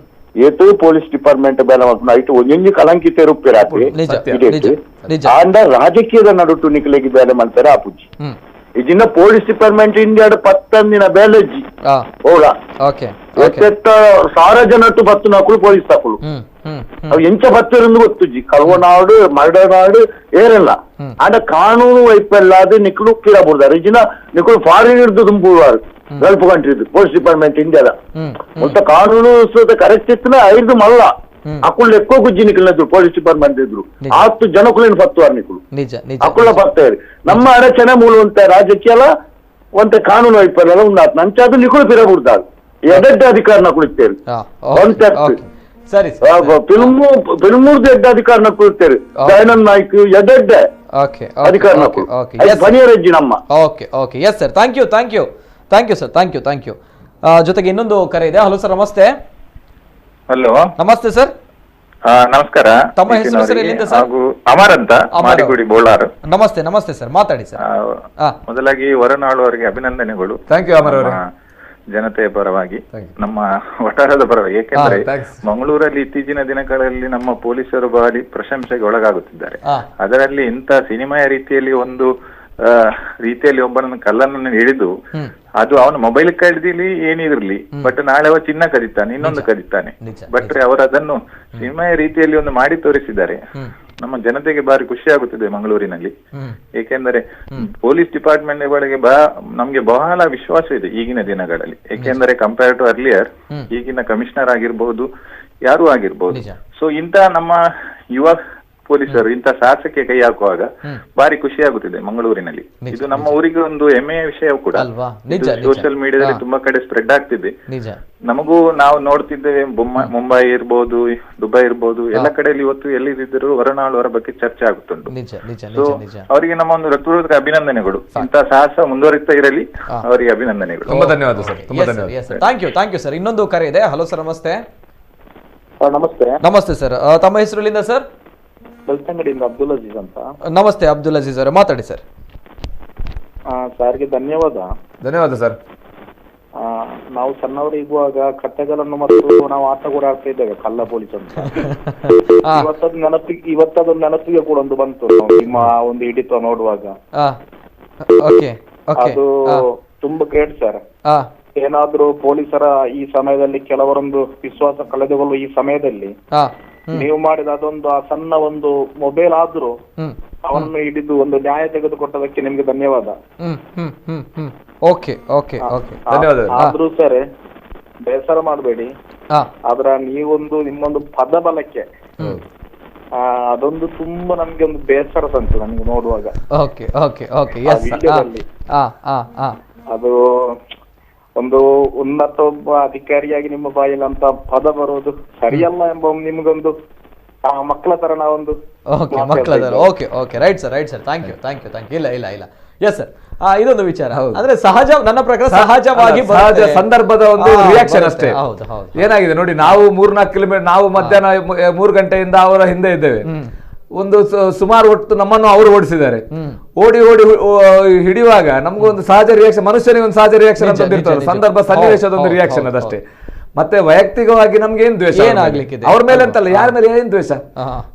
ಏತು ಪೊಲೀಸ್ ಡಿಪಾರ್ಟ್ಮೆಂಟ್ ಬೇಲೆ ಮಾತು ಐಟು ಒಂಜೊಂಜಿ ಕಲಂಕಿತ ರೂಪಿರಾತ್ರಿ ಆಂಡ ರಾಜಕೀಯದ ನಡುಟು ನಿಕ್ಲೆಗೆ ಬೇಲೆ ಮಾಡ್ತಾರೆ ಆಪುಜಿ ಇದಿನ ಪೊಲೀಸ್ ಡಿಪಾರ್ಟ್ಮೆಂಟ್ ಇಂಡಿಯಾದ 10 ಬೇಲೆಜ್ಜಿ ಓಡ ಸಾರ ಜನಟ್ಟು 10 ನಕಲು ಪೊಲೀಸ್ ತಕಲು ಅವು ಎಂಚ 10 ಗೊತ್ತುಜಿ ಕಲ್ವನಾಡು ಮರ್ಡನಾಡು ಏರೆಲ್ಲ ಆಂಡ ಕಾನೂನು ವೈಪಲ್ಲಾದ ನಿಕ್ಲು ಕಿರಬುಡ್ದಾರೆ ಇಜಿನ ನಿಕ್ಲು ಫಾರಿನ್ ಹಿಡ್ದು ತುಂಬುವಾರು ಗಲ್ಫ್ ಕಂಟ್ರಿ ಪೊಲೀಸ್ ಡಿಪಾರ್ಟ್ಮೆಂಟ್ ಇಂಡಿಯಾದ ಮೊತ್ತ ಕಾನೂನು ಕರೆಕ್ಟ್ ಇತ್ತು ಐದು ಮಲ್ಲ ಅಕ್ಕಳು ఎక్కువ ಗುಜ್ಜಿ ನಿಕ್ಲಿನದ್ದು ಪೊಲೀಸ್ ಡಿಪಾರ್ಟ್ಮೆಂಟ್ ಇದ್ರು 10 ಜನಕ್ಕುಲೇನು ಪತ್ತುವಾರು ನಿಕ್ಲು ಅಕ್ಕಳ ಪತ್ತೇರಿ ನಮ್ಮ ಅಡಚಣೆ ಮೂಲವಂತ ರಾಜಕೀಯ ಒಂತೆ ಕಾನೂನು ವೈಫಲ್ಯ ಉಂದಾತ್ ನಂಚಾದು ನಿಕುಳು ಪಿರಬುಡ್ದಾರು ಎಡೆಡ್ಡ ಅಧಿಕಾರನ ಕುಳಿತೇರು ಫಿಲ್ಮೂರ್ದು ಎಡ್ಡ ಅಧಿಕಾರನ ಕುಳಿತೇರು ದಯಾನಂದ್ ನಾಯ್ಕ್ ಎಡೆಡ್ಡ ಅಧಿಕಾರನ ಪನಿಯರಜ್ಜಿ ನಮ್ಮ. Okay okay yes sir, thank you thank you thank you sir, thank you thank you. ಜೊತೆಗೆ ಇನ್ನೊಂದು ಕರೆ ಇದೆ. ಹಲೋ ಸರ್, ನಮಸ್ತೆ. ಹಲೋ ನಮಸ್ತೆ ಸರ್. ನಮಸ್ಕಾರ. ತಮ್ಮ ಹೆಸರು ಸರ್, ಎಲ್ಲಿಂದ ಸರ್? ಅಮರ್ ಅಂತ, ಮಾರಿಗುಡಿ ಬೋಳಾರು. ನಮಸ್ತೆ ನಮಸ್ತೆ ಸರ್, ಮಾತಾಡಿ ಸರ್. ಮೊದಲಾಗಿ ವರುಣ್ ಆಳ್ವ ಅವರಿಗೆ ಅಭಿನಂದನೆಗಳು. ಥ್ಯಾಂಕ್ ಯು ಅಮರ್ ಅವರೇ. ಜನತೆಯ ಪರವಾಗಿ, ನಮ್ಮ ವಟಾರದ ಪರವಾಗಿ. ಏಕೆಂದ್ರೆ ಮಂಗಳೂರಲ್ಲಿ ಇತ್ತೀಚಿನ ದಿನಗಳಲ್ಲಿ ನಮ್ಮ ಪೊಲೀಸರು ಬಾರಿ ಪ್ರಶಂಸೆಗೆ ಒಳಗಾಗುತ್ತಿದ್ದಾರೆ. ಅದರಲ್ಲಿ ಇಂಥ ಸಿನಿಮಾಯ ರೀತಿಯಲ್ಲಿ ಒಂದು ರೀತಿಯಲ್ಲಿ ಒಬ್ಬನನ್ನು ಕಲ್ಲನ್ನು ಹಿಡಿದು ಅದು ಅವನ ಮೊಬೈಲ್ ಕದಿಲಿ ಏನಿರಲಿ, ಬಟ್ ನಾಳೆ ಅವ ಚಿನ್ನ ಕದಿತಾನೆ, ಇನ್ನೊಂದು ಕದಿತಾನೆ, ಬಟ್ ಅವರು ಅದನ್ನು ಸಿನಿಮಾಯ ರೀತಿಯಲ್ಲಿ ಒಂದು ಮಾಡಿ ತೋರಿಸಿದ್ದಾರೆ. ನಮ್ಮ ಜನತೆಗೆ ಬಾರಿ ಖುಷಿ ಆಗುತ್ತಿದೆ ಮಂಗಳೂರಿನಲ್ಲಿ. ಏಕೆಂದರೆ ಪೊಲೀಸ್ ಡಿಪಾರ್ಟ್ಮೆಂಟ್ ಒಳಗೆ ನಮ್ಗೆ ಬಹಳ ವಿಶ್ವಾಸ ಇದೆ ಈಗಿನ ದಿನಗಳಲ್ಲಿ. ಏಕೆಂದರೆ ಕಂಪೇರ್ ಟು ಅರ್ಲಿಯರ್ ಈಗಿನ ಕಮಿಷನರ್ ಆಗಿರ್ಬಹುದು, ಯಾರು ಆಗಿರ್ಬಹುದು. ಸೊ ಇಂತ ನಮ್ಮ ಯುವ ಪೊಲೀಸರು ಇಂಥ ಸಾಹಸಕ್ಕೆ ಕೈ ಹಾಕುವಾಗ ಬಾರಿ ಖುಷಿ ಆಗುತ್ತಿದೆ ಮಂಗಳೂರಿನಲ್ಲಿ. ಇದು ನಮ್ಮ ಊರಿಗೆ ಒಂದು ಹೆಮ್ಮೆಯ ವಿಷಯ ಕೂಡ. ಸೋಷಿಯಲ್ ಮೀಡಿಯಾದಲ್ಲಿ ತುಂಬಾ ಕಡೆ ಸ್ಪ್ರೆಡ್ ಆಗ್ತಿದೆ. ನಮಗೂ ನಾವು ನೋಡ್ತಿದ್ದೇವೆ, ಮುಂಬೈ ಇರ್ಬೋದು, ದುಬೈ ಇರ್ಬೋದು, ಎಲ್ಲ ಕಡೆಯಲ್ಲಿ ಇವತ್ತು ಎಲ್ಲಿದ್ದರೂ ವರುಣ್ ಆಳ್ವರ ಬಗ್ಗೆ ಚರ್ಚೆ ಆಗುತ್ತುಂಟು. ಸೊ ಅವರಿಗೆ ನಮ್ಮ ಒಂದು ಹೃತ್ಪೂರ್ವಕ ಅಭಿನಂದನೆಗಳು. ಇಂಥ ಸಾಹಸ ಮುಂದುವರಿತಾ ಇರಲಿ, ಅವರಿಗೆ ಅಭಿನಂದನೆಗಳು. ತುಂಬಾ ಧನ್ಯವಾದ ಸರ್, ತುಂಬಾ ಧನ್ಯವಾದ. Thank you sir. ಇನ್ನೊಂದು ಕರೆ ಇದೆ. ಹಲೋ ಸರ್, ನಮಸ್ತೆ. ನಮಸ್ತೆ. ನಮಸ್ತೆ ಸರ್, ತಮ್ಮ ಹೆಸರು ಎಲ್ಲಿಂದ ಸರ್? ಬೆಳ್ತಂಗಡಿಯಿಂದ ಅಬ್ದುಲ್ ಅಜೀಜ್ ಅಂತ. ನಮಸ್ತೆ ಅಬ್ದುಲ್ ಅಜೀಜ್ ಅವರೇ, ಮಾತಾಡಿ ಸರ್. ಸರ್ಗೆ ಧನ್ಯವಾದ. ಧನ್ಯವಾದ ಸರ್. ನಾವು ಸಣ್ಣವರು ಇರುವಾಗ ಕಟ್ಟೆಗಳನ್ನು ಮತ್ತು ನಾವು ಆಟ ಕೂಡ ಆಡ್ತಾ ಇದ್ದೇವೆ ಕಳ್ಳ ಪೊಲೀಸ್ ಅಂತ. ಇವತ್ತದ ನೆನಪಿಗೆ ಕೂಡ ಒಂದು ಬಂತು ನಿಮ್ಮ ಒಂದು ಹಿಡಿತ ನೋಡುವಾಗ. ಅದು ತುಂಬಾ ಗ್ರೇಟ್ ಸರ್. ಏನಾದ್ರೂ ಪೊಲೀಸರ ಈ ಸಮಯದಲ್ಲಿ ಕೆಲವರೊಂದು ವಿಶ್ವಾಸ ಕಳೆದುಕೊಳ್ಳುವ ಈ ಸಮಯದಲ್ಲಿ ನೀವು ಮಾಡಿದ ಅದೊಂದು ಆ ಸಣ್ಣ ಒಂದು ಮೊಬೈಲ್ ಆದ್ರೂ ಅವನನ್ನು ಹಿಡಿದು ಒಂದು ನ್ಯಾಯ ತೆಗೆದುಕೊಟ್ಟದಕ್ಕೆ ನಿಮ್ಗೆ ಧನ್ಯವಾದ. ಆದ್ರೂ ಸರ್ ಬೇಸರ ಮಾಡಬೇಡಿ. ಆದ್ರ ನೀವೊಂದು ನಿಮ್ಮೊಂದು ಪದ ಬಲಕ್ಕೆ ಅದೊಂದು ತುಂಬಾ ನಮ್ಗೆ ಒಂದು ಬೇಸರ ತಂತು ನಮ್ಗೆ ನೋಡುವಾಗ. ಅದು ಒಂದು ಉನ್ನತ ಒಬ್ಬ ಅಧಿಕಾರಿಯಾಗಿ ನಿಮ್ಮ ಬಾಯಲ್ಲಿ ಅಂತ ಪದ ಬರೋದು ಸರಿಯಲ್ಲ ಎಂಬ ನಿಮ್ಗೊಂದು ಮಕ್ಕಳ ತರ ನಾವೊಂದು ರೈಟ್ ಸರ್ ಥ್ಯಾಂಕ್ ಯು ಇಲ್ಲ ಎಸ್ ಸರ್ ಇದೊಂದು ವಿಚಾರ ಅಂದ್ರೆ ಸಹಜ, ನನ್ನ ಪ್ರಕಾರ ಸಹಜವಾಗಿ ಸಂದರ್ಭದ ಒಂದು ರಿಯಾಕ್ಷನ್ ಅಷ್ಟೇ. ಏನಾಗಿದೆ ನೋಡಿ, ನಾವು 3-4 ಕಿಲೋಮೀಟರ್, ನಾವು ಮಧ್ಯಾಹ್ನ 3 ಗಂಟೆಯಿಂದ ಅವರ ಹಿಂದೆ ಇದ್ದೇವೆ. ಒಂದು ಸುಮಾರು ಒಟ್ಟು ನಮ್ಮನ್ನು ಅವರು ಓಡಿಸಿದ್ದಾರೆ. ಓಡಿ ಹಿಡಿಯುವಾಗ ನಮ್ಗೊಂದು ಸಹಜ ರಿಯಾಕ್ಷನ್, ಮನುಷ್ಯನಿಗೆ ಒಂದು ಸಹಜ ರಿಯಾಕ್ಷನ್ ಅಂತ ಇರ್ತದೆ, ಸಂದರ್ಭ ಸನ್ನಿವೇಶದ ಒಂದು ರಿಯಾಕ್ಷನ್ ಅದಷ್ಟೇ. ಮತ್ತೆ ವೈಯಕ್ತಿಕವಾಗಿ ನಮ್ಗೆ ಏನ್ ದ್ವೇಷ ಏನಾಗ್ಲಿಕ್ಕೆ ಅವ್ರ ಮೇಲೆ ಅಂತಲ್ಲ, ಯಾರ ಮೇಲೆ ಏನ್ ದ್ವೇಷ,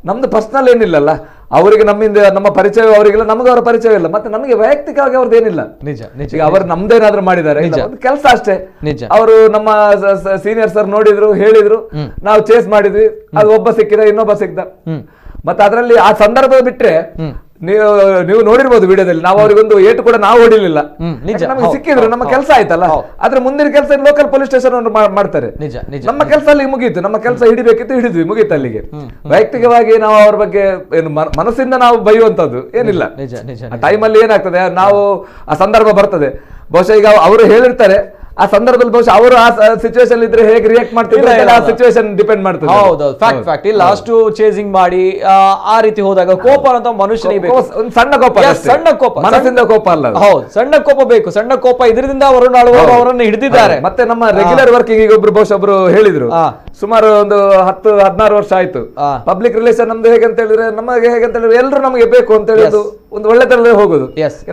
ನಮ್ದು ಪರ್ಸನಲ್ ಏನಿಲ್ಲಲ್ಲ. ಅವರಿಗೆ ನಮ್ಮಿಂದ ನಮ್ಮ ಪರಿಚಯ ಅವರಿಗೆಲ್ಲ, ನಮ್ಗೆ ಅವರ ಪರಿಚಯ ಇಲ್ಲ. ಮತ್ತೆ ನಮಗೆ ವೈಯಕ್ತಿಕವಾಗಿ ಅವ್ರದ್ದು ಏನಿಲ್ಲ. ನಿಜ ಅವ್ರು ನಮ್ದೇನಾದ್ರೂ ಮಾಡಿದ್ದಾರೆ, ಕೆಲಸ ಅಷ್ಟೇ. ಅವರು ನಮ್ಮ ಸೀನಿಯರ್ ಸರ್ ನೋಡಿದ್ರು, ಹೇಳಿದ್ರು, ನಾವು ಚೇಸ್ ಮಾಡಿದ್ವಿ, ಅದು ಒಬ್ಬ ಸಿಕ್ಕಿದ, ಇನ್ನೊಬ್ಬ ಸಿಕ್ಕಿದ. ಮತ್ತೆ ಅದರಲ್ಲಿ ಆ ಸಂದರ್ಭ ಬಿಟ್ರೆ ನೀವು ನೋಡಿರ್ಬೋದು ವಿಡಿಯೋದಲ್ಲಿ, ನಾವು ಅವರಿಗೊಂದು ಏಟು ಕೂಡ ನಾವು ಹೊಡಿಲಿಲ್ಲ. ನಮಗೆ ಸಿಕ್ಕಿದ್ರು, ನಮ್ಮ ಕೆಲಸ ಆಯ್ತಲ್ಲ. ಆದ್ರೆ ಮುಂದಿನ ಕೆಲಸ ಲೋಕಲ್ ಪೊಲೀಸ್ ಸ್ಟೇಷನ್ ಮಾಡ್ತಾರೆ. ನಮ್ಮ ಕೆಲಸ ಅಲ್ಲಿ ಮುಗೀತು, ನಮ್ಮ ಕೆಲಸ ಹಿಡಿಬೇಕಿತ್ತು, ಹಿಡಿದ್ವಿ, ಮುಗೀತು ಅಲ್ಲಿಗೆ. ವೈಯಕ್ತಿಕವಾಗಿ ನಾವು ಅವ್ರ ಬಗ್ಗೆ ಏನು ಮನಸ್ಸಿಂದ ನಾವು ಬೈಯುವಂತದ್ದು ಏನಿಲ್ಲ. ಟೈಮಲ್ಲಿ ಏನಾಗ್ತದೆ, ನಾವು ಆ ಸಂದರ್ಭ ಬರ್ತದೆ, ಬಹುಶಃ ಈಗ ಅವರು ಹೇಳಿರ್ತಾರೆ, ಆ ಸಂದರ್ಭದಲ್ಲಿ ಬಹುಶಃ ಅವರು ಆ ಸಿಚುವೇಶನ್ ಇದ್ರೆ ಹೇಗೆ ರಿಯಾಕ್ಟ್ ಮಾಡ್ತಿದ್ರೆ ಆ ಸಿಚುವೇಶನ್ ಡಿಪೆಂಡ್ ಮಾಡ್ತದೆ. ಹೌದು, ಫ್ಯಾಕ್ಟ್ ಇಲ್ಲ. ಅಷ್ಟು ಚೇಸಿಂಗ್ ಮಾಡಿ ಆ ರೀತಿ ಹೋದಾಗ ಕೋಪ ಅಂತ ಮನುಷ್ಯನಿಗೆ ಬೇಕು. ಒಂದು ಸಣ್ಣ ಕೋಪ, ಮನಸ್ಸಿಂದ ಕೋಪ ಅಲ್ಲ. ಹೌದು, ಸಣ್ಣ ಕೋಪ ಬೇಕು. ಸಣ್ಣ ಕೋಪ ಇದರಿಂದ ಅವರನ್ನು ಹಿಡಿದಿದ್ದಾರೆ. ಮತ್ತೆ ನಮ್ಮ ರೆಗ್ಯುಲರ್ ವರ್ಕಿಂಗ್ ಈಗ ಬಹುಶಃ ಒಬ್ರು ಹೇಳಿದ್ರು, ಸುಮಾರು ಒಂದು 10-16 ವರ್ಷ ಆಯ್ತು. ಪಬ್ಲಿಕ್ ರಿಲೇಷನ್ ನಮ್ದು ಹೇಗೆ ಅಂತ ಹೇಳಿದ್ರೆ, ನಮಗೆ ಹೇಗೆ ಅಂತ ಹೇಳಿದ್ರೆ ಎಲ್ಲರೂ ನಮಗೆ ಬೇಕು ಅಂತ ಹೇಳಿದ್ರು ಒಂದು ಒಳ್ಳೆದರಲ್ಲೇ ಹೋಗುದು.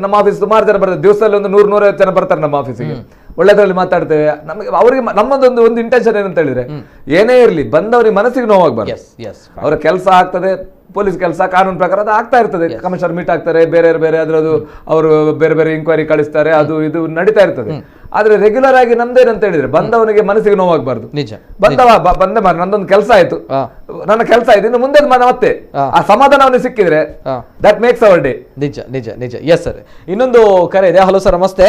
ನಮ್ಮ ಆಫೀಸ್ ಸುಮಾರು ಜನ ಬರ್ತಾರೆ, ದಿವಸದಲ್ಲಿ ಒಂದು 100-150 ಜನ ಬರ್ತಾರೆ ನಮ್ಮ ಆಫೀಸಿಗೆ. ಒಳ್ಳೆದ್ರಲ್ಲಿ ಮಾತಾಡ್ತೇವೆ. ನಮಗೆ ಅವರಿಗೆ ನಮ್ಮದೊಂದು ಇಂಟೆನ್ಷನ್ ಏನಂತ ಹೇಳಿದ್ರೆ, ಏನೇ ಇರಲಿ ಬಂದವರಿಗೆ ಮನಸ್ಸಿಗೆ ನೋವಾಗಬಾರ್ದು. ಅವರ ಕೆಲಸ ಆಗ್ತದೆ, ಪೊಲೀಸ್ ಕೆಲಸ ಕಾನೂನು ಪ್ರಕಾರ ಅದು ಆಗ್ತಾ ಇರ್ತದೆ. ಕಮಿಷನರ್ ಮೀಟ್ ಆಗ್ತಾರೆ, ಬೇರೆ ಅದ್ರದ್ದು ಅವರು ಬೇರೆ ಇಂಕ್ವೈರಿ ಕಳಿಸ್ತಾರೆ, ಅದು ಇದು ನಡೀತಾ ಇರ್ತದೆ. ಆದ್ರೆ ರೆಗ್ಯುಲರ್ ಆಗಿ ನಮ್ದೇನಂತ ಹೇಳಿದ್ರೆ, ಬಂದವನಿಗೆ ಮನಸ್ಸಿಗೆ ನೋವಾಗಬಾರ್ದು. ಬಂದ ನಂದೊಂದು ಕೆಲಸ ಆಯ್ತು, ನನ್ನ ಕೆಲಸ ಆಯ್ತು, ಇನ್ನು ಮುಂದೆ ಮತ್ತೆ ಆ ಸಮಾಧಾನ ಅವನಿಗೆ ಸಿಕ್ಕಿದ್ರೆ ದಟ್ ಮೇಕ್ಸ್ ಅವರ್ ಡೇ. ನಿಜ ಎಸ್ ಸರ್. ಇನ್ನೊಂದು ಕರೆ ಇದೆ. ಹಲೋ ಸರ್, ನಮಸ್ತೆ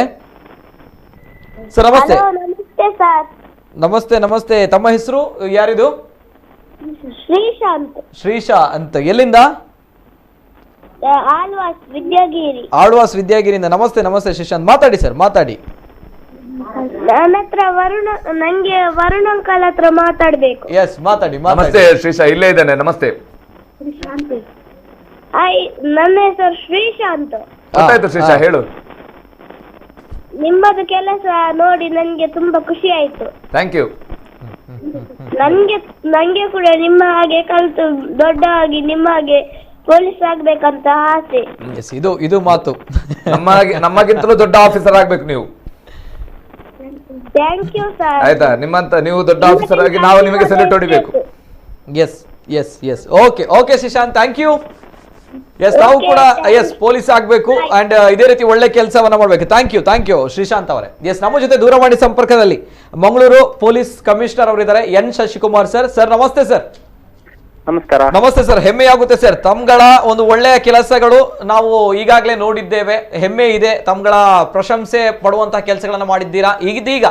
ಸರ್. ನಮಸ್ತೆ. ತಮ್ಮ ಹೆಸರು ಯಾರಿದು? ಶ್ರೀಶಾ ಅಂತ. ಎಲ್ಲಿಂದ? ಆಳ್ವಾಸ್ ವಿದ್ಯಾಗಿರಿಯಿಂದ. ನಮಸ್ತೆ ಶ್ರೀಶಾಂತ್. ಮಾತಾಡಿ ಸರ್, ಮಾತಾಡಿ. ನನ್ನ ಹತ್ರ ನಂಗೆ ವರುಣ್ ಅಂಕಲ್ ಹತ್ರ ಮಾತಾಡ್ಬೇಕು. ಎಸ್, ಮಾತಾಡಿ. ನಮಸ್ತೆ ಶ್ರೀಶಾ, ಇಲ್ಲೇ ಇದ್ದಾನೆ. ನಮಸ್ತೆ. ನನ್ನ ಹೆಸರು ಶ್ರೀಶಾಂತ್. ಗೊತ್ತಾಯ್ತು ಶ್ರೀಶಾ, ಹೇಳು. ನಿಮ್ಮದು ಕೆಲಸ ನೋಡಿ ನನ್ಗೆ ತುಂಬಾ ಖುಷಿ ಆಯ್ತು. Thank you. ನಂಗೆ ಕೂಡ ನಿಮ್ಮ ಹಾಗೆ ಕಲಿತು ದೊಡ್ಡವಾಗಿ ನಿಮ್ಮ ಹಾಗೆ ಪೊಲೀಸ್ ಆಗ್ಬೇಕಂತ ಆಸೆ. ಇದು ಮಾತು. ನಮ್ಮಗಿಂತಲೂ ದೊಡ್ಡ ಆಫೀಸರ್ ಆಗ್ಬೇಕು ನೀವು. Thank you sir. ಆಯ್ತಾ, ನಿಮ್ಮಂತ ನೀವು ದೊಡ್ಡ ಆಫೀಸರ್ ಆಗಿ ನಾವು ನಿಮಗೆ ಸೆಲ್ಯೂಟ್ ಹೊಡಿಬೇಕು. Yes. Okay Sreesanth, thank you. Yes, ನಾವು ಕೂಡ ಪೊಲೀಸ್ ಆಗ್ಬೇಕು ಅಂಡ್ ಇದೇ ರೀತಿ ಒಳ್ಳೆ ಕೆಲಸವನ್ನ ಮಾಡ್ಬೇಕು. ಥ್ಯಾಂಕ್ ಯು ಶ್ರೀಶಾಂತ್ ಅವರೇ. ಎಸ್, ನಮ್ಮ ಜೊತೆ ದೂರವಾಣಿ ಸಂಪರ್ಕದಲ್ಲಿ ಮಂಗಳೂರು ಪೊಲೀಸ್ ಕಮಿಷನರ್ ಅವರಿದ್ದಾರೆ, ಎನ್ ಶಶಿಕುಮಾರ್ ಸರ್. ಸರ್ ನಮಸ್ತೆ ಸರ್. ನಮಸ್ಕಾರ. ನಮಸ್ತೆ ಸರ್. ಹೆಮ್ಮೆ ಆಗುತ್ತೆ ಸರ್, ತಮ್ಗಳ ಒಂದು ಒಳ್ಳೆಯ ಕೆಲಸಗಳು ನಾವು ಈಗಾಗಲೇ ನೋಡಿದ್ದೇವೆ. ಹೆಮ್ಮೆ ಇದೆ, ತಮ್ಗಳ ಪ್ರಶಂಸೆ ಪಡುವಂತಹ ಕೆಲಸಗಳನ್ನ ಮಾಡಿದ್ದೀರಾ. ಇದೀಗ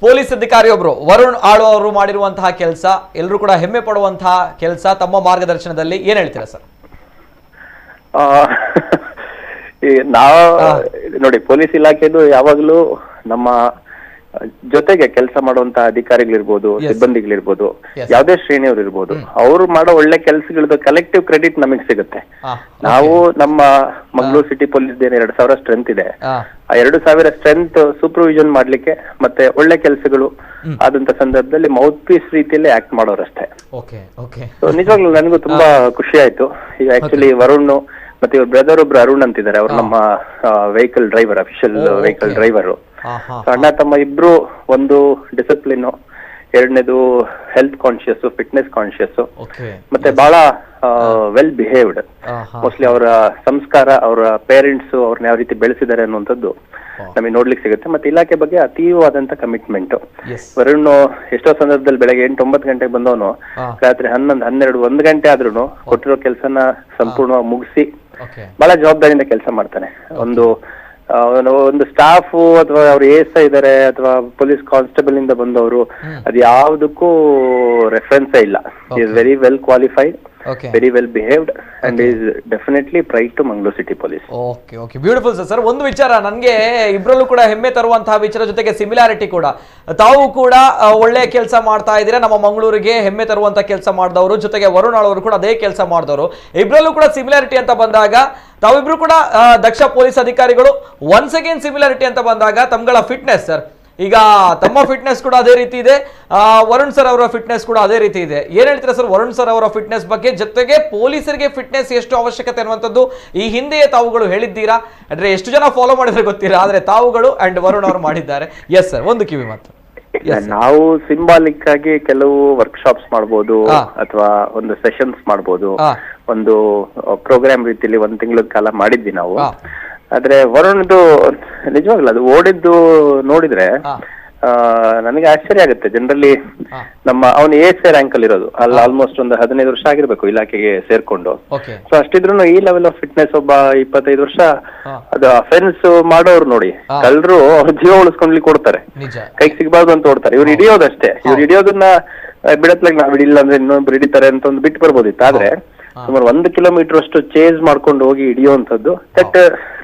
ಪೊಲೀಸ್ ಅಧಿಕಾರಿಯೊಬ್ರು ವರುಣ್ ಆಳು ಅವರು ಮಾಡಿರುವಂತಹ ಕೆಲಸ ಎಲ್ಲರೂ ಕೂಡ ಹೆಮ್ಮೆ ಪಡುವಂತಹ ಕೆಲಸ. ತಮ್ಮ ಮಾರ್ಗದರ್ಶನದಲ್ಲಿ ಏನ್ ಹೇಳ್ತೀರಾ ಸರ್? ನಾವು ನೋಡಿ, ಪೊಲೀಸ್ ಇಲಾಖೆದು ಯಾವಾಗ್ಲೂ ನಮ್ಮ ಜೊತೆಗೆ ಕೆಲಸ ಮಾಡುವಂತ ಅಧಿಕಾರಿಗಳಿರ್ಬೋದು, ಸಿಬ್ಬಂದಿಗಳಿರ್ಬೋದು, ಯಾವುದೇ ಶ್ರೇಣಿಯವರು ಇರ್ಬೋದು, ಅವ್ರು ಮಾಡೋ ಒಳ್ಳೆ ಕೆಲಸಗಳದ್ದು ಕಲೆಕ್ಟಿವ್ ಕ್ರೆಡಿಟ್ ನಮಗ್ ಸಿಗುತ್ತೆ. ನಾವು ನಮ್ಮ ಮಂಗಳೂರು ಸಿಟಿ ಪೊಲೀಸ್ 2,000 ಸ್ಟ್ರೆಂತ್ ಇದೆ. ಆ 2,000 ಸ್ಟ್ರೆಂತ್ ಸೂಪರ್ವಿಷನ್ ಮಾಡ್ಲಿಕ್ಕೆ ಮತ್ತೆ ಒಳ್ಳೆ ಕೆಲಸಗಳು ಆದಂತ ಸಂದರ್ಭದಲ್ಲಿ ಮೌತ್ ಪೀಸ್ ರೀತಿಯಲ್ಲಿ ಆಕ್ಟ್ ಮಾಡೋರಷ್ಟೇ. ಸೊ ನಿಜವಾಗ್ಲೂ ನನಗೂ ತುಂಬಾ ಖುಷಿ ಆಯ್ತು. ಈಗ ಆಕ್ಚುಲಿ ವರುಣ್ ಮತ್ತೆ ಇವ್ರ ಬ್ರದರ್ ಒಬ್ರು ಅರುಣ್ ಅಂತಿದ್ದಾರೆ, ಅವ್ರು ನಮ್ಮ vehicle driver, official vehicle driver. ಅಣ್ಣ ತಮ್ಮ ಇಬ್ರು, ಒಂದು ಡಿಸಿಪ್ಲಿನ್, ಎರಡನೇದು ಹೆಲ್ತ್ ಕಾನ್ಶಿಯಸ್, ಫಿಟ್ನೆಸ್ ಕಾನ್ಶಿಯಸ್, ಮತ್ತೆ ಬಹಳ ವೆಲ್ ಬಿಹೇವ್ಡ್. ಮೋಸ್ಟ್ಲಿ ಅವರ ಸಂಸ್ಕಾರ, ಅವರ ಪೇರೆಂಟ್ಸ್ ಅವ್ರನ್ನ ಯಾವ ರೀತಿ ಬೆಳೆಸಿದ್ದಾರೆ ಅನ್ನುವಂಥದ್ದು ನಮಗೆ ನೋಡ್ಲಿಕ್ಕೆ ಸಿಗುತ್ತೆ. ಮತ್ತೆ ಇಲಾಖೆ ಬಗ್ಗೆ ಅತೀವವಾದಂತ ಕಮಿಟ್ಮೆಂಟ್. ವರುಣ್ ಎಷ್ಟೋ ಸಂದರ್ಭದಲ್ಲಿ ಬೆಳಗ್ಗೆ 8-9 ಗಂಟೆಗೆ ಬಂದವನು ರಾತ್ರಿ 11, 12, 1 ಗಂಟೆ ಆದ್ರೂ ಕೊಟ್ಟಿರೋ ಕೆಲಸನ ಸಂಪೂರ್ಣವಾಗಿ ಮುಗಿಸಿ ಬಹಳ ಜವಾಬ್ದಾರಿಯಿಂದ ಕೆಲಸ ಮಾಡ್ತಾನೆ. ಒಂದು ಸ್ಟಾಫ್ ಅಥವಾ ಅವ್ರು ಎಸ್ ಇದಾರೆ ಅಥವಾ ಪೊಲೀಸ್ ಕಾನ್ಸ್ಟೇಬಲ್ ಇಂದ ಬಂದವರು, ಅದು ಯಾವುದಕ್ಕೂ ರೆಫರೆನ್ಸ್ ಇಲ್ಲ. Is very well qualified, very well behaved and is definitely pride to Mangaluru city police. Okay beautiful sir. ಒಂದು ವಿಚಾರ ನನಗೆ ಇಬ್ಬರಲ್ಲೂ ಕೂಡ ಹೆಮ್ಮೆ ತರುವಂತಹ ವಿಚಾರ, ಜೊತೆಗೆ ಸಿಮಿಲಾರಿಟಿ ಕೂಡ. ತಾವು ಕೂಡ ಒಳ್ಳೆ ಕೆಲಸ ಮಾಡ್ತಾ ಇದ್ದೀರಾ, ನಮ್ಮ ಮಂಗಳೂರಿಗೆ ಹೆಮ್ಮೆ ತರುವಂತ ಕೆಲಸ ಮಾಡಿದವರು, ಜೊತೆಗೆ ವರುಣ್ ಅವರು ಕೂಡ ಅದೇ ಕೆಲಸ ಮಾಡಿದವರು. ಇಬ್ಬರಲ್ಲೂ ಕೂಡ ಸಿಮಿಲಾರಿಟಿ ಅಂತ ಬಂದಾಗ ತಾವಿಬ್ರು ಕೂಡ ದಕ್ಷ ಪೊಲೀಸ್ ಅಧಿಕಾರಿಗಳು. ಒನ್ಸ್ ಅಗೇನ್ ಸಿಮಿಲಾರಿಟಿ ಅಂತ ಬಂದಾಗ ತಮ್ಗಳ ಫಿಟ್ನೆಸ್ ಸರ್, ಈಗ ತಮ್ಮ ಫಿಟ್ನೆಸ್ ಕೂಡ ಅದೇ ರೀತಿ ಇದೆ, ವರುಣ್ ಸರ್ ಅವರ ಫಿಟ್ನೆಸ್ ಕೂಡ ಅದೇ ರೀತಿ ಇದೆ. ಏನ್ ಹೇಳ್ತೀರಾ ಸರ್ ವರುಣ್ ಸರ್ ಅವರ ಫಿಟ್ನೆಸ್ ಬಗ್ಗೆ, ಜೊತೆಗೆ ಪೊಲೀಸರಿಗೆ ಫಿಟ್ನೆಸ್ ಎಷ್ಟು ಅವಶ್ಯಕತೆ ಅನ್ನುವಂಥದ್ದು ಈ ಹಿಂದೆಯೇ ತಾವುಗಳು ಹೇಳಿದ್ದೀರಾ, ಅಂದ್ರೆ ಎಷ್ಟು ಜನ ಫಾಲೋ ಮಾಡಿದ್ರೆ ಗೊತ್ತಿಲ್ಲ, ಆದ್ರೆ ತಾವುಗಳು ಅಂಡ್ ವರುಣ್ ಅವರು ಮಾಡಿದ್ದಾರೆ. ಎಸ್ ಸರ್, ಒಂದು ಕಿವಿ ಮಾತು. ನಾವು ಸಿಂಬಾಲಿಕ್ ಆಗಿ ಕೆಲವು ವರ್ಕ್ಶಾಪ್ಸ್ ಮಾಡ್ಬೋದು, ಅಥವಾ ಒಂದು ಸೆಷನ್ಸ್ ಮಾಡ್ಬೋದು, ಒಂದು ಪ್ರೋಗ್ರಾಮ್ ರೀತಿಯಲ್ಲಿ 1 ತಿಂಗಳ ಕಾಲ ಮಾಡಿದ್ವಿ ನಾವು. ಆದ್ರೆ ವರುಣ್ದು ನಿಜವಾಗ್ಲೂ ಅದು ಓಡಿದ್ದು ನೋಡಿದ್ರೆ ನನಗೆ ಆಶ್ಚರ್ಯ ಆಗುತ್ತೆ. ಜನರಲಿ ಅವನು ಎ ರ್ಯಾಂಕ್ ಅಲ್ಲಿ ಇರೋದು ಅಲ್ಲಿ ಆಲ್ಮೋಸ್ಟ್ ಒಂದು 15 ವರ್ಷ ಆಗಿರ್ಬೇಕು ಇಲಾಖೆಗೆ ಸೇರ್ಕೊಂಡು. ಸೊ ಅಷ್ಟಿದ್ರು ಈ ಲೆವೆಲ್ ಆಫ್ ಫಿಟ್ನೆಸ್ ಒಬ್ಬ 25 ವರ್ಷ ಅದು ಅಫೆನ್ಸ್ ಮಾಡೋರು ನೋಡಿ, ಕಳ್ಳರು ಅವ್ರ ಜೀವ ಉಳಿಸ್ಕೊಂಡ್ಲಿಕ್ಕೆ ಕೊಡ್ತಾರೆ, ಕೈಗೆ ಸಿಗಬಾರ್ದು ಅಂತ ಓಡ್ತಾರೆ. ಇವ್ರು ಹಿಡಿಯೋದಷ್ಟೇ, ಇವ್ರು ಹಿಡಿಯೋದನ್ನ ಬಿಡತ್ಲಾಗ ನಾವ್ ಹಿಡಿಲ್ಲ ಅಂದ್ರೆ ಇನ್ನೊಬ್ರು ಹಿಡಿತಾರೆ ಅಂತ ಒಂದು ಬಿಟ್ಟು ಬರ್ಬೋದಿತ್ತು. ಆದ್ರೆ ಸುಮಾರು 1 ಕಿಲೋಮೀಟರ್ ಅಷ್ಟು ಚೇಸ್ ಮಾಡ್ಕೊಂಡು ಹೋಗಿ ಹಿಡಿಯುವಂತದ್ದು, that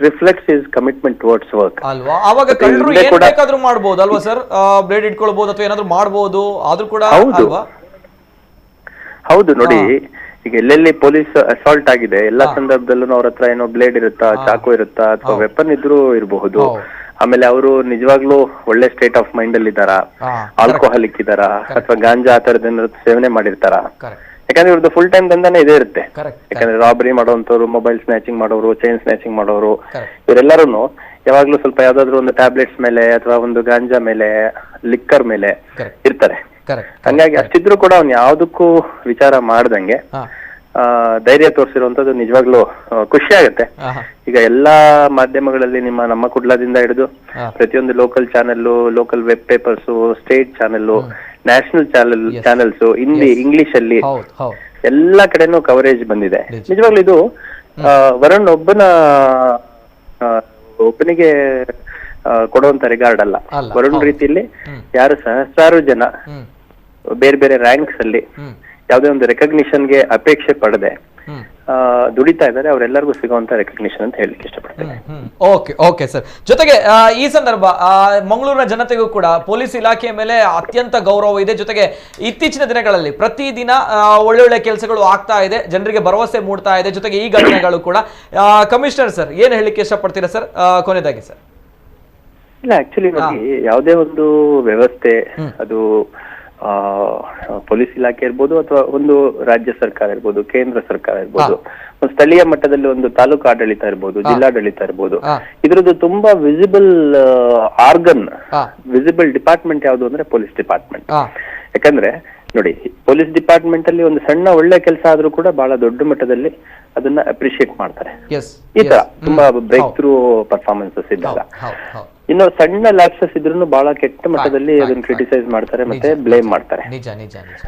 reflects is commitment towards work ಅಲ್ವಾ. ಅವಾಗ ಕಳ್ಳರು ಏನ್ ಬೇಕಾದ್ರೂ ಮಾಡ್ಬೋದು ಅಲ್ವಾ ಸರ್, ಬ್ಲೇಡ್ ಇಟ್ಕೊಳ್ಬಹುದು ಅಥವಾ ಏನಾದ್ರು ಮಾಡ್ಬೋದು, ಆದ್ರೂ ಕೂಡ ಅಲ್ವಾ? ಹೌದು ನೋಡಿ, ಈಗ ಎಲ್ಲೆಲ್ಲಿ ಪೊಲೀಸ್ ಅಸಾಲ್ಟ್ ಆಗಿದೆ ಎಲ್ಲಾ ಸಂದರ್ಭದಲ್ಲೂ ಅವ್ರ ಹತ್ರ ಏನೋ ಬ್ಲೇಡ್ ಇರುತ್ತಾ, ಚಾಕು ಇರುತ್ತಾ, ಅಥವಾ ವೆಪನ್ ಇದ್ರೂ ಇರಬಹುದು. ಆಮೇಲೆ ಅವರು ನಿಜವಾಗ್ಲೂ ಒಳ್ಳೆ ಸ್ಟೇಟ್ ಆಫ್ ಮೈಂಡ್ ಅಲ್ಲಿ ಇದ್ದಾರಾ, ಆಲ್ಕೋಹಾಲಿಕ್ ಇದ್ದಾರಾ, ಅಥವಾ ಗಾಂಜಾ ಆ ತರದ್ ಸೇವನೆ ಮಾಡಿರ್ತಾರ. ಯಾಕಂದ್ರೆ ಇವ್ರದ್ದು ಫುಲ್ ಟೈಮ್ ದಂಧನೆ ಇದೇ ಇರುತ್ತೆ. ಯಾಕಂದ್ರೆ ರಾಬರಿ ಮಾಡೋಂಥವ್ರು, ಮೊಬೈಲ್ ಸ್ನ್ಯಾಚಿಂಗ್ ಮಾಡೋರು, ಚೈನ್ ಸ್ನ್ಯಾಚಿಂಗ್ ಮಾಡೋರು, ಇವರೆಲ್ಲರೂ ಯಾವಾಗ್ಲೂ ಸ್ವಲ್ಪ ಯಾವ್ದಾದ್ರು ಒಂದು ಟ್ಯಾಬ್ಲೆಟ್ಸ್ ಮೇಲೆ ಅಥವಾ ಒಂದು ಗಾಂಜಾ ಮೇಲೆ, ಲಿಕ್ಕರ್ ಮೇಲೆ ಇರ್ತಾರೆ. ಹಂಗಾಗಿ ಅಷ್ಟಿದ್ರು ಕೂಡ ಅವ್ನು ಯಾವ್ದಕ್ಕೂ ವಿಚಾರ ಮಾಡ್ದಂಗೆ ಧೈರ್ಯ ತೋರಿಸಿರುವಂತದ್ದು ನಿಜವಾಗ್ಲೂ ಖುಷಿ ಆಗುತ್ತೆ. ಈಗ ಎಲ್ಲಾ ಮಾಧ್ಯಮಗಳಲ್ಲಿ ನಮ್ಮ ಕುಡ್ಲಾದಿಂದ ಹಿಡಿದು ಪ್ರತಿಯೊಂದು local channel, local web papers, state channel, national channels, Hindi, English ಅಲ್ಲಿ ಎಲ್ಲಾ ಕಡೆನೂ ಕವರೇಜ್ ಬಂದಿದೆ. ನಿಜವಾಗ್ಲೂ ಇದು ವರುಣ್ ಒಬ್ಬನಿಗೆ ಕೊಡುವಂತ ರಿಗಾರ್ಡ್ ಅಲ್ಲ. ವರುಣ್ ರೀತಿಯಲ್ಲಿ ಯಾರು ಸಹಸ್ರಾರು ಜನ ಬೇರೆ ಬೇರೆ ರ್ಯಾಂಕ್ಸ್ ಅಲ್ಲಿ ಯಾವುದೇ ಒಂದು ರೆಕಗ್ನಿಷನ್ಗೆ ಅಪೇಕ್ಷೆ ಪಡದೆ ದುಡಿತಾ ಇದ್ದಾರೆ, ಅವರೆಲ್ಲರಿಗೂ ಸಿಗುವಂತ ರೆಕಗ್ನಿಷನ್ ಅಂತ ಹೇಳಲಿಕ್ಕೆ ಇಷ್ಟಪಡ್ತೇನೆ. Okay sir. ಜೊತೆಗೆ ಈ ಸಂದರ್ಭ ಮಂಗಳೂರಿನ ಜನತೆಗೂ ಕೂಡ ಪೊಲೀಸ್ ಇಲಾಖೆಯ ಮೇಲೆ ಅತ್ಯಂತ ಗೌರವ ಇದೆ. ಜೊತೆಗೆ ಇತ್ತೀಚಿನ ದಿನಗಳಲ್ಲಿ ಪ್ರತಿದಿನ ಒಳ್ಳೊಳ್ಳೆ ಕೆಲಸಗಳು ಆಗ್ತಾ ಇದೆ, ಜನರಿಗೆ ಭರವಸೆ ಮೂಡ್ತಾ ಇದೆ. ಜೊತೆಗೆ ಈ ಘಟನೆಗಳು ಕೂಡ. ಕಮಿಷನರ್ ಸರ್, ಏನ್ ಹೇಳಲಿಕ್ಕೆ ಇಷ್ಟಪಡ್ತೀರಾ ಸರ್ ಕೊನೆಯದಾಗಿ ಸರ್? ಇಲ್ಲ, ಆಕ್ಚುಲಿ ನೋಡಿ, ಯಾವುದೇ ಒಂದು ವ್ಯವಸ್ಥೆ ಅದು ಪೊಲೀಸ್ ಇಲಾಖೆ ಇರ್ಬೋದು, ಅಥವಾ ಒಂದು ರಾಜ್ಯ ಸರ್ಕಾರ ಇರ್ಬೋದು, ಕೇಂದ್ರ ಸರ್ಕಾರ ಇರ್ಬೋದು, ಒಂದು ಸ್ಥಳೀಯ ಮಟ್ಟದಲ್ಲಿ ಒಂದು ತಾಲೂಕು ಆಡಳಿತ ಇರ್ಬೋದು, ಜಿಲ್ಲಾಡಳಿತ ಇರ್ಬೋದು, ಇದ್ರದ್ದು ತುಂಬಾ ವಿಸಿಬಲ್ ಆರ್ಗನ್, ವಿಸಿಬಲ್ ಡಿಪಾರ್ಟ್ಮೆಂಟ್ ಯಾವುದು ಅಂದ್ರೆ ಪೊಲೀಸ್ ಡಿಪಾರ್ಟ್ಮೆಂಟ್. ಯಾಕಂದ್ರೆ ನೋಡಿ, ಪೊಲೀಸ್ ಡಿಪಾರ್ಟ್ಮೆಂಟ್ ಅಲ್ಲಿ ಒಂದು ಸಣ್ಣ ಒಳ್ಳೆ ಕೆಲಸ ಆದ್ರೂ ಕೂಡ ಬಹಳ ದೊಡ್ಡ ಮಟ್ಟದಲ್ಲಿ ಅದನ್ನ ಅಪ್ರಿಶಿಯೇಟ್ ಮಾಡ್ತಾರೆ. ಈ ತರ ತುಂಬಾ ಬ್ರೇಕ್ ಥ್ರೂ ಪರ್ಫಾರ್ಮೆನ್ಸಸ್ ಇದ್ದಾಗ. ಇನ್ನು ಸಣ್ಣ ಲ್ಯಾಪ್ಸಸ್ ಇದ್ರೂ ಬಹಳ ಕೆಟ್ಟ ಮಟ್ಟದಲ್ಲಿ ಅದನ್ನ ಕ್ರಿಟಿಸೈಸ್ ಮಾಡ್ತಾರೆ, ಮತ್ತೆ ಬ್ಲೇಮ್ ಮಾಡ್ತಾರೆ.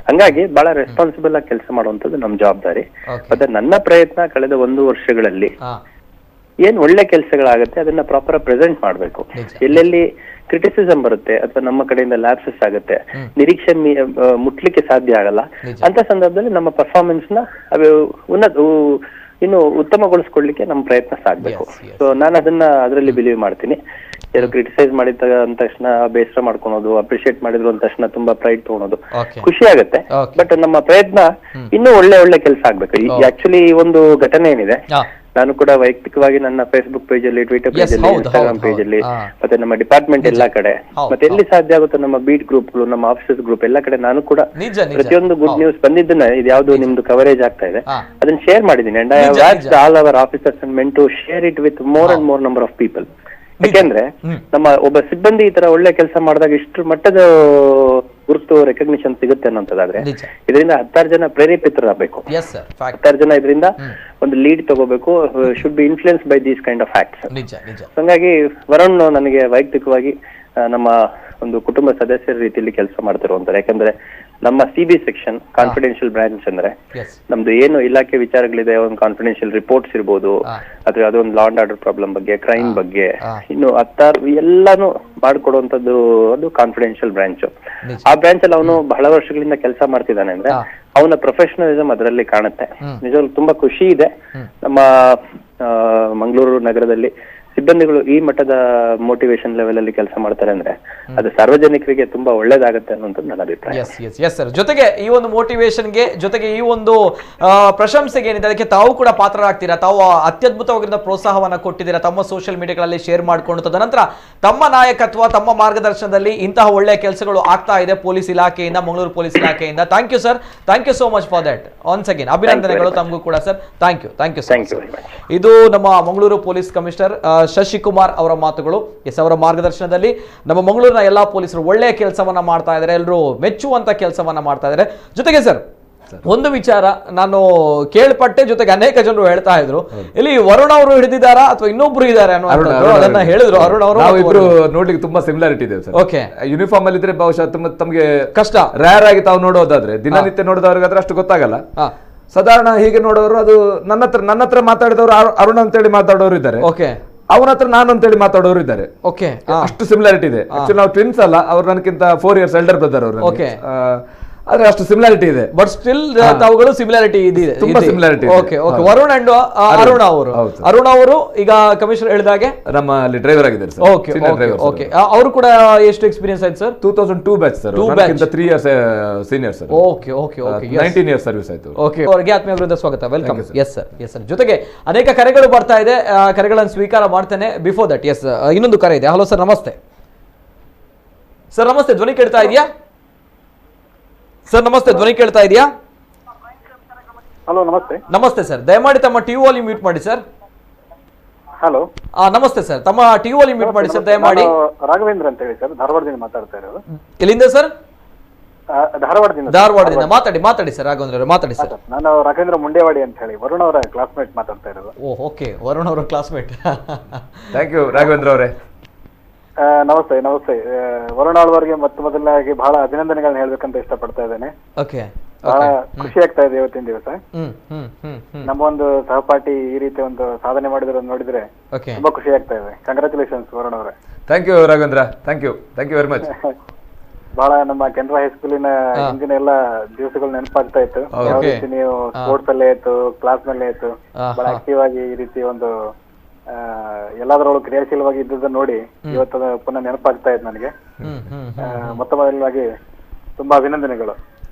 ಹಂಗಾಗಿ ಬಹಳ ರೆಸ್ಪಾನ್ಸಿಬಲ್ ಆಗಿ ಕೆಲಸ ಮಾಡುವಂತದ್ದು ನಮ್ ಜವಾಬ್ದಾರಿ. ಮತ್ತೆ ನನ್ನ ಪ್ರಯತ್ನ ಕಳೆದ 1 ವರ್ಷಗಳಲ್ಲಿ ಏನ್ ಒಳ್ಳೆ ಕೆಲಸಗಳಾಗತ್ತೆ ಅದನ್ನ ಪ್ರಾಪರ್ ಪ್ರೆಸೆಂಟ್ ಮಾಡ್ಬೇಕು. ಎಲ್ಲೆಲ್ಲಿ ಕ್ರಿಟಿಸಿಸಮ್ ಬರುತ್ತೆ ಅಥವಾ ನಮ್ಮ ಕಡೆಯಿಂದ ಲ್ಯಾಪ್ಸಸ್ ಆಗುತ್ತೆ, ನಿರೀಕ್ಷೆ ಮುಟ್ಲಿಕ್ಕೆ ಸಾಧ್ಯ ಆಗಲ್ಲ ಅಂತ ಸಂದರ್ಭದಲ್ಲಿ ನಮ್ಮ ಪರ್ಫಾರ್ಮೆನ್ಸ್ ನ ಇನ್ನು ಉತ್ತಮಗೊಳಿಸ್ಕೊಡ್ಲಿಕ್ಕೆ ನಮ್ಮ ಪ್ರಯತ್ನ ಸಾಗ್ಬೇಕು. ಸೊ ನಾನು ಅದರಲ್ಲಿ ಬಿಲೀವ್ ಮಾಡ್ತೀನಿ. ಯಾರು ಕ್ರಿಟಿಸೈಸ್ ಮಾಡಿದ ಅಂದ ತಕ್ಷಣ ಬೇಸರ ಮಾಡ್ಕೊಳೋದು, ಅಪ್ರಿಶಿಯೇಟ್ ಮಾಡಿದ್ರು ಅಂದ ತಕ್ಷಣ ತುಂಬಾ ಪ್ರೈಡ್ ತಗೊಳೋದು ಖುಷಿ ಆಗುತ್ತೆ. ಬಟ್ ನಮ್ಮ ಪ್ರಯತ್ನ ಇನ್ನೂ ಒಳ್ಳೆ ಕೆಲಸ ಆಗ್ಬೇಕು. ಆಕ್ಚುಲಿ ಈ ಒಂದು ಘಟನೆ ಏನಿದೆ, ನಾನು ಕೂಡ ವೈಯಕ್ತಿಕವಾಗಿ ನನ್ನ ಫೇಸ್ಬುಕ್ ಪೇಜ್ ಅಲ್ಲಿ, ಟ್ವಿಟರ್ ಪೇಜ್ ಅಲ್ಲಿ, ಇನ್ಸ್ಟಾಗ್ರಾಮ್ ಪೇಜ್ ಅಲ್ಲಿ, ಮತ್ತೆ ನಮ್ಮ ಡಿಪಾರ್ಟ್ಮೆಂಟ್ ಎಲ್ಲಾ ಕಡೆ, ಮತ್ತೆ ಎಲ್ಲಿ ಸಾಧ್ಯ ಆಗುತ್ತೋ ನಮ್ಮ ಬೀಟ್ ಗ್ರೂಪ್ಗಳು, ನಮ್ಮ ಆಫೀಸರ್ಸ್ ಗ್ರೂಪ್ ಎಲ್ಲಾ ಕಡೆ ನಾನು ಕೂಡ ಪ್ರತಿಯೊಂದು ಗುಡ್ ನ್ಯೂಸ್ ಬಂದಿದ್ದನ್ನ ಇದು ಯಾವ್ದು ನಿಮ್ದು ಕವರೇಜ್ ಆಗ್ತಾ ಇದೆ ಅದನ್ನ ಶೇರ್ ಮಾಡಿದ್ದೀನಿ. And I have asked all our officers and men to share it with more and more number of people. ಯಾಕೆಂದ್ರೆ ನಮ್ಮ ಒಬ್ಬ ಸಿಬ್ಬಂದಿ ಈ ತರ ಒಳ್ಳೆ ಕೆಲಸ ಮಾಡಿದಾಗ ಇಷ್ಟು ಮಟ್ಟದ ಗುರುತು ರೆಕಗ್ನಿಷನ್ ಸಿಗುತ್ತೆ ಅನ್ನೋದಾದ್ರೆ ಇದರಿಂದ 10 ಜನ ಪ್ರೇರೇಪಿತರಾಗಬೇಕು. 10 ಜನ ಇದರಿಂದ ಒಂದು ಲೀಡ್ ತಗೋಬೇಕು. Should be influence by these kind of acts. ಹಾಗಾಗಿ ವರುಣ್ ನನಗೆ ವೈಯಕ್ತಿಕವಾಗಿ ನಮ್ಮ ಒಂದು ಕುಟುಂಬ ಸದಸ್ಯರ ರೀತಿಯಲ್ಲಿ ಕೆಲಸ ಮಾಡ್ತಿರುವಂತಾರೆ. ಯಾಕಂದ್ರೆ ನಮ್ಮ CB ಸೆಕ್ಷನ್ ಕಾನ್ಫಿಡೆನ್ಶಿಯಲ್ ಬ್ರಾಂಚ್ ಅಂದ್ರೆ ನಮ್ದು ಏನು ಇಲಾಖೆ ವಿಚಾರಗಳಿದೆ, ಒಂದು ಕಾನ್ಫಿಡೆನ್ಶಿಯಲ್ ರಿಪೋರ್ಟ್ಸ್ ಇರ್ಬೋದು, ಅಥವಾ ಅದೊಂದು ಲಾ ಅಂಡ್ ಆರ್ಡರ್ ಪ್ರಾಬ್ಲಮ್ ಬಗ್ಗೆ, ಕ್ರೈಮ್ ಬಗ್ಗೆ, ಇನ್ನು 10 ಎಲ್ಲಾನು ಮಾಡ್ಕೊಡುವಂತದ್ದು ಅದು ಕಾನ್ಫಿಡೆನ್ಶಿಯಲ್ ಬ್ರಾಂಚ್. ಆ ಬ್ರಾಂಚ್ ಅಲ್ಲಿ ಅವನು ಬಹಳ ವರ್ಷಗಳಿಂದ ಕೆಲಸ ಮಾಡ್ತಿದ್ದಾನೆ ಅಂದ್ರೆ ಅವನ ಪ್ರೊಫೆಷನಲಿಸಮ್ ಅದರಲ್ಲಿ ಕಾಣುತ್ತೆ. ನಿಜವಾಗ್ಲೂ ತುಂಬಾ ಖುಷಿ ಇದೆ. ನಮ್ಮ ಮಂಗಳೂರು ನಗರದಲ್ಲಿ ಸಿಬ್ಬಂದಿಗಳು ಈ ಮಟ್ಟದ ಮೋಟಿವೇಶನ್ ಲೆವೆಲ್ ಅಲ್ಲಿ ಕೆಲಸ ಮಾಡ್ತಾರೆ ಅಂದ್ರೆ ಅದು ಸಾರ್ವಜನಿಕರಿಗೆ ತುಂಬಾ ಒಳ್ಳೇದಾಗುತ್ತೆ ಅನ್ನೋದು ನನ್ನ ಅಭಿಪ್ರಾಯ. S sir. ಜೊತೆಗೆ ಈ ಒಂದು ಮೋಟಿವೇಶನ್ಗೆ, ಜೊತೆಗೆ ಈ ಒಂದು ಪ್ರಶಂಸೆಗೆ ಏನಿದೆ ಅದಕ್ಕೆ ತಾವು ಕೂಡ ಪಾತ್ರರಾಗ್ತೀರಾ. ತಾವು ಅತ್ಯದ್ಭುತವಾಗಿರೋ ಪ್ರೋತ್ಸಾಹವನ್ನ ಕೊಟ್ಟಿದ್ದೀರಾ ತಮ್ಮ ಸೋಷಿಯಲ್ ಮೀಡಿಯಾಗಳಲ್ಲಿ ಶೇರ್ ಮಾಡ್ಕೊಂಡು. ತದನಂತರ ತಮ್ಮ ನಾಯಕತ್ವ, ತಮ್ಮ ಮಾರ್ಗದರ್ಶನದಲ್ಲಿ ಇಂತಹ ಒಳ್ಳೆಯ ಕೆಲಸಗಳು ಆಗ್ತಾ ಇದೆ ಪೊಲೀಸ್ ಇಲಾಖೆಯಿಂದ, ಮಂಗಳೂರು ಪೊಲೀಸ್ ಇಲಾಖೆಯಿಂದ. Thank you sir, thank you so much for that. Once again ಅಭಿನಂದನೆಗಳು ತಮಗೂ ಕೂಡ sir. Thank you so much. ಇದು ನಮ್ಮ ಮಂಗಳೂರು ಪೊಲೀಸ್ ಕಮಿಷನರ್ ಶಶಿಕುಮಾರ್ ಅವರ ಮಾತುಗಳು. ಎಸ್, ಅವರ ಮಾರ್ಗದರ್ಶನದಲ್ಲಿ ನಮ್ಮ ಮಂಗಳೂರಿನ ಎಲ್ಲಾ ಪೊಲೀಸರು ಒಳ್ಳೆಯ ಕೆಲಸವನ್ನ ಮಾಡ್ತಾ ಇದ್ದಾರೆ, ಎಲ್ಲರೂ ಮೆಚ್ಚುವಂತ ಕೆಲಸವನ್ನ ಮಾಡ್ತಾ ಇದ್ದಾರೆ. ಜೊತೆಗೆ ಸರ್ ಒಂದು ವಿಚಾರ ನಾನು ಕೇಳ್ಪಟ್ಟೆ, ಜೊತೆಗೆ ಅನೇಕ ಜನರು ಹೇಳ್ತಾ ಇದ್ರು, ಇಲ್ಲಿ ವರುಣ್ ಅವರು ಹಿಡಿದಿದ್ದಾರಾ ಅಥವಾ ಇನ್ನೊಬ್ರು ಇದ್ದಾರೆ ಅದನ್ನ ಹೇಳಿದ್ರು. ಅರುಣ್ ಅವರು ಇಬ್ರು ನೋಡ್ಲಿಕ್ಕೆ ತುಂಬಾ ಸಿಮಿಲಾರಿಟಿ ಇದೆ ಸರ್. ಓಕೆ, ಯೂನಿಫಾರ್ಮ್ ಅಲ್ಲಿ ಇದ್ರೆ ಬಹುಶಃ ತಮಗೆ ಕಷ್ಟ. ರೇರ್ ಆಗಿ ತಾವು ನೋಡೋದಾದ್ರೆ, ದಿನನಿತ್ಯ ನೋಡೋದವ್ರಿಗಾದ್ರೆ ಅಷ್ಟು ಗೊತ್ತಾಗಲ್ಲ. ಸಾಧಾರಣ ಹೀಗೆ ನೋಡೋರು ಅದು ನನ್ನ ಹತ್ರ ಮಾತಾಡಿದವರು ಅರುಣ್ ಅಂತೇಳಿ ಮಾತಾಡೋರು ಇದ್ದಾರೆ. ಓಕೆ, ಅವನ ಹತ್ರ ನಾನು ಅಂತೇಳಿ ಮಾತಾಡೋರು ಇದ್ದಾರೆ. ಓಕೆ, ಅಷ್ಟು ಸಿಮಿಲಾರಿಟಿ ಇದೆ. ಆಕ್ಚುಲಿ ನಾವು ಟ್ವಿನ್ಸ್ ಅಲ್ಲ, ಅವ್ರು ನನಗಿಂತ 4 years ಎಲ್ಡರ್ ಬ್ರದರ್ ಅವರು. ಓಕೆ, ಆದ್ರೆ ಅಷ್ಟು ಸಿಮಿಲಾರಿಟಿ ಇದೆ. ಬಟ್ ಸ್ಟಿಲ್ ತಾವುಗಳು ಸಿಮಿಲಾರಿಟಿ ಇದೆ, ತುಂಬಾ similarity. Okay okay. Varun and Arun ಅವರು ಈಗ ಕಮಿಷನರ್ ಹೇಳಿದಾಗೆ ನಮ್ಮ ಅಲ್ಲಿ ಡ್ರೈವರ್ ಆಗಿದ್ದಾರೆ ಸರ್. Okay okay. ಅವರು ಕೂಡ ಎಷ್ಟು ಎಕ್ಸ್ಪೀರಿಯನ್ಸ್ ಆಯ್ತು sir? 2002 batch sir. 3 years senior sir. Okay okay okay. 19 years service ಆಯ್ತು. ಓಕೆ, ಅವರಿಗೆ ಆತ್ಮೀಯರಿಂದ ಸ್ವಾಗತ, welcome. S sir, yes sir. ಜೊತೆಗೆ ಅನೇಕ ಕರೆಗಳು ಬರ್ತಾ ಇದೆ, ಕರೆಗಳನ್ನು ಸ್ವೀಕಾರ ಮಾಡ್ತೇನೆ. ಬಿಫೋರ್ ದಟ್ ಎಸ್ ಇನ್ನೊಂದು ಕರೆ ಇದೆ. ಹಲೋ ಸರ್, ನಮಸ್ತೆ. ಸರ್ ನಮಸ್ತೆ, ಧ್ವನಿ ಕೇಳ್ತಾ ಇದೆಯಾ ಸರ್? ನಮಸ್ತೆ, ಧ್ವನಿ ಕೇಳ್ತಾ ಇದೆಯಾ? ಹಲೋ, ನಮಸ್ತೆ. ನಮಸ್ತೆ ಸರ್, ದಯಮಾಡಿ ತಮ್ಮ ಟಿವಿ ವಾಲ್ಯೂಮ್ ಮ್ಯೂಟ್ ಮಾಡಿ ಸರ್. ಹಲೋ, ನಮಸ್ತೆ ಸರ್, ತಮ್ಮ ಟಿವಿ ವಾಲ್ಯೂಮ್ ಮ್ಯೂಟ್ ಮಾಡಿ ಸರ್ ದಯಮಾಡಿ. ರಾಘವೇಂದ್ರ ಅಂತ ಹೇಳಿ ಸರ್, ಧಾರವಾಡದಿಂದ ಮಾತಾಡ್ತಾ ಇರೋದು. ಎಲ್ಲಿಂದ ಸರ್? ಧಾರವಾಡದಿಂದ. ಮಾತಾಡಿ ಸರ್, ರಾಘವೇಂದ್ರ ಮಾತಾಡಿ ಸರ್. ನಾನು ರಾಘವೇಂದ್ರ ಮುಂಡೇವಾಡಿ ಅಂತ ಹೇಳಿ ವರುಣ್ ಅವರ ಕ್ಲಾಸ್ಮೇಟ್ ಮಾತಾಡ್ತಾ ಇರೋದು. ಓಕೆ, ವರುಣ್ ಅವರ ಕ್ಲಾಸ್ಮೇಟ್. ಥ್ಯಾಂಕ್ ಯು ರಾಘವೇಂದ್ರ ಅವರೇ. ನಮಸ್ತೆ ನಮಸ್ತೆ. ವರುಣ್ ಅವರಿಗೆ ಮೊದಲನೇದಾಗಿ ಬಹಳ ಅಭಿನಂದನೆಗಳನ್ನ ಹೇಳ್ಬೇಕಂತ ಇಷ್ಟಪಡ್ತಾ ಇದ್ದೇನೆ. ಬಹಳ ಖುಷಿ ಆಗ್ತಾ ಇದೆ ಇವತ್ತಿನ ದಿವಸ. ನಮ್ಮ ಒಂದು ಸಹಪಾಠಿ ಈ ರೀತಿ ಒಂದು ಸಾಧನೆ ಮಾಡಿದ್ರು ನೋಡಿದ್ರೆ ತುಂಬಾ ಖುಷಿ ಆಗ್ತಾ ಇದೆ. ಕಂಗ್ರಾಚುಲೇಷನ್ಸ್ ವರುಣ್ ಅವರೇ. Thank you Raghavendra, thank you very much. ಬಹಳ ನಮ್ಮ ಕೆನರಾ ಹೈಸ್ಕೂಲಿನ ಹಿಂದಿನ ಎಲ್ಲ ದಿವಸಗಳು ನೆನಪಾಗ್ತಾ ಇತ್ತು. ಯಾವ ರೀತಿ ನೀವು ಸ್ಪೋರ್ಟ್ಸ್ ಅಲ್ಲೇ ಆಯ್ತು, ಕ್ಲಾಸ್ ನಲ್ಲೇ ಆಯ್ತು, ಬಹಳ ಆಕ್ಟಿವ್ ಆಗಿ ಈ ರೀತಿ ಒಂದು ಎಲ್ಲಾದ್ರೊಳಗೆ ಕ್ರಿಯಾಶೀಲವಾಗಿ ಇದ್ದದನ್ನ ನೋಡಿ ಇವತ್ತು ಪುನಃ ನೆನಪಾಗ್ತಾ ಇದೆ ನನಗೆ. ಮೊದಲವಾಗಿ ತುಂಬಾ ಅಭಿನಂದನೆಗಳು.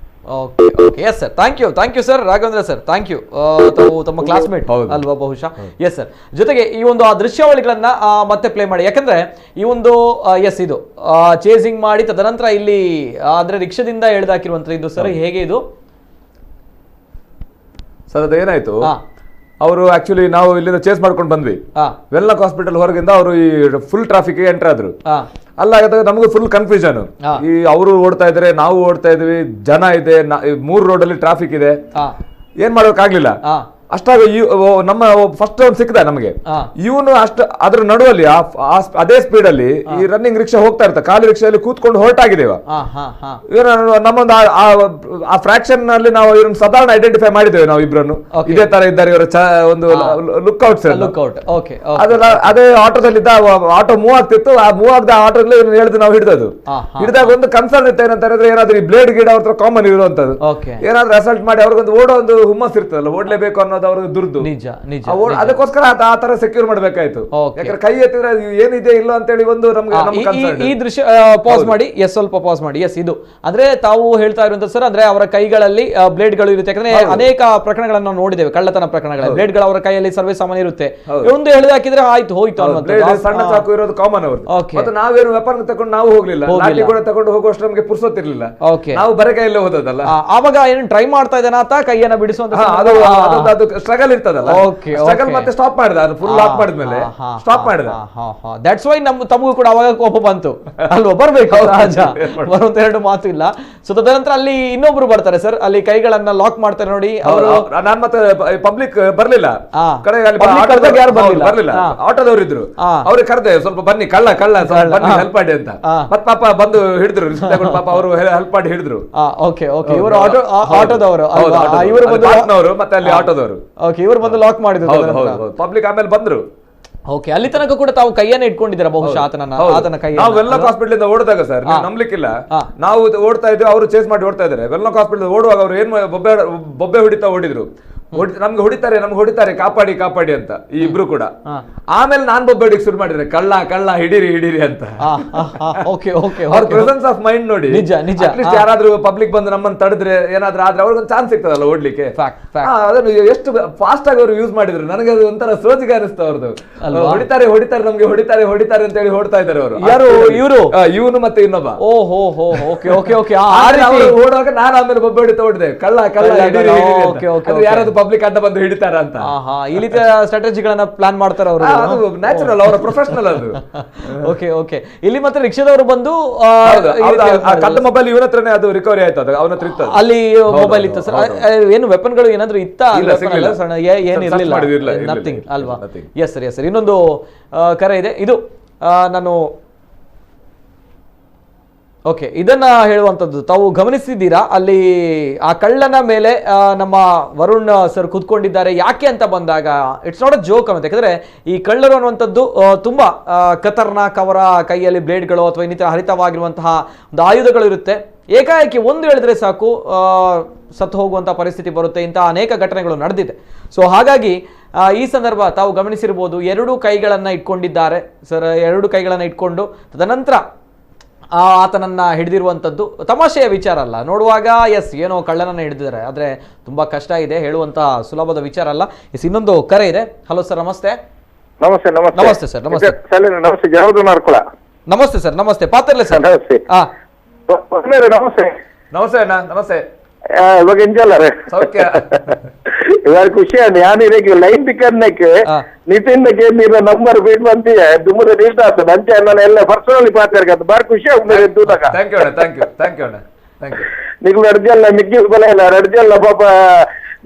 Okay okay. Yes sir, thank you sir Raghavendra sir, thank you. ತಾವು ತಮ್ಮ ಕ್ಲಾಸ್ಮೇಟ್ ಅಲ್ವಾ ಬಹುಶಃ? Yes sir. ಜೊತೆಗೆ ಈ ಒಂದು ಆ ದೃಶ್ಯಾವಳಿಗಳನ್ನ ಮತ್ತೆ ಪ್ಲೇ ಮಾಡಿ, ಯಾಕಂದ್ರೆ ಈ ಒಂದು ಎಸ್ ಇದು ಚೇಸಿಂಗ್ ಮಾಡಿ ತದನಂತರ ಇಲ್ಲಿ ಅಂದ್ರೆ ರಿಕ್ಷಾದಿಂದ ಎಳೆದಾಕಿರುವಂತ ಇದು ಸರ್, ಹೇಗೆ ಇದು ಸರ್? ಅದು ಏನಾಯ್ತು, ಅವರು ಆಕ್ಚುಲಿ ನಾವು ಇಲ್ಲಿಂದ ಚೇಸ್ ಮಾಡ್ಕೊಂಡು ಬಂದ್ವಿ. ವೆಲ್ಲಾಕ್ ಹಾಸ್ಪಿಟಲ್ ಹೊರಗಿಂದ ಅವರು ಈ ಫುಲ್ ಟ್ರಾಫಿಕ್ ಎಂಟರ್ ಆದ್ರು. ಅಲ್ಲ ನಮಗೂ ಫುಲ್ ಕನ್ಫ್ಯೂಷನ್. ಈ ಅವರು ಓಡ್ತಾ ಇದಾರೆ, ನಾವು ಓಡ್ತಾ ಇದೀವಿ, ಜನ ಇದೆ, 3 ರೋಡ್ ಅಲ್ಲಿ ಟ್ರಾಫಿಕ್ ಇದೆ, ಏನ್ ಮಾಡ್ಬೇಕಾಗ್ಲಿಲ್ಲ. ಅಷ್ಟಾಗ ನಮ್ಮ ಫಸ್ಟ್ ಒಂದು ಸಿಕ್ಕಿದ ನಮಗೆ. ಇವನು ಅದ್ರ ನಡುವಲ್ಲಿ ಅದೇ ಸ್ಪೀಡ್ ಅಲ್ಲಿ ಈ ರನ್ನಿಂಗ್ ರಿಕ್ಷಾ ಹೋಗ್ತಾ ಇರ್ತಾರೆ, ಖಾಲಿ ರಿಕ್ಷಾದಲ್ಲಿ ಕೂತ್ಕೊಂಡು ಹೊರಟಾಗಿದ್ದೇವ. ನಮ್ಮೊಂದು ಆ ಫ್ರಾಕ್ಷನ್ ನಲ್ಲಿ ನಾವು ಇವ್ರನ್ನ ಸಾಧಾರಣ ಐಡೆಂಟಿಫೈ ಮಾಡಿದ್ದೇವೆ ನಾವು ಇಬ್ಬರನ್ನು. ಇದೇ ತರ ಇದ್ದಾರೆ ಇವರ ಒಂದು ಲುಕ್ಔಟ್ಸ್. ಅದೇ ಆಟೋದಲ್ಲಿದ್ದ, ಆಟೋ ಮೂವ್ ಆಗ್ತಿತ್ತು. ಆ ಮೂವ್ ಆಗದ ಆಟೋದಲ್ಲಿ ಹೇಳಿದ್ ನಾವು ಹಿಡಿದಾಗ ಒಂದು ಕನ್ಸರ್ನ್ ಇತ್ತು. ಏನಂತ ಹೇಳಿದ್ರೆ ಏನಾದ್ರು ಈ ಬ್ಲೇಡ್ ಗಿಡ ಅವ್ರ ಕಾಮನ್ ಇರುವಂತದ್ದು, ಏನಾದ್ರು ಅಸಲ್ಟ್ ಮಾಡಿ ಅವ್ರಿಗೊಂದು ಓಡೋ ಒಂದು ಹುಮ್ಮಸ್ ಇರ್ತದಲ್ಲ, ಓಡ್ಲೇಬೇಕು ಅನ್ನೋದು ಅವ್ರಿಗೆ ದುರ್ದು ನಿಜ ನಿಜ ಅದಕ್ಕೋಸ್ಕರ ಆ ತರ ಸೆಕ್ಯೂರ್ ಮಾಡ್ಬೇಕಾಯ್ತು. ಯಾಕಂದ್ರೆ ಕೈ ಎತ್ತಿದ್ರೆ ಏನಿದೆ ಇಲ್ಲ ಅಂತ ಹೇಳಿ ಒಂದು ಈ ದೃಶ್ಯ ಪಾಸ್ ಮಾಡಿ, ಎಸ್ ಸ್ವಲ್ಪ ಪಾಸ್ ಮಾಡಿ. ಎಸ್ ಇದು ಅಂದ್ರೆ ತಾವು ಹೇಳ್ತಾ ಇರುವಂತ ಸರ್, ಅಂದ್ರೆ ಅವರ ಕೈಗಳಲ್ಲಿ ಬ್ಲೇಡ್ ಗಳು ಇರುತ್ತೆ. ಯಾಕಂದ್ರೆ ಅನೇಕ ಪ್ರಕರಣಗಳನ್ನು ನಾವು ನೋಡಿದ್ದೇವೆ, ಕಳ್ಳತನ ಪ್ರಕರಣಗಳಲ್ಲಿ ಬ್ಲೇಡ್ ಗಳು ಅವರ ಕೈಯಲ್ಲಿ ಸರ್ವೇ ಸಾಮಾನ್ಯ ಇರುತ್ತೆ. ಒಂದು ಎಳೆದು ಹಾಕಿದ್ರೆ ಆಯ್ತು ಹೋಯ್ತು ಅನ್ನುವಂಥದ್ದು. ಸಣ್ಣ ಚಾಕು ಇರೋದು ಕಾಮನ್ ಅವರು. ಮತ್ತೆ ನಾವೇನು ವೆಪನ್ ತಗೊಂಡು ನಾವು ಹೋಗ್ಲಿಲ್ಲ, ಲಾಠಿ ಕೂಡ ತಗೊಂಡು ಹೋಗುವಷ್ಟು ನಮಗೆ ಪುರ್ಸೊತ್ತಿರ್ಲಿಲ್ಲ. ನಾವು ಬರ ಕೈಯಲ್ಲೇ ಹೋದದಲ್ಲ. ಆವಾಗ ಏನು ಟ್ರೈ ಮಾಡ್ತಾ ಇದ್ದಾನ ಆತ ಕೈಯನ್ನ ಬಿಡಿಸುವಂತ ಅದು ಸ್ಟ್ರಗಲ್ ಇರ್ತದಲ್ಲ. ಸ್ಟ್ರಗಲ್ ಮತ್ತೆ ಸ್ಟಾಪ್ ಮಾಡಿದ, ಫುಲ್ ಲಾಕ್ ಮಾಡಿದ್ಮೇಲೆ ಸ್ಟಾಪ್ ಮಾಡಿದ. ದಟ್ಸ್ ವೈ ತಮಗೂ ಕೂಡ ಅವಾಗ ಕೋಪ ಬಂತು ಅಲ್ವಾ, ಬರ್ಬೇಕು ಸಹಜ, ಬರುವಂತ ಎರಡು ಮಾತು ಇಲ್ಲ. ಸೊ ತದನಂತರ ಅಲ್ಲಿ ಇನ್ನೊಬ್ರು ಬರ್ತಾರೆ ಸರ್, ಅಲ್ಲಿ ಕೈಗಳನ್ನ ಲಾಕ್ ಮಾಡ್ತಾರೆ ನೋಡಿ. ಅವರು ನಾನ್ ಮತ್ತೆ ಪಬ್ಲಿಕ್ ಬರ್ಲಿಲ್ಲ, ಬರ್ಲಿಲ್ಲ, ಆಟೋದವ್ರು ಇದ್ರು, ಅವ್ರಿಗೆ ಕರೆದೆ ಸ್ವಲ್ಪ ಬನ್ನಿ ಕಳ್ಳ ಹೆಲ್ಪ್ ಮಾಡಿ ಅಂತ. ಮತ್ ಪಾಪ ಬಂದು ಹಿಡಿದ್ರು, ಪಾಪ ಅವರು ಹೆಲ್ಪ್ ಮಾಡಿ ಹಿಡಿದ್ರು. ಓಕೆ ಓಕೆ, ಇವರು ಆಟೋದವರು, ಇವರು ಬಂದು ಮತ್ತೆ ಅಲ್ಲಿ ಆಟೋದವರು, ಇವರು ಬಂದು ಲಾಕ್ ಮಾಡಿದ್ರು. ಪಬ್ಲಿಕ್ ಆಮೇಲೆ ಬಂದ್ರು. ಓಕೆ, ಅಲ್ಲಿ ತನಕ ಕೂಡ ತಾವು ಕೈಯನ್ನ ಇಟ್ಕೊಂಡಿದ್ದೀರಾ ಬಹುಶಃ ಆತನ ಕೈ. ನಾವು ವೆಲ್ಲಾಕ್ ಹಾಸ್ಪಿಟಲ್ ಇಂದ ಓಡಿದಾಗ ಸರ್, ನಂಬ್ಲಿಕ್ಕಿಲ್ಲ, ನಾವು ಓಡ್ತಾ ಇದ್ವಿ, ಅವರು ಚೇಸ್ ಮಾಡಿ ಓಡ್ತಾ ಇದಾರೆ. ವೆಲ್ಲಾಕ್ ಹಾಸ್ಪಿಟಲ್ ಓಡುವಾಗ ಅವ್ರು ಏನ್ ಬೊಬ್ಬೆ ಹೊಡಿತಾ ಓಡಿದ್ರು. ನಮ್ಗೆ ಹೊಡಿತಾರೆ ಕಾಪಾಡಿ ಅಂತ ಈ ಇಬ್ರು ಕೂಡ. ಆಮೇಲೆ ನಾನ್ ಬೊಬ್ಬೆ ಹೊಡಿಕ್ ಶುರು ಮಾಡಿದ್ರೆ, ಕಳ್ಳ ಹಿಡೀರಿ ಅಂತ. ಅವ್ರ ಪ್ರೆಸೆನ್ಸ್ ಆಫ್ ಮೈಂಡ್ ನೋಡಿ. ಅಟ್ಲೀಸ್ಟ್ ಯಾರಾದ್ರೂ ಪಬ್ಲಿಕ್ ಬಂದು ನಮ್ಮನ್ನ ತಡೆದ್ರೆ ಏನಾದ್ರೂ ಆದ್ರೆ ಅವ್ರಿಗೊಂದು ಚಾನ್ಸ್ ಸಿಗ್ತದಲ್ಲ ಓಡ್ಲಿಕ್ಕೆ. ಅದನ್ನು ಎಷ್ಟು ಫಾಸ್ಟ್ ಆಗಿ ಅವ್ರು ಯೂಸ್ ಮಾಡಿದ್ರು, ನನಗೆ ಅದು ಒಂಥರ ಸೋಜಿಗೆ ಅನಿಸ್ತಾ ಅವ್ರದ್ದು. ಹೊಡಿತಾರೆ ನಮ್ಗೆ ಹೊಡಿತಾರೆ ಅಂತ ಹೇಳಿ ಹೊಡ್ತಾ ಇದ್ದಾರೆ ಅವರು. ಯಾರು ಇವನು ಮತ್ತೆ ಇನ್ನೊಬ್ಬ. ಓಡುವಾಗ ನಾನು ಆಮೇಲೆ ಬೊಬ್ಬೆ ಹೊಡಿತಾ ಓಡಿದೆ, ಕಳ್ಳ ಯಾರಾದ್ರೂ ಪಬ್ಲಿಕ್ ಅಡ್ಡ ಬಂದು ಹಿಡಿತಾರ ಅಂತ. ಈ ರೀತಿಯ ಸ್ಟ್ರಾಟಜಿಗಳನ್ನ ಪ್ಲಾನ್ ಮಾಡ್ತಾರೆ ಅವರು. ಅದು ನ್ಯಾಚುರಲ್, ಅವರ ಪ್ರೊಫೆಷನಲ್ ಅದು. ಓಕೆ, ಇಲ್ಲಿ ಮತ್ತೆ ರಿಕ್ಷಾದವರು ಬಂದು ಕದ್ದ ಮೊಬೈಲ್ ಇವನ ಹತ್ರನೇ ಅದು ರಿಕವರಿ ಆಯ್ತು, ಅದು ಅವನ ಹತ್ರ ಇತ್ತು. ಅಲ್ಲಿ ಮೊಬೈಲ್ ಇತ್ತು ಸರ್, ಏನು ವೆಪನ್ ಗಳು ಏನಾದ್ರು ಇತ್ತ? ಏನಿರಲಿಲ್ಲ, ನಥಿಂಗ್ ಅಲ್ವಾ? S sir. ಇನ್ನೊಂದು ಕರೆ ಇದೆ, ಇದು ನಾನು ಓಕೆ ಇದನ್ನ ಹೇಳುವಂಥದ್ದು ತಾವು ಗಮನಿಸಿದ್ದೀರಾ? ಅಲ್ಲಿ ಆ ಕಳ್ಳನ ಮೇಲೆ ನಮ್ಮ ವರುಣ್ ಸರ್ ಕೂತ್ಕೊಂಡಿದ್ದಾರೆ. ಯಾಕೆ ಅಂತ ಬಂದಾಗ ಇಟ್ಸ್ ನಾಟ್ ಅ ಜೋಕ್ ಅನ್ನೋದು. ಯಾಕಂದ್ರೆ ಈ ಕಳ್ಳರು ಅನ್ನುವಂಥದ್ದು ತುಂಬಾ ಖತರ್ನಾಕ್. ಅವರ ಕೈಯಲ್ಲಿ ಬ್ಲೇಡ್ಗಳು ಅಥವಾ ಇನ್ನಿತರ ಹರಿತವಾಗಿರುವಂತಹ ಒಂದು ಆಯುಧಗಳು ಇರುತ್ತೆ. ಏಕಾಏಕಿ ಒಂದು ಹೇಳಿದ್ರೆ ಸಾಕು ಸತ್ತು ಹೋಗುವಂಥ ಪರಿಸ್ಥಿತಿ ಬರುತ್ತೆ. ಇಂತಹ ಅನೇಕ ಘಟನೆಗಳು ನಡೆದಿದೆ. ಸೊ ಹಾಗಾಗಿ ಈ ಸಂದರ್ಭ ತಾವು ಗಮನಿಸಿರ್ಬೋದು, ಎರಡು ಕೈಗಳನ್ನ ಇಟ್ಕೊಂಡಿದ್ದಾರೆ ಸರ್. ಎರಡು ಕೈಗಳನ್ನ ಇಟ್ಕೊಂಡು ತದನಂತರ ಆತನನ್ನ ಹಿಡಿದಿರುವಂಥದ್ದು ತಮಾಷೆಯ ವಿಚಾರ ಅಲ್ಲ. ನೋಡುವಾಗ ಎಸ್ ಏನೋ ಕಳ್ಳನನ್ನ ಹಿಡಿದಿದ್ದಾರೆ, ಆದರೆ ತುಂಬಾ ಕಷ್ಟ ಇದೆ, ಹೇಳುವಂತ ಸುಲಭದ ವಿಚಾರ ಅಲ್ಲ. ಎಸ್ ಇನ್ನೊಂದು ಕರೆ ಇದೆ. ಹಲೋ ಸರ್, ನಮಸ್ತೆ. ನಮಸ್ತೆ ಸರ್. ನಮಸ್ತೆ ಸರ್. ನಮಸ್ತೆ ಪಾತ್ರಲೆ ಸರ್. ನಮಸ್ತೆ. ಇವಾಗ ಎಂಜಲ್ಲರೆ ಇವಾಗ ಖುಷಿയാണ് ഞാനിലേക്ക് ലൈൻ പിക്കറിനേക്ക് നിതിനക്ക് നീರ ನಂಬರ್ ಬಿಟ್ ಬಂದಿದೆ ದುಮುರ ನೀಟಾತ ನಂಚೆ ನಾನು ಎಲ್ಲ ಪರ್ಸನಲಿ ಪಾತಿರ್ಕಂತ ಬಾರಿ ಖುಷಿ ಆಗುತ್ತದೆ ಎಂತೂತಕ. ಥ್ಯಾಂಕ್ ಯು ನಿಖಿಲ್ ಅರ್ಜಲ್ಲ ಮಿಗ್ಗಿ ಬಲ ಇಲ್ಲ ಅರ್ಜಲ್ಲ ಪಾಪ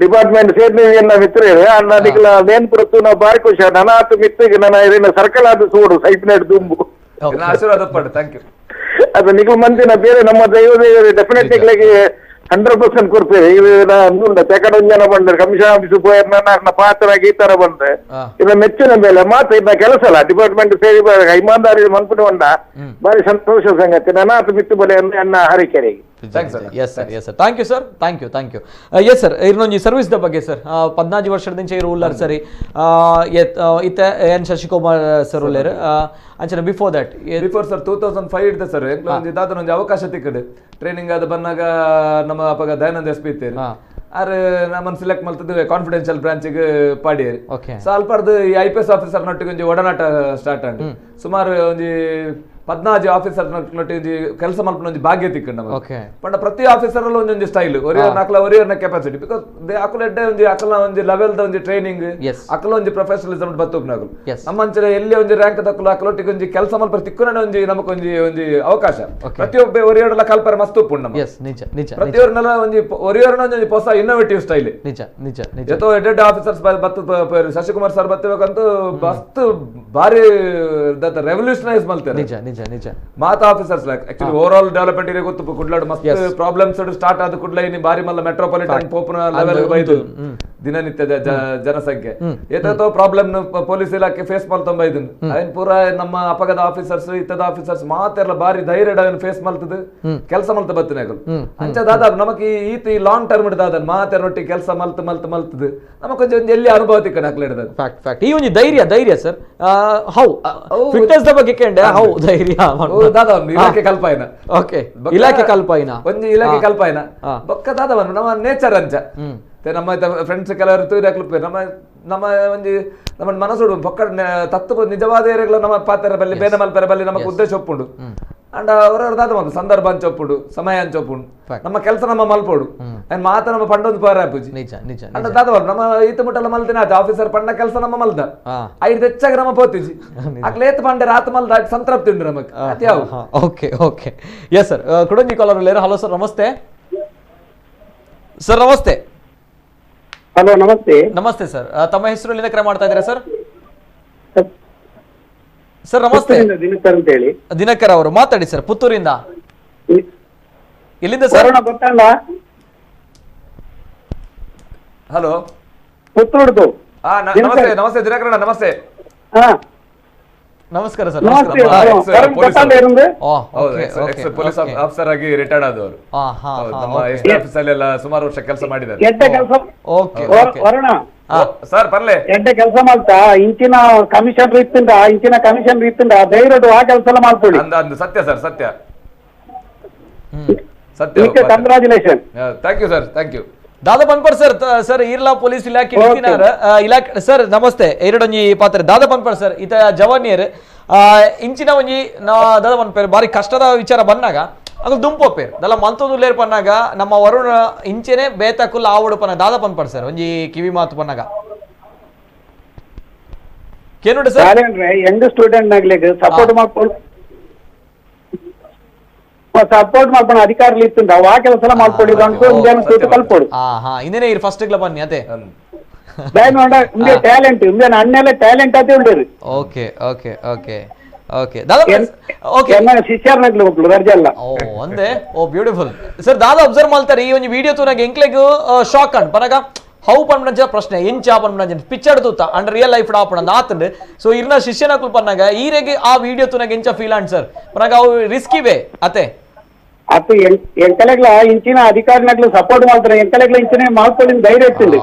ಡಿಪಾರ್ಟ್ಮೆಂಟ್ ಸೇರ್ತೀವಿ ಅನ್ನ ಮಿತ್ರರು ಅನ್ನ ನಿಖಿಲ ನೇನ್ ಪುರತ್ತು ನಾವು ಬಾರಿ ಖುಷಿ ನನ್ನ ಆತು ಮಿತ್ತಿಗೆ ನನ್ನ ಇದನ್ನ ಸರ್ಕಲ್ ಆದ ಸೂಡು ಸೈಟ್ ನೆಡ್ ದುಂಬು ಆಶೀರ್ವಾದ ಪಡು. Thank you. ಅದು ನಿಖಿಲ್ ಮಂದಿನ ಬೇರೆ ನಮ್ಮ ದೈವ ಡೆಫಿನೆಟ್ಲಿ 100% ಕೊಡ್ತೇವೆ. ಇದು ತೆಕಡೊಂದು ಜನ ಬಂದ್ರೆ ಕಮಿಷನ್ ಆಫೀಸ್ ಹೋಯರ್ನ ಪಾತ್ರರಾಗಿ ಈ ತರ ಬಂದ್ರೆ ಇದ ಮೆಚ್ಚಿನ ಮೇಲೆ ಮಾತ್ರ ಇನ್ನ ಕೆಲಸ ಅಲ್ಲ. ಡಿಪಾರ್ಟ್ಮೆಂಟ್ ಸೇರಿ ಇಮಾನ್ದಾರಿ ಮನ್ಪುಟ್ಟು ಬಂದ ಬಾರಿ ಸಂತೋಷ ಸಂಗತಿ. ನನ್ನ ಮಿತ್ತು ಬಲೆ ಅನ್ನ ಹರಿಕೆರೆಗೆ. Yes sir. Thank you. Yes sir, ಇನ್ನೊಂದು ಸರ್ವಿಸ್ ದ ಬಗ್ಗೆ ಸರ್ 14 ವರ್ಷದಿಂದ ರೂಲರ್ ಸರಿ ಇತ್ತ ಎನ್ ಶಶಿಕುಮಾರ್ ಸರ್ ಉಳ್ಳೇರು ಅಂಚನೆ ಬಿಫೋರ್ ಸರ್ 2005 ಇಡ್ದೆ ಸರ್ ಇದಾದ ಒಂದು ಅವಕಾಶ ತಿಕ್ಕಡೆ ಟ್ರೈನಿಂಗ್ ಅದು ಬಂದಾಗ ನಮ್ಮ ಅಪ್ಪಗ ದಯಾನಂದ ಎಸ್ ಪಿ ಇತ್ತೇರಿ ಆದ್ರೆ ನಮ್ಮನ್ನು ಸಿಲೆಕ್ಟ್ ಮಾಡ್ತಿದ್ವಿ ಕಾನ್ಫಿಡೆನ್ಷಿಯಲ್ ಬ್ರಾಂಚಿಗೆ ಪಾಡಿಯೇರಿ. ಸ್ವಲ್ಪ ಈ IPS ಆಫೀಸರ್ ನೊಟ್ಟಿಗೆ ಒಂದು ಒಡನಾಟ ಸ್ಟಾರ್ಟ್ ಆಗಿ ಸುಮಾರು ಒಂದು 14 ಆಫೀಸರ್ ನೊಟ್ಟಿಗೆ ಕೆಲಸ ಮಲ್ಪನ ಒಂದು ಭಾಗ್ಯ ತಿಕ್ಕಂಡು ನಮಗೆ ಪಂಡ ಪ್ರತಿ ಆಫೀಸರ್ ಅಲ್ಲ ಒಂದೊಂದು ಸ್ಟೈಲ್ ಒರಿಯರ್ನ ಕೆಪಾಸಿಟಿ ಬಿಕಾಸ್ ದೇ ಅಕಲೆಡ್ಡೆ ಒಂದು ಅಕಲ ಒಂದು ಲೆವೆಲ್ ಒಂದು ಟ್ರೈನಿಂಗ್ ಅಕಲ ಒಂದು ಪ್ರೊಫೆಷನಲಿಸಮ್ ಬತ್ತುಪ್ ನಾವು ನಮ್ಮ ಅಂಚನೆ ಎಲ್ಲಿ ಒಂದು ರ್ಯಾಂಕ್ ತಕ್ಕಲು ಅಕಲೊಟ್ಟಿಗೆ ಒಂದು ಕೆಲಸ ಮಲ್ಪ ತಿಕ್ಕುನ ಒಂದು ನಮಗೊಂದು ಒಂದು ಅವಕಾಶ ಪ್ರತಿಯೊಬ್ಬ ಒರಿಯರ್ಲ ಕಲ್ಪರ ಮಸ್ತ್ ಉಪ್ಪು ನಮ್ಮ ಪ್ರತಿಯೊಬ್ಬರನ್ನೆಲ್ಲ ಒಂದು ಒರಿಯರ್ನ ಒಂದು ಹೊಸ ಇನ್ನೋವೇಟಿವ್ ಸ್ಟೈಲ್ ಜೊತೆ ಎಡ್ ಆಫೀಸರ್ಸ್ ಶಶಿಕುಮಾರ್ ಸರ್ ಬತ್ತಬೇಕಂತೂ ಮಸ್ತ್ ಭಾರಿ ರೆವಲ್ಯೂಷನೈಸ್ ಮಾಡ್ತಾರೆ. ನಿಜ ನಿಜ ಮಾತ officers actually over all development ಇರೋ ಗೊತ್ತು ಕುಡ್ಲಾಡು ಮಸ್ತ್ ಪ್ರಾಬ್ಲಮ್ಸ್ ಸ್ಟಾರ್ಟ್ ಆದ ಕುಡ್ಲ ಇನ್ನು ಬಾರಿ ಮಲ್ಲ ಮೆಟ್ರೋಪಾಲಿಟನ್ ಪೋಪನ ಲೆವೆಲ್ ಬೈದು ದಿನನಿತ್ಯದ ಜನಸಂಖ್ಯೆ ಏತೋ ಪ್ರಾಬ್ಲಮ್ ಪೊಲೀಸ್ ಇಲಾಖೆ ಫೇಸ್ ಮಾಡ್ತೊಂಬ ಇದನ್ ಅದನ್ ಪೂರ ನಮ್ಮ ಅಪಗದ ಆಫೀಸರ್ಸ್ ಇತ್ತದ ಆಫೀಸರ್ಸ್ ಮಾತೆಲ್ಲ ಬಾರಿ ಧೈರ್ಯ ಫೇಸ್ ಮಾಡ್ತದ ಕೆಲಸ ಮಲ್ತ ಬತ್ತಿನಾಗಲು ಅಂಚದಾದ ನಮಗೆ ಈತಿ ಲಾಂಗ್ ಟರ್ಮ್ ಇಡದಾದ ಮಾತೆರೊಟ್ಟಿ ಕೆಲಸ ಮಲ್ತದ ನಮಗೆ ಕೊಂಚ ಎಲ್ಲಿ ಅನುಭವ ತಿಕ್ಕಣ ಹಿಡಿದ ಫ್ಯಾಕ್ಟ್ ಈ ಒಂದು ಧೈರ್ಯ ಸರ್ ಹೌ ಫಿಟ್ನೆಸ್ ದ ಬಗ್ಗೆ ಕೇಂಡೆ ಹೌ ಧೈರ್ಯ ದಾದವನ್ ಇಲಾಖೆ ಕಲ್ಪಾಯನ ಓಕೆ ಇಲಾಖೆ ಕಲ್ಪಾಯನ ಒಂಜಿ ಇಲಾಖೆ ಕಲ್ಪಾಯನ ಬೊಕ್ಕ ದಾದವನ್ ನಮ್ಮ ನೇಚರ್ ಅಂಚ ನಮ್ಮ ಫ್ರೆಂಡ್ಸ್ ಕೆಲವರು ತೂರಾಕ್ಲು ನಮ್ಮ ನಮ್ಮ ಒಂಜಿ ನಮ್ಮ ಮನಸ್ಸು ಬೊಕ್ಕ ತತ್ವ ನಿಜವಾದ ಏರಿಯಾಗಳು ನಮ್ಮ ಪಾತ್ರ ಬಲ್ಲಿ ಬೇನೆ ಮಲ್ಪೆರ ಬಲ್ಲಿ ನಮಗೆ ಉದ್ದೇಶ ಒಪ್ಪುಂಡು ಅಂಡ್ ಅವರ ದಾದ ಒಂದು ಸಂದರ್ಭ ಹಂಚ ಒಪ್ಪುಡು ಸಮಯ ಹಂಚ ಒಪ್ಪುಂಡು ನಮ್ಮ ಕೆಲಸ ನಮ್ಮ ಮಲ್ಪೋಡು ಮಾತ ನಮ್ಮ ಪಂಡೊಂದು ಪಾರ ಆಪುಜಿ ನಿಜ ನಿಜ ಅಂಡ್ ದಾದವ ನಮ್ಮ ಈತ ಮುಟ್ಟಲ್ಲ ಮಲ್ತಿನ ಆತ ಆಫೀಸರ್ ಪಂಡ ಕೆಲಸ ನಮ್ಮ ಮಲ್ದ ಐದು ಹೆಚ್ಚಾಗಿ ನಮ್ಮ ಪೋತಿಜಿ ಅಕ್ಲೇತ್ ಪಂಡೆ ರಾತ್ ಮಲ್ದ ಸಂತೃಪ್ತಿ ಉಂಡು ನಮಗೆ ಅತ್ಯಾವ ಓಕೆ ಎಸ್ ಸರ್ ಕುಡಂಜಿ ಕಾಲರ್ ಲೇರ ಹಲೋ ಸರ್ ನಮಸ್ತೆ ಸರ್ ನಮಸ್ತೆ ಹಲೋ ನಮಸ್ತೆ ಸರ್ ತಮ್ಮ ಹೆಸರು ಎಲ್ಲಿಂದ ಕರೆ ಮಾಡ್ತಾ ಇದ್ದೀರಾ ಸರ್ ಸರ್ ನಮಸ್ತೆ ದಿನಕರ್ ಅಂತ ಹೇಳಿ ದಿನಕರ್ ಅವರು ಮಾತಾಡಿ ಸರ್ ಪುತ್ತೂರಿಂದ ಎಲ್ಲಿಂದ ಸರ್ ಗೊತ್ತಲ್ಲ ಹಲೋ ಪುತ್ತೂರ್ದು ನಮಸ್ತೆ ನಮಸ್ತೆ ದಿನಕರಣ್ಣ ನಮಸ್ತೆ ನಮಸ್ಕಾರ ಸರ್ ಪೊಲೀಸ್ ಆಫೀಸರ್ ಆಗಿ ರಿಟೈರ್ಡ್ ಆದವರು ನಮ್ಮ ಎಸ್ ಆಫೀಸ್ ಅಲ್ಲಿ ಎಲ್ಲ ಸುಮಾರು ವರ್ಷ ಕೆಲಸ ಮಾಡಿದ್ದಾರೆ ಸರ್ ಬರ್ಲೆ ಎಡ್ಡೆ ಕೆಲಸ ಮಾಡ್ತಾ ಇಂಚಿನ ಕಮಿಷನರ್ ಇತ್ತಿಂದ ಧೈರ್ಯ ಆ ಕೆಲಸ ಎಲ್ಲ ಮಾಡ್ಕೊಳ್ಳಿ ಅಂದ Sathya sir Sathya congratulation thank you sir thank you ದಾದ ಪನ್ಪರ್ ಸರ್ ಸರ್ ಇರ್ಲಾ ಪೊಲೀಸ್ ಇಲಾಖೆ ಇಲಾಖೆ ಸರ್ ನಮಸ್ತೆ ಎರಡೊಂಜಿ ಪಾತ್ರೆ ದಾದ ಪನ್ಪರ್ ಸರ್ ಈತ ಜವಾನಿಯರ್ ಇಂಚಿನ ಒಂಜಿ ದಾದ ಪನ್ಪೇರ್ ಬಾರಿ ಕಷ್ಟದ ವಿಚಾರ ಬಂದಾಗ ಅದು ದುಂಪೋಪೇರ್ ದಲ್ಲ ಮಂತೊಂದು ಲೇರ್ ಪನ್ನಾಗ ನಮ್ಮ ವರುಣ ಇಂಚೆನೆ ಬೇತಕುಲ್ ಆವಡು ಪನ್ನ ದಾದ ಪನ್ಪರ್ ಸರ್ ಒಂಜಿ ಕಿವಿ ಮಾತು ಪನ್ನಾಗ ಕೇನುಂಟು ಸರ್ ಯಂಗ್ ಸ್ಟೂಡೆಂಟ್ ಆಗ್ಲಿಕ್ಕೆ ಸಪೋರ್ಟ್ ಮಾಡ್ಕೊಂಡು ಅಧಿಕಾರಿ ಇತ್ತು ಆ ಕೆಲಸ ಮಾಡ್ಕೊಂಡಿದ್ದು ಅನ್ಕೊಂಡು ಕಲ್ಪೋಡು ಇನ್ನೇನೆ ಫಸ್ಟ್ ಬನ್ನಿ ಅದೇ ಟ್ಯಾಲೆಂಟ್ ಅಣ್ಣೆಲ್ಲ ಟ್ಯಾಲೆಂಟ್ ಅದೇ ಉಂಡೇರು ಓಕೆ ಓಕೆ ಓಕೆ ಓಕೆ ಶಿಷ್ಯರ್ನಾಗ್ಲಿ ಒಬ್ಳು ರಜೆ ಅಲ್ಲ ಒಂದೇ ಓ ಬ್ಯೂಟಿಫುಲ್ ಸರ್ ದಾದ ಅಬ್ಸರ್ವ್ ಮಾಡ್ತಾರೆ ಈ ಒಂದು ವಿಡಿಯೋ ತೂನಾಗ ಎಂಕ್ಲೆಗ್ ಶಾಕ್ ಅಂಡ್ ಪನಗ ಹೌ ಪನ್ಮಂಜ ಪ್ರಶ್ನೆ ಎಂಚಾ ಪನ್ಮಂಜ ಪಿಕ್ಚರ್ ತೂತ ಅಂಡ್ ರಿಯಲ್ ಲೈಫ್ ಆಪಣ ಆತಂಡ್ ಸೊ ಇರ್ನ ಶಿಷ್ಯನಕುಲ್ ಪನ್ನಾಗ ಈರೆಗೆ ಆ ವಿಡಿಯೋ ತೂನಾಗ ಎಂಚ ಫೀಲ್ ಅಂಡ್ ಸರ್ ಪನಗ ಅವು ರಿಸ್ಕಿವೆ ಅತೆ ಅತ್ತು ಎಂಕಲೆಗ್ಲ ಇಂಚಿನ ಅಧಿಕಾರಿನಾಗ್ಲು ಸಪೋರ್ಟ್ ಮಾಡ್ತಾರೆ ಎಂಕಲೆಗ್ಲ ಇಂಚಿನ ಮಾಡ್ಕೊಳ್ಳಿ ಧೈರ್ಯ ಇರ್ತಿಂಡಿ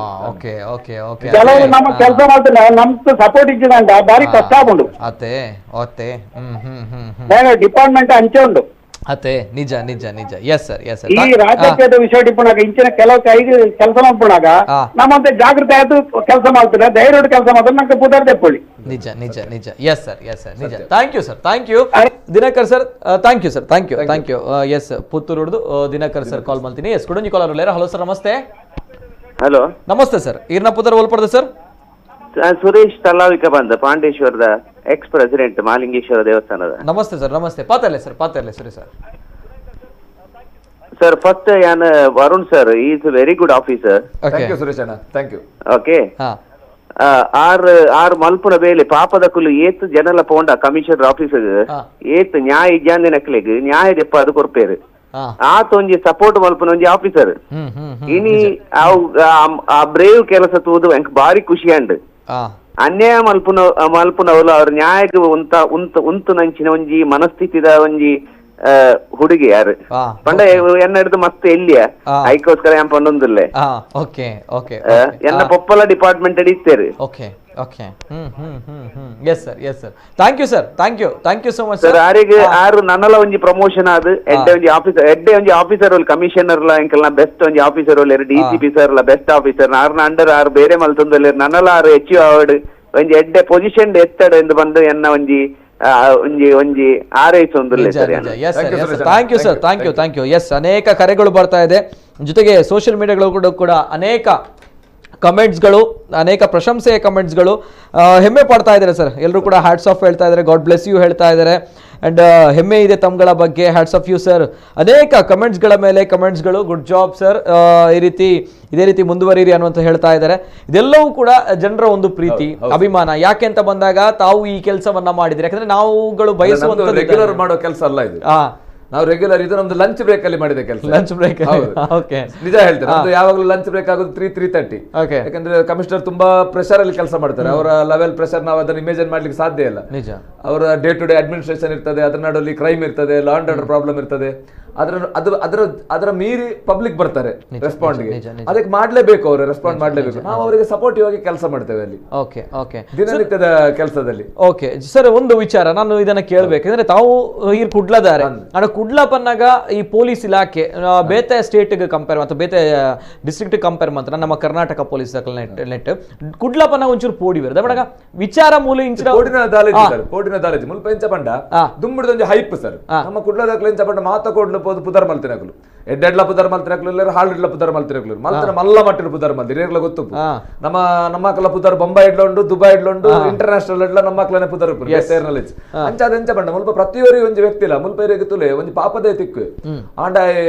ಕೆಲವರು ನಮ್ಮ ಕೆಲಸ ಮಾಡ್ತಾರೆ ನಮ್ದು ಸಪೋರ್ಟ್ ಇದ್ದಿದಂಡ ಬಾರಿ ಕಷ್ಟ ಆಗುಂಡು ಅತೆ ಓತೆ ಡಿಪಾರ್ಟ್ಮೆಂಟ್ ಅಂಚೆ ಉಂಡು ಅತೆ ನಿಜ ನಿಜ ನಿಜ ಎಸ್ ಸರ್ ಎಸ್ ಸರ್ ಈ ರಾಜಕೀಯದ ವಿಷಯ ಟಿಪ್ಪಣಾಗ ಇಂಚಿನ ಕೆಲವು ಕೈಗೆ ಕೆಲಸ ಮಾಡ್ಕೊಂಡಾಗ ನಮ್ಮಂತೆ ಜಾಗೃತಿ ಆಯ್ತು ಕೆಲಸ ಮಾಡ್ತಾರೆ ಧೈರ್ಯ ಕೆಲಸ ಮಾಡ್ತಾರೆ ನಂಗೆ ಪುದರ್ ತೆಕ್ಕೊಳ್ಳಿ ನಿಜ ನಿಜ ನಿಜ ಎಸ್ ಸರ್ ನಿಜ thank you sir thank you Dinakar sir thank you yes Puttur Dinakar sir call ಮಾಡ್ತೀನಿ ಎಸ್ ಕುಡಂಜಿ ಕಾಲರ್ ಲೇರ ಹಲೋ ಸರ್ ನಮಸ್ತೆ ಹಲೋ ನಮಸ್ತೆ ಸರ್ ಈರ್ನ ಪುದರ್ ಒಲ್ಪಡ್ದ ಸರ್ ಸುರೇಶ್ ತಲಾವಿಕ ಬಂದ ಪಾಂಡೇಶ್ವರದ ಎಕ್ಸ್ ಪ್ರೆಸಿಡೆಂಟ್ ಮಹಾಲಿಂಗೇಶ್ವರ ದೇವಸ್ಥಾನದ ನಮಸ್ತೆ ಸರ್ ನಮಸ್ತೆ ಪಾತರ್ಲೆ ಸರಿ ಸರ್ ಸರ್ ಫಸ್ಟ್ ಯಾನ್ Varun sir is very good officer thank you Suresh ಅಣ್ಣ ಥ್ಯಾಂಕ್ ಯು ಓಕೆ ಆರ್ ಮಲ್ಪುನ ಬೇಲೆ ಪಾಪದ ಕುಲು ಏತ್ ಜನಲ ಪೋಂಡ ಕಮಿಷನರ್ ಆಫೀಸರ್ ಏತ್ ನ್ಯಾಯ ಇಜ್ಜಾಂದಿನಕ್ಲೆಗ್ ನ್ಯಾಯ ದೆಪ್ಪ ಅದು ಕೊರ್ಪೇರು ಆತೊಂಜಿ ಸಪೋರ್ಟ್ ಮಲ್ಪನ ಒಂಜಿ ಆಫೀಸರ್ ಇನಿ ಆ ಬ್ರೇವ್ ಕೆಲಸ ತೂದು ಎಂಕ್ ಬಾರಿ ಖುಷಿ ಅಂಡ್ ಅನ್ಯಾಯ ಮಲ್ಪುನವಲು ಅವ್ರ ನ್ಯಾಯಕ್ಕೆ ಉಂತು ನಂಚಿನ ಒಂಜಿ ಮನಸ್ಥಿತಿದ ಒಂಜಿ ಹುಡುಗಿ ಯಾರು ಪಂಡ ಎನ್ನ ಹಿಡಿದು ಮತ್ತೆ ಎಲ್ಲಿಯ ಐಕೋಸ್ಕರ ಏನ್ ಪಂಡೊಂದಿಲ್ಲೆ ಎನ್ನ ಪೊಪ್ಪಲ ಡಿಪಾರ್ಟ್ಮೆಂಟ್ ಅಡಿತ್ತೇರು okay yes sir thank you so much sir ಆರು ನನ್ನಲ ಒಂಜಿ ಪ್ರಮೋಷನ್ ಆದ್ ಎಡ್ಡೆ ಒಂಜಿ ಆಫೀಸರ್ ಕಮಿಷನರ್ ಎಂಕಲ್ನ ಬೆಸ್ಟ್ ಒಂಜಿ officer DCP sir best officer ಆರ್ನ ಅಂಡರ್ ಆರು ಬೇರೆ ಮಲ್ತೊಂದಲ್ಲ ನನ್ನಲ ಆರು ಹೆಚ್ಚು ಅವಾರ್ಡ್ ಒಂಜಿ ಎಡ್ಡೆ ಪೊಸಿಷನ್ ಎತ್ತಡ ಎಂದು ಬಂದು ಎನ್ನ ಒಂಜಿ ಒಂಜಿ ಆರೈಸೊಂದಿಲ್ಲ ಥ್ಯಾಂಕ್ ಯು ಎಸ್ ಅನೇಕ ಕರೆಗಳು ಬರ್ತಾ ಇದೆ ಜೊತೆಗೆ ಸೋಷಿಯಲ್ ಮೀಡಿಯಾಗಳು ಕೂಡ ಅನೇಕ ಕಮೆಂಟ್ಸ್ಗಳು, ಅನೇಕ ಪ್ರಶಂಸೆಯ ಕಮೆಂಟ್ಸ್ಗಳು. ಹೆಮ್ಮೆ ಪಡ್ತಾ ಇದ್ದಾರೆ ಸರ್, ಎಲ್ಲರೂ ಕೂಡ ಹ್ಯಾಟ್ಸ್ ಆಫ್ ಹೇಳ್ತಾ ಇದ್ದಾರೆ, ಗಾಡ್ ಬ್ಲೆಸ್ ಯು ಹೇಳ್ತಾ ಇದ್ದಾರೆ. ಅಂಡ್ ಹೆಮ್ಮೆ ಇದೆ ತಮ್ಗಳ ಬಗ್ಗೆ, ಹ್ಯಾಟ್ಸ್ ಆಫ್ ಯು ಸರ್. ಅನೇಕ ಕಮೆಂಟ್ಸ್ಗಳ ಮೇಲೆ ಕಮೆಂಟ್ಸ್ಗಳು, ಗುಡ್ ಜಾಬ್ ಸರ್, ಇದೇ ರೀತಿ ಮುಂದುವರಿರಿ ಅನ್ನುವಂತ ಹೇಳ್ತಾ ಇದ್ದಾರೆ. ಇದೆಲ್ಲವೂ ಕೂಡ ಜನರ ಒಂದು ಪ್ರೀತಿ, ಅಭಿಮಾನ. ಯಾಕೆ ಅಂತ ಬಂದಾಗ ತಾವು ಈ ಕೆಲಸವನ್ನ ಮಾಡಿದ್ರೆ, ಯಾಕಂದ್ರೆ ನಾವುಗಳು ಬಯಸುವಂತ ರೆಗ್ಯುಲರ್ ಮಾಡೋ ಕೆಲಸ ಅಲ್ಲ ಇದು. ನಾವು ರೆಗ್ಯುಲರ್ ಇದು ನಮ್ದು ಲಂಚ್ ಬ್ರೇಕ್ ಅಲ್ಲಿ ಮಾಡಿದ ಕೆಲಸ. ಲಂಚ್ ಬ್ರೇಕ್ ನಿಜ ಹೇಳ್ತಾರೆ, ನಮ್ದು ಯಾವಾಗಲೂ ಲಂಚ್ ಬ್ರೇಕ್ ಆಗೋದು 3:30. ಯಾಕಂದ್ರೆ ಕಮಿಷನರ್ ತುಂಬಾ ಪ್ರೆಷರ್ ಅಲ್ಲಿ ಕೆಲಸ ಮಾಡ್ತಾರೆ. ಅವರ ಲೆವೆಲ್ ಪ್ರೆಷರ್ ನಾವು ಅದನ್ನ ಇಮೇಜಿನ್ ಮಾಡ್ಲಿಕ್ಕೆ ಸಾಧ್ಯ ಇಲ್ಲ. ನಿಜ. ಅವರ ಡೇ ಟು ಡೇ ಅಡ್ಮಿನಿಸ್ಟ್ರೇಷನ್ ಇರ್ತದೆ, ಅದರ ನಡುವಲ್ಲಿ ಕ್ರೈಮ್ ಇರ್ತದೆ, ಲಾ ಅಂಡ್ ಆರ್ಡರ್ ಪ್ರಾಬ್ಲಮ್ ಇರ್ತದೆ. ಅದರ ಮೀರಿ ಪಬ್ಲಿಕ್ ಬರ್ತಾರೆ ರೆಸ್ಪಾಂಡ್ಗೆ. ಅದಕ್ಕೆ ಮಾಡ್ಲೇಬೇಕು, ಅವರು ರೆಸ್ಪಾಂಡ್ ಮಾಡ್ಲೇಬೇಕು. ನಾವು ಅವರಿಗೆ ಸಪೋರ್ಟಿವ್ ಆಗಿ ಕೆಲಸ ಮಾಡ್ತೇವೆ ಅಲ್ಲಿ ದಿನನಿತ್ಯದ ಕೆಲಸದಲ್ಲಿ. ಓಕೆ ಸರ್, ಒಂದು ವಿಚಾರ ನಾನು ಇದನ್ನ ಕೇಳಬೇಕಂದ್ರೆ, ತಾವು ಈ ಕುಡ್ಲದಾರೆ ಕುಡ್ಲ ಪನ್ನಾಗ ಈ ಪೊಲೀಸ್ ಇಲಾಖೆ ಬೇತೆ ಸ್ಟೇಟ್ ಕಂಪೇರ್ ಮತ್ತು ಬೇತೆ ಡಿಸ್ಟ್ರಿಕ್ಟ್ ಕಂಪೇರ್ ಮಾತ್ರ ನಮ್ಮ ಕರ್ನಾಟಕ ಪೊಲೀಸ್ ನೆಟ್ ಕುಡ್ಲ ಪನ್ನ ಒಂಚೂರು ಪೋಡಿ ಬರ್ತದೆ ಬಡಗ ವಿಚಾರ ಮೂಲ ಇಂಚಿನ ಪೋಡಿನ ದಾಲೇಜ್ ಮುಲ್ಪ ಎಂಚ ಪಂಡ ದುಂಬಿಡದೊಂದು ಹೈಪ್ ಸರ್. ನಮ್ಮ ಕುಡ್ಲದಾಗ್ಲ ಎಂಚ ಪಂಡ ಮಾತ ಕೋಡ್ಲು ಪುದರ್ ಮಲ್ತಿನಕಲು ಎಡ್ಡೆಡ್ಲ ಪುದರ್ ಮಲ್ತಿನಕಲು ಇಲ್ಲ ಹಾಲಿಡ್ಲ ಪುದರ್ ಮಲ್ತಿನಕಲು ಮಲ್ತನ ಮಲ್ಲ ಮಟ್ಟಿನ ಪುದರ್ ಮಲ್ತಿ ರೇರ್ಲ ಗೊತ್ತು. ನಮ್ಮ ಪುದರ್ ಬೊಂಬೈ ಇಡ್ಲೊಂಡು, ದುಬೈ ಇಡ್ಲೊಂಡು, ಇಂಟರ್ನ್ಯಾಷನಲ್ ಇಡ್ಲ ನಮ್ಮ ಪುದರ್ ನಾಲೆಜ್ ಅಂಚಾದ ಎಂಚ ಪಂಡ ಮುಲ್ಪ ಪ್ರತಿಯೊರಿ ಒಂಜಿ ವ್ಯಕ್ತಿ ಇಲ್ಲ ಮುಲ್ಪ ತುಲೆ ಒಂಜಿ ಪಾಪದೇ ತಿಕ್ಕು ಆಂಡ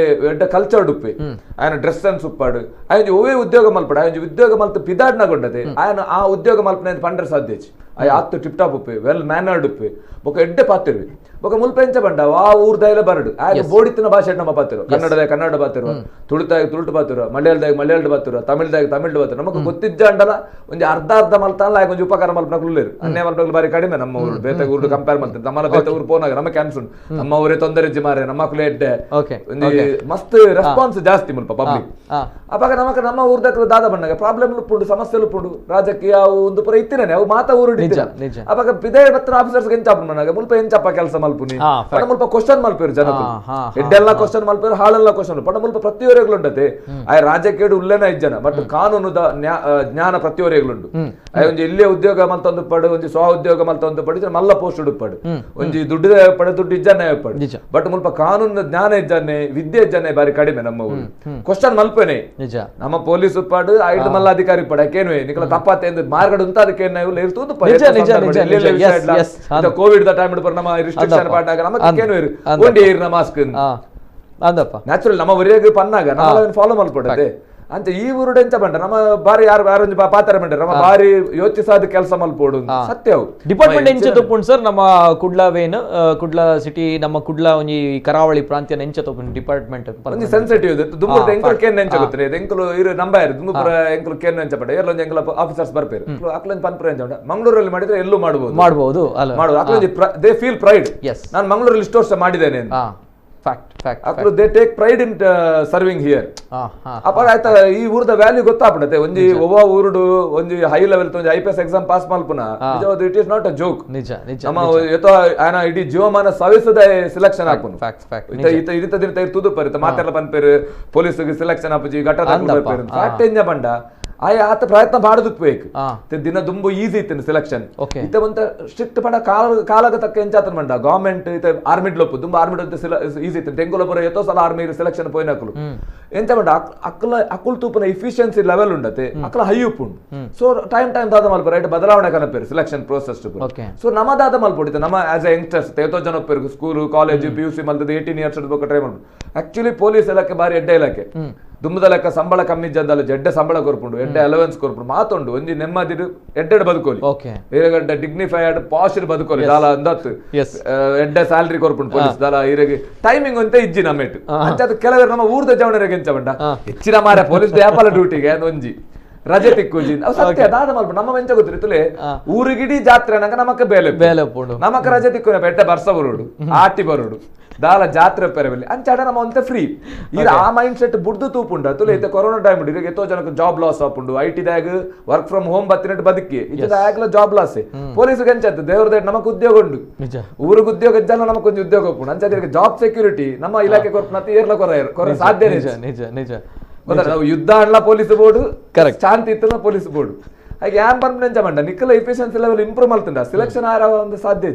ಎಡ್ಡ ಕಲ್ಚರ್ ಉಪ್ಪಿ ఆయన ಡ್ರೆಸ್ ಸೆನ್ಸ್ ಉಪ್ಪಾಡು ఆయన ಒವೇ ಉದ್ಯೋಗ ಮಲ್ಪಡ ఆయన ಉದ್ಯೋಗ ಮಲ್ತ ಪಿದಾಡ್ನಗೊಂಡದೆ ఆయన ಆ ಉದ್ಯೋಗ ಮಲ್ಪನ ಪಂಡ್ರೆ ಸಾಧ್ಯಚ್ ಅಯ್ಯ ಆತ್ತು tip top Uppi well mannered Uppi ಬೊಕ ಎಡ್ಡೆ ಪಾತಿರ್ವಿ ಬೊಕ ಮುಲ್ಪ ಎಂಚ ಪಂಡ ಆ ಊರ್ದಾಯಲ ಬರಡು ಆಗ ಬೋಡಿತ್ತಿನ ಭಾಷೆ ನಮ್ಮ ಪಾತಿರು ಕನ್ನಡದಾಗ ಕನ್ನಡ ಪಾತಿರು ತುಳುತಾಗ ತುಳುಟು ಪಾತಿರು ಮಲಯಾಳದಾಗ ಮಲಯಾಳದ ಪಾತಿರು ತಮಿಳ್ದಾಗ ತಮಿಳ್ದು ಪಾತಿರು ನಮಕ್ ಗೊತ್ತಿದ್ದ ಅಂಡಲ ಒಂಜಿ ಅರ್ಧ ಮಲ್ತಾನಲ್ಲ ಆಗ ಒಂಜಿ ಉಪಕಾರ ಮಲ್ಪನಕ್ಲು ಅನ್ಯ ಮಲ್ಪನಕ್ಲು ಬಾರಿ ಕಡಿಮೆ ನಮ್ಮ ಊರು ಬೇತೆ ಊರು ಕಂಪೇರ್ ಮಾಡ್ತಾರೆ. ನಮ್ಮಲ್ಲ ಬೇತೆ ಊರು ಪೋನಾಗ ನಮ್ಮ ಕ್ಯಾನ್ಸಲ್ ನಮ್ಮ ಊರೇ ತೊಂದರೆ ಮಾರೆ ನಮ್ಮ ಮಕ್ಳು ಎಡ್ಡೆ ಮಸ್ತ್ ರೆಸ್ಪಾನ್ಸ್ ಜಾಸ್ತಿ ಮುಲ್ಪ ಪಬ್ಲಿಕ್ ಅವಾಗ ನಮಕ್ ನಮ್ಮ ಊರ್ದಾಗ ದಾದ ಬಣ್ಣಗ ಪ್ರಾಬ್ಲಮ್ ಉಪ್ಪುಂಡು ಸಮಸ್ಯೆ ಉಪ್ಪುಂಡು ರಾಜಕೀಯ ಅವು ಒಂದು ಪುರ ಇತ್ತಿನೇ ಅವು ಮಾತಾ ಊರು ಅವಾಗ ಪಿದೇ ಬತ್ತಿನ ಆಫೀಸರ್ಸ್ ಎಂಚಾಪ ನನಗೆ ಮುಲ್ಪ ಎಂಚಪ್ಪ ಕೆಲಸ ಮಲ್ಪುನಿ ಪಡ ಮುಲ್ಪ ಕ್ವಶನ್ ಮಲ್ಪೇರು ಜನರು ಎಡ್ಡೆಲ್ಲ ಕ್ವಶನ್ ಮಲ್ಪೇರು ಹಾಳೆಲ್ಲ ಕ್ವಶನ್ ಪಡ ಮುಲ್ಪ ಪ್ರತಿಯೊರೆಗಳುಂಡತೆ ಆ ರಾಜಕೀಯ ಉಲ್ಲೇನ ಇಜ್ಜನ ಬಟ್ ಕಾನೂನುದ ಜ್ಞಾನ ಪ್ರತಿಯೊರೆಗಳುಂಡು ಅಯ್ಯ ಒಂಜಿ ಇಲ್ಲೇ ಉದ್ಯೋಗ ಮಲ್ತೊಂದು ಪಡು ಒಂಜಿ ಸ್ವ ಉದ್ಯೋಗ ಮಲ್ತೊಂದು ಪಡು ಮಲ್ಲ ಪೋಸ್ಟ್ ಉಡುಪಡು ಒಂಜಿ ದುಡ್ಡು ಪಡೆ ದುಡ್ಡು ಇಜ್ಜನೆ ಪಡು ಬಟ್ ಮುಲ್ಪ ಕಾನೂನು ಜ್ಞಾನ ಇಜ್ಜನೆ ವಿದ್ಯೆ ಇಜ್ಜನೆ ಬಾರಿ ಕಡಿಮೆ ನಮ್ಮ ಊರು ಕ್ವಶನ್ ಮಲ್ಪೇನೆ ನಮ್ಮ ಪೊಲೀಸ್ ಉಪ್ಪಾಡು ಐದು ಮಲ್ಲ ಅಧಿಕಾರಿ ಪಡ ಕೇನುವೆ ನಿಕಲ ತಪ್ಪಾತೆ ಎಂದು ಮಾರ್ಗಡ್ ಉಂತ ಅದಕ್ಕೆ ನಾವು ಇರ್ತುದು ಕೋವಿಡ್ ಟೈಮ್ ನಮ್ಮ ರಿಸ್ಟ್ರಿಕ್ಷನ್ ಪಾಡ್ನಾಗ ನಮಗೆ ಕೇನುವೆ ಒಂದೇ ಇರ್ನ ಮಾಸ್ಕ್ ನ್ಯಾಚುರಲ್ ನಮ್ಮ ಒರಿಯಾಗ ಪನ್ನಾಗ ನಮ್ಮ ಫಾಲೋ ಮಲ್ಪಡದೆ ಅಂತ ಈ ಊರುಡೆ ಎಂಚ ಬಂಡ ನಮ್ಮ ಬಾರಿ ಯಾರು ಪಾತ್ರ ಬಂಡ ನಮ್ಮ ಬಾರಿ ಯೋಚಿಸಾದ ಕೆಲಸ ಮಲ್ಪೋಡು ಸತ್ಯ ಡಿಪಾರ್ಟ್ಮೆಂಟ್ ಎಂಚ ತಪ್ಪುಂಡು ಸರ್ ನಮ್ಮ ಕುಡ್ಲವೇನು ಕುಡ್ಲ ಸಿಟಿ ನಮ್ಮ ಕುಡ್ಲ ಒಂಜಿ ಕರಾವಳಿ ಪ್ರಾಂತ್ಯ ಎಂಚ ತಪ್ಪುಂಡು ಡಿಪಾರ್ಟ್ಮೆಂಟ್ ಒಂಜಿ ಸೆನ್ಸಿಟಿವ್ ಇದೆ ದುಂಬುರ ಎಂಕಲ್ ಕೇನ್ ಎಂಚ ಗೊತ್ತರೆ ಎಂಕಲು ಇರು ನಂಬಾಯರ್ ದುಂಬುರ ಎಂಕಲು ಕೇನ್ ಎಂಚ ಪಡ ಏರ್ಲೊಂಜಿ ಎಂಕಲ ಆಫೀಸರ್ಸ್ ಬರ್ಪೇರು ಅಕ್ಲೊಂಜಿ ಪನ್ಪುರ ಎಂಚ ಉಂಡ ಮಂಗಳೂರಲ್ಲಿ ಮಾಡಿದ್ರೆ ಎಲ್ಲೂ ಮಾಡಬಹುದು ಅಕ್ಲೊಂಜಿ ದೇ ಫೀಲ್ ಪ್ರೈಡ್ ನಾನು ಮಂಗಳೂರಲ್ಲಿ ಇಷ್ಟು ವರ್ಷ ಮಾಡಿದ್ದೇನೆ they take pride in serving here ಅಪ್ಪ ಆಯ್ತಾ ಈ ಊರದ ವ್ಯಾಲ್ಯೂ ಗೊತ್ತಾಗ್ಬಿಡತ್ತೆ ಒಂಜಿ ಒವ್ವ ಊರುಡು ಒಂಜಿ ಹೈ ಲೆವೆಲ್ ಒಂಜಿ IPS ಎಕ್ಸಾಮ್ ಪಾಸ್ ಮಲ್ಪುನ it is not a joke ನಮ್ಮ ಎತ್ತೋ ಆಯನ ಇಡೀ ಜೀವಮಾನ ಸವಿಸದ ಸೆಲೆಕ್ಷನ್ ಹಾಕುನು ಇತ ದಿನ ತುದು ಪರಿತ ಮಾತೆಲ್ಲ ಪನ್ಪೇರು ಪೊಲೀಸ್ ಸೆಲೆಕ್ಷನ್ ಆಪುಜಿ ಘಟದ ಫ್ಯಾಕ್ಟ್ ಎಂಜ ಬಂಡ ಆಯ ಆತ ಪ್ರಯತ್ನ ಮಾಡುದಕ್ಕೆ ಬೇಕು ದಿನ ದುಂಬು ಈಸಿ ಇತ್ತು ಸೆಲೆಕ್ಷನ್ ಇತ್ತ ಒಂತ ಸ್ಟ್ರಿಕ್ಟ್ ಪಂಡ ಕಾಲಗ ತಕ್ಕ ಎಂಚಾತನ ಮಂಡ ಗವರ್ಮೆಂಟ್ ಇತ ಆರ್ಮಿಡ್ ಲೊಪ್ಪು ದುಂಬು ಆರ್ಮಿಡ್ ಈಸಿ ಇತ್ತು ತೆಂಗುಲೊಬ್ಬರ ಎತ್ತೋ ಸಲ ಆರ್ಮಿ ಸೆಲೆಕ್ಷನ್ ಪೋಯಿನಕಲು ಎಂತ ಮಂಡ ಅಕುಲ್ ತೂಪನ ಇಫಿಷಿಯನ್ಸಿ ಲೆವೆಲ್ ಉಂಡತೆ ಅಕ್ಲ ಹೈ ಉಪ್ಪುಂಡು ಸೊ ಟೈಮ್ ದಾದ ಮಲ್ಪ ರೈಟ್ ಬದಲಾವಣೆ ಕನಪೇರು ಸೆಲೆಕ್ಷನ್ ಪ್ರೋಸೆಸ್ ಸೊ ನಮ್ಮ ದಾದ ಮಲ್ಪೊಡಿತ ನಮ್ಮ ಆಸ್ ಎ ಯಂಗ್ಸ್ಟರ್ಸ್ ಎತ್ತೋ ಜನ ಒಪ್ಪೇರು ಸ್ಕೂಲ್ ಕಾಲೇಜ್ PUC ಮಲ್ತದ 18 years ಟ್ರೈ ಮಾಡ್ಬೋದು. ಆಕ್ಚುಲಿ ಪೊಲೀಸ್ ಇಲಾಖೆ ಬಾರಿ ಎಡ್ಡೆ ಇಲಾಖೆ ದುಂಬದ ಲೆಕ್ಕ ಸಂಬಳ ಕಮ್ಮಿ ಜಂದಲ್ಲ ಎಡ್ಡೆ ಸಂಬಳ ಕೊರ್ಪುಂಡು ಎಡ್ಡೆ ಅಲವೆನ್ಸ್ ಕೊರ್ಪುಂಡು ಮಾತೊಂಡು ಒಂಜಿ ನೆಮ್ಮದಿರು ಎಡ್ಡೆ ಬದುಕೋಲಿ ಏರಗಡ್ಡ ಡಿಗ್ನಿಫೈಡ್ ಪಾಶ್ ಬದುಕೋಲಿ ದಾಲ ಅಂದತ್ತು ಎಡ್ಡೆ ಸ್ಯಾಲರಿ ಕೊರ್ಪುಂಡು ಪೊಲೀಸ್ ದಾಲ ಇರಗೆ ಟೈಮಿಂಗ್ ಅಂತ ಇಜ್ಜಿ ನಮ್ಮೆಟ್ಟು ಅಂಚದ ಕೆಲವರು ನಮ್ಮ ಊರ್ದ ಜವಣರಿಗೆ ಎಂಚ ಬಂಡ ಹೆಚ್ಚಿನ ಮಾರ ಪೊಲೀಸ್ ಯಾಪಲ ಡ್ಯೂಟಿಗೆ ಒಂಜಿ ರಜೆ ತಿಕ್ಕುಜಿ ಸತ್ಯ ದಾದ ಮಲ್ಪ ನಮ್ಮ ವೆಂಚ ಗೊತ್ತಿರ್ತಲೆ ಊರಿಗಿಡೀ ಜಾತ್ರೆ ಅನ್ನಂಗ ನಮಕ್ ಬೇಲೆ ನಮಕ್ ರಜೆ ತಿಕ್ಕುನ ಬೆಟ್ಟ ಬರ್ಸ ಬರೋಡು ಆಟಿ ಬರೋಡು ದಾಲ ಜಾತ್ರೆ ಪೆರವಲ್ಲಿ ಅಂಚಾಡ ನಮ್ಮ ಒಂತೆ ಫ್ರೀ ಇದು ಆ ಮೈಂಡ್ ಸೆಟ್ ಬುಡ್ದು ತೂಪುಂಡ ತುಲೆ ಐತೆ ಕೊರೋನಾ ಟೈಮ್ ಇಡೀ ಎತ್ತೋ ಜನಕ್ಕೆ ಜಾಬ್ ಲಾಸ್ ಆಪುಂಡು IT ದಾಗ ವರ್ಕ್ ಫ್ರಮ್ ಹೋಮ್ ಬತ್ತಿನಟ್ಟು ಬದುಕಿ ಇದಾಗಲ ಜಾಬ್ ಲಾಸ್ ಪೊಲೀಸ್ಗೆ ಎಂಚತ್ತು ದೇವ್ರದೇ ನಮಕ್ ಉದ್ಯೋಗ ಉಂಡು ಊರಿಗೆ ಉದ್ಯೋಗ ಜನ ನಮಕ್ ಒಂದು ಉದ್ಯೋಗ ಒಪ್ಪುಂಡು ಅಂಚಾದ ಜಾಬ್ ಸೆಕ್ಯೂರಿಟಿ ನಮ್ಮ ಇಲಾಖೆ ಕೊರ್ಪನತಿ ಏರ್ಲ ಕೊರ ಸಾಧ್ಯ ನಿಜ ನಾವು ಯುದ್ಧ ಅಣ್ಣ ಪೊಲೀಸ್ ಬೋರ್ಡು ಶಾಂತಿ ಇತ್ತು ಪೊಲೀಸ್ ಬೋರ್ಡು ಹಾಗೆ ಯಾನ್ ಪರ್ಮನೆಂಟ್ ಮಂಡ ನಿಕ್ಕಲ ಎಫಿಷಿಯನ್ಸಿ ಲೆವೆಲ್ ಇಂಪ್ರೂವ್ ಮಾಡ್ತಂಡ ಸೆಲೆಕ್ಷನ್ ಆರ ಒಂದು ಸಾಧ್ಯ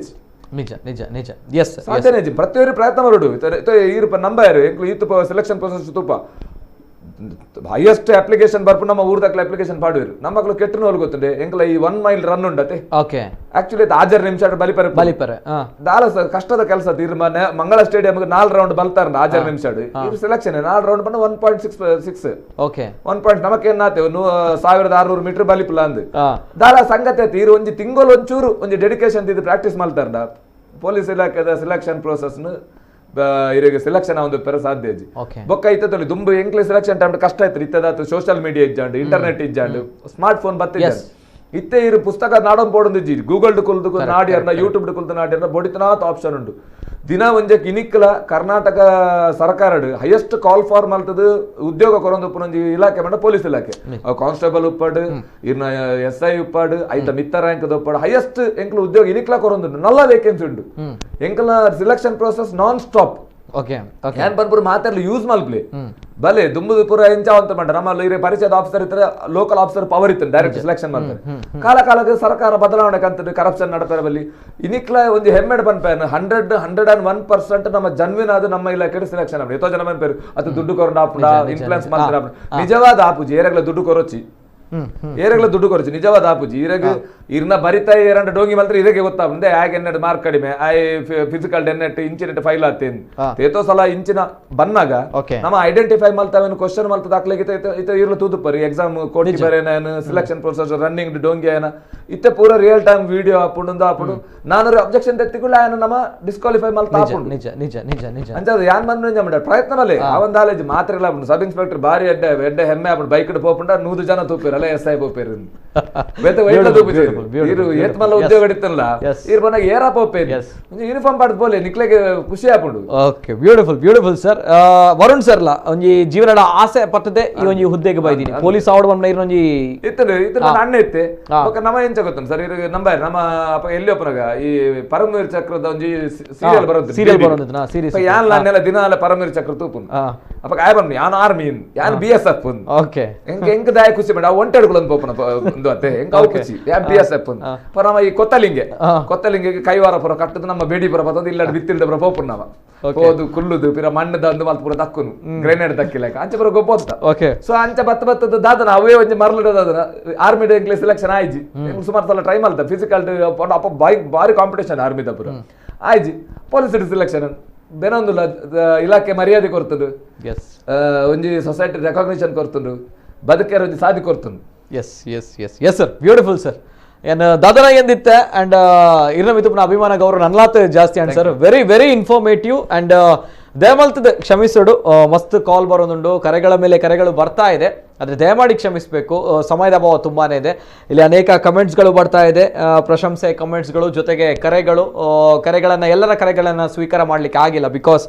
ನಿಜ ನಿಜ ನಿಜ ಎಸ್ ಸಾಧ್ಯ ಪ್ರತಿಯೊಂದು ಪ್ರಯತ್ನ ಮಾಡೋದು ಈರು ನಂಬಾರು ಎಂಕ್ಲು ಈತು ಸೆಲೆಕ್ಷನ್ ಪ್ರೊಸೆಸ್ ತುಪ್ಪ ಹೈಯೆಸ್ಟ್ ಅಪ್ಲಿಕೇಶನ್ ಬರ್ಪು ನಮ್ಮ ಊರ್ದಕ್ಲ ಅಪ್ಲಿಕೇಶನ್ ಪಾಡುವರು ನಮ್ಮ ಮಕ್ಕಳು ಕೆಟ್ಟನು ಹೋಲ್ ಗೊತ್ತುಂಡೆ ಎಂಕಲ ಈ 1 ಮೈಲ್ ರನ್ ಉಂಡತೆ ಓಕೆ ಆಕ್ಚುಲಿ 6 ನಿಮಿಷ ಬಲಿಪರೆ ದಾಲ ಕಷ್ಟದ ಕೆಲಸ ಇರ್ ಮಂಗಳ ಸ್ಟೇಡಿಯಂ 4 ರೌಂಡ್ ಬಲ್ತಾರ 6 ನಿಮಿಷ ಇವ್ರು ಸೆಲೆಕ್ಷನ್ 4 ರೌಂಡ್ ಬಂದು 1.6 ಓಕೆ 1 ಪಾಯಿಂಟ್ ನಮಕೇನಾತೆ 1600 ಮೀಟರ್ ಬಲಿಪುಲ ಅಂದ್ ದಾಲ ಸಂಗತಿ ಆಯ್ತು ಇರು ಒಂಜಿ ತಿಂಗಳು ಒಂಚೂರು ಒಂಜಿ ಡೆಡಿಕೇಶನ್ ಇದು ಪ್ರಾಕ್ಟೀಸ್ ಮಾಡ್ತಾರ ಪೊಲೀಸ್ ಇಲಾಖೆದ ಸೆಲೆಕ್ಷನ್ ಪ್ರೋಸೆಸ್ ಇರಿಗೆ ಸೆಲೆಕ್ಷನ್ ಒಂದು ಪೆರ ಸಾಧ್ಯ ಬೊಕ್ಕ ಇತ್ತಲ್ಲಿ ದುಂಬು ಎಂಕ್ಲೆ ಸೆಲೆಕ್ಷನ್ ಟೈಮ್ ಕಷ್ಟ ಆಯ್ತು ಇತ್ತದ ಸೋಷಿಯಲ್ ಮೀಡಿಯಾ ಇಜ್ಜಾಂಡು ಇಂಟರ್ನೆಟ್ ಇಜ್ಜಾಂಡು ಸ್ಮಾರ್ಟ್ ಫೋನ್ ಬತ್ತಿದ್ದ ಇತ್ತೆ ಇರು ಪುಸ್ತಕ ನಾಡೊಂದು ಬೋಡೊಂದಿಜ್ಜಿ ಗೂಗಲ್ ಕುಲ್ದು ನಾಡಿಯರ್ನ ಯೂಟ್ಯೂಬ್ ಕುಲ್ದು ನಾಡಿಯರ್ನ ಬೊಡಿತನಾತ್ ಆಪ್ಷನ್ ಉಂಟು ದಿನ ಒಂಜಕ್ಕೆ ಇನಿಕ್ಕಲ ಕರ್ನಾಟಕ ಸರ್ಕಾರ ಹೈಯೆಸ್ಟ್ ಕಾಲ್ ಫಾರ್ ಮಲ್ತದ ಉದ್ಯೋಗ ಕೊರೊಂದು ಉಪ್ಪುನೊಂಜಿ ಇಲಾಖೆ ಮಂಡ ಪೊಲೀಸ್ ಇಲಾಖೆ ಕಾನ್ಸ್ಟೇಬಲ್ ಉಪ್ಪಾಡು ಇರ್ನ SI ಉಪ್ಪಾಡು ಐತ ಮಿತ್ತ ರ್ಯಾಂಕ್ ಉಪ್ಪಾಡು ಹೈಯೆಸ್ಟ್ ಎಂಕ್ಲು ಉದ್ಯೋಗ ಇನಿಕ್ಲ ಕೊರೊಂದು ನಲ್ಲ ವೇಕೆನ್ಸಿ ಉಂಟು ಎಂಕಲ selection process non stop okay ಏನ್ ಬಂದ್ಬಿಟ್ಟು ಮಾತಾಡ್ಲಿ ಯೂಸ್ ಮಲ್ಪ್ಲಿ ಬಲೆ ದುಂಬುದು ಪೂರ ಎಂಚ ಅಂತ ಮಾಡ ನಮ್ಮ ಇರೇ ಪರಿಚಯದ ಆಫೀಸರ್ ಇದ್ರೆ ಲೋಕಲ್ ಆಫೀಸರ್ ಪವರ್ ಇತ್ತು ಡೈರೆಕ್ಟ್ ಸೆಲೆಕ್ಷನ್ ಮಾಡ್ತಾರೆ ಕಾಲ ಕಾಲಕ್ಕೆ ಸರ್ಕಾರ ಬದಲಾವಣೆ ಕಂತ ಕರಪ್ಷನ್ ನಡತಾರೆ ಬಲ್ಲಿ ಇನಿಕ್ಲ ಒಂದು ಹೆಮ್ಮೆಡ್ ಬಂದ್ಪೇನು 101% ನಮ್ಮ ಜನ್ವಿನ ಅದು ನಮ್ಮ ಇಲಾಖೆ ಸೆಲೆಕ್ಷನ್ ಆಗ ಎಷ್ಟೋ ಜನ ಬಂದ್ಪೇರು ಅದು ದುಡ್ಡು ಕೊರೋಣ ಆಪುಡ ಇನ್ಫ್ಲೂಯೆನ್ಸ್ ಮಾಡ್ತಾರೆ ನಿಜವಾದ ಆಪುಜಿ ಏರಗ್ಲ ದುಡ್ಡು ಕೊರೊಚ್ಚಿ ಏರಗ್ಲ ದುಡ್ಡು ಕೊರಚು ನಿಜವಾದ ಆಪುಜಿ ಇರಗ ಇರ್ನ ಬರಿತಾಯಿ ಎರಡು ಡೋಂಗಿ ಮಾತ್ರ ಇರಗೆ ಗೊತ್ತಾಗ್ತದೆ ಯಾಕೆ ಎನ್ನೆಡ್ ಮಾರ್ಕ್ ಕಡಿಮೆ ಫಿಸಿಕಲ್ ಡೆನ್ನೆಟ್ ಇಂಚಿನೆಟ್ ಫೈಲ್ ಆತೇನು ತೇತೋ ಸಲ ಇಂಚಿನ ಬನ್ನಾಗ ನಮ್ಮ ಐಡೆಂಟಿಫೈ ಮಲ್ತಾವೇನು ಕ್ವಶನ್ ಮಲ್ತದ ಹಾಕ್ಲಿಕ್ಕೆ ಇರ್ಲು ತೂದುಪರಿ ಎಕ್ಸಾಮ್ ಕೋಟಿ ಬರೇನ ಸಿಲೆಕ್ಷನ್ ಪ್ರೊಸೆಸ್ ರನ್ನಿಂಗ್ ಡೋಂಗಿ ಏನ ಇತ್ತೆ ಪೂರ ರಿಯಲ್ ಟೈಮ್ ವಿಡಿಯೋ ಹಾಪುಂಡು ಹಾಪುಂಡು ನಾನು ಅಬ್ಜೆಕ್ಷನ್ ತೆತ್ತಿಕೊಳ್ಳ ఆయన ನಮ್ಮ ಡಿಸ್ಕ್ವಾಲಿಫೈ ಮಲ್ತ ಹಾಪುಂಡು ನಿಜ ನಿಜ ನಿಜ ನಿಜ ಅಂಚದ ಯಾನ್ ಬಂದು ಮಾಡ ಪ್ರಯತ್ನ ಮಲೆ ಅವನ್ ದಾಲೇಜ್ ಮಾತ್ರ ಇಲ್ಲ ಸಬ್ ಇನ್ಸ್ಪೆಕ್ಟರ್ ಬಾರಿ ಎಡ್ಡೆ ಹೆಮ್ಮೆ ಹಾಪುಂಡು ಬೈಕ್ ಪೋಪುಂಡ 100 ಜನ ತೂಪಿರ SI ಪೋಪೇರು ಏತ್ಮಲ್ಲ ಉದ್ಯೋಗ ಹಿಡಿತಲ್ಲ ಇರ್ ಬಂದಾಗ ಏರಾ ಪೋಪೇರು ಯೂನಿಫಾರ್ಮ್ ಪಾಡ್ ಬೋಲೆ ನಿಕ್ಲೆಗೆ ಖುಷಿ ಹಾಪುಂಡು ಓಕೆ ಬ್ಯೂಟಿಫುಲ್ ಸರ್ ವರುಣ್ ಸರ್ಲ ಒಂಜಿ ಜೀವನದ ಆಸೆ ಪಟ್ಟದೆ ಈ ಒಂಜಿ ಹುದ್ದೆಗೆ ಬೈದಿನಿ ಪೊಲೀಸ್ ಆವಡ್ ಬಂದ ಇರೊಂಜಿ ಇತ್ತು ಅಣ್ಣ ಇತ್ತೆ ನಮ್ಮ ಎಂಚ ಗೊತ್ತ ಸರ್ ಇರ ನಮ್ಮ ಎಲ್ಲಿ ಒಪ್ಪನಾಗ ಈ ಪರಮವೀರ್ ಚಕ್ರದ ಒಂಜಿ ಸೀರಿಯಲ್ ಬರೋದು ಯಾನ್ ದಿನ ಪರಮವೀರ್ ಚಕ್ರ ತೂಪುನ್ ಅಪ್ಪ ಆಯ್ ಬಂದು ಯಾನ್ ಆರ್ಮಿ ಯಾನ್ BSF ಓಕೆ ಎಂಕ ದಾಯ ಖುಷಿ ಬೇಡ ಒಂಟೆಡ್ಗಳು ಪೋಪನ ಒಂದು ಅತ್ತೆ ಎಂಕ ಅವು ಖುಷಿ ಯಾನ್ BSF ಪರ ನಮ್ಮ ಈ ಕೊತ್ತಲಿಂಗೆ ಕೈವಾರ ಪುರ ಕಟ್ಟದು ನಮ್ಮ ಬೇಡಿ ಪುರ ಬತ್ತದು ಇಲ್ಲ ಬಿತ್ತಿಲ್ದ ಪುರ ಪೋಪುನ್ ನಾವ ಹೋದು ಕುಲ್ಲುದು ಪಿರ ಮಣ್ಣದ ಅಂದು ಮಲ್ತ ಪುರ ದಕ್ಕುನು ಗ್ರೆನೇಡ್ ದಕ್ಕಿಲ್ಲ ಅಂಚ ಪುರ ಗೊಬ್ಬೊತ್ತ ಸೊ ಅಂಚ ಬತ್ತದ ದಾದನ ಅವೇ ಒಂಜಿ ಮರಳಿಡೋದನ ಆರ್ಮಿ ಎಂಕ್ಲೆ ಸೆಲೆಕ್ಷನ್ ಆಯ್ಜಿ ಸುಮಾರು ಸಲ ಟ್ರೈ ಮಾಡ್ತ ಫಿಸಿಕಲ್ ಅಪ್ಪ ಬಾರಿ ಕಾಂಪಿಟೇಷನ್ ಆರ್ಮಿದ ಪುರ ಆಯ್ಜಿ ಪೊಲೀಸ್ ಸೆಲೆಕ್ಷನ್ ಬೇನೊಂದುಲ್ಲ ಇಲಾಖೆ ಮರ್ಯಾದೆ ಕೊರ್ತದು ಒಂಜಿ ಸೊಸೈಟಿ ರೆಕಾಗ್ನಿಷನ್ ಕೊರ್ತುಂಡು ಬದುಕೇರ ಒಂಜಿ ಸಾಧಿ ಕೊರ್ತುಂಡು ಎಸ್ ಸರ್ ಬ್ಯೂಟಿಫುಲ್ ಸರ್ ಏನು ದಾದನ ಎಂದಿತ್ತೆ ಅಂಡ್ ಇರ್ನ ಮಿತುಪನ ಅಭಿಮಾನ ಗೌರವ ನನ್ಲಾತ್ ಜಾಸ್ತಿ and sir very informative and ದಯಮಲ್ತದ ಕ್ಷಮಿಸೋಡು ಮಸ್ತ್ ಕಾಲ್ ಬರೋದುಂಡು ಕರೆಗಳ ಮೇಲೆ ಕರೆಗಳು ಬರ್ತಾ ಇದೆ ಆದರೆ ದಯಮಾಡಿ ಕ್ಷಮಿಸಬೇಕು ಸಮಯದ ಅಭಾವ ತುಂಬಾನೇ ಇದೆ ಇಲ್ಲಿ ಅನೇಕ ಕಮೆಂಟ್ಸ್ಗಳು ಬರ್ತಾ ಇದೆ ಪ್ರಶಂಸೆ ಕಮೆಂಟ್ಸ್ಗಳು ಜೊತೆಗೆ ಕರೆಗಳನ್ನು ಎಲ್ಲರ ಕರೆಗಳನ್ನು ಸ್ವೀಕಾರ ಮಾಡಲಿಕ್ಕೆ ಆಗಿಲ್ಲ ಬಿಕಾಸ್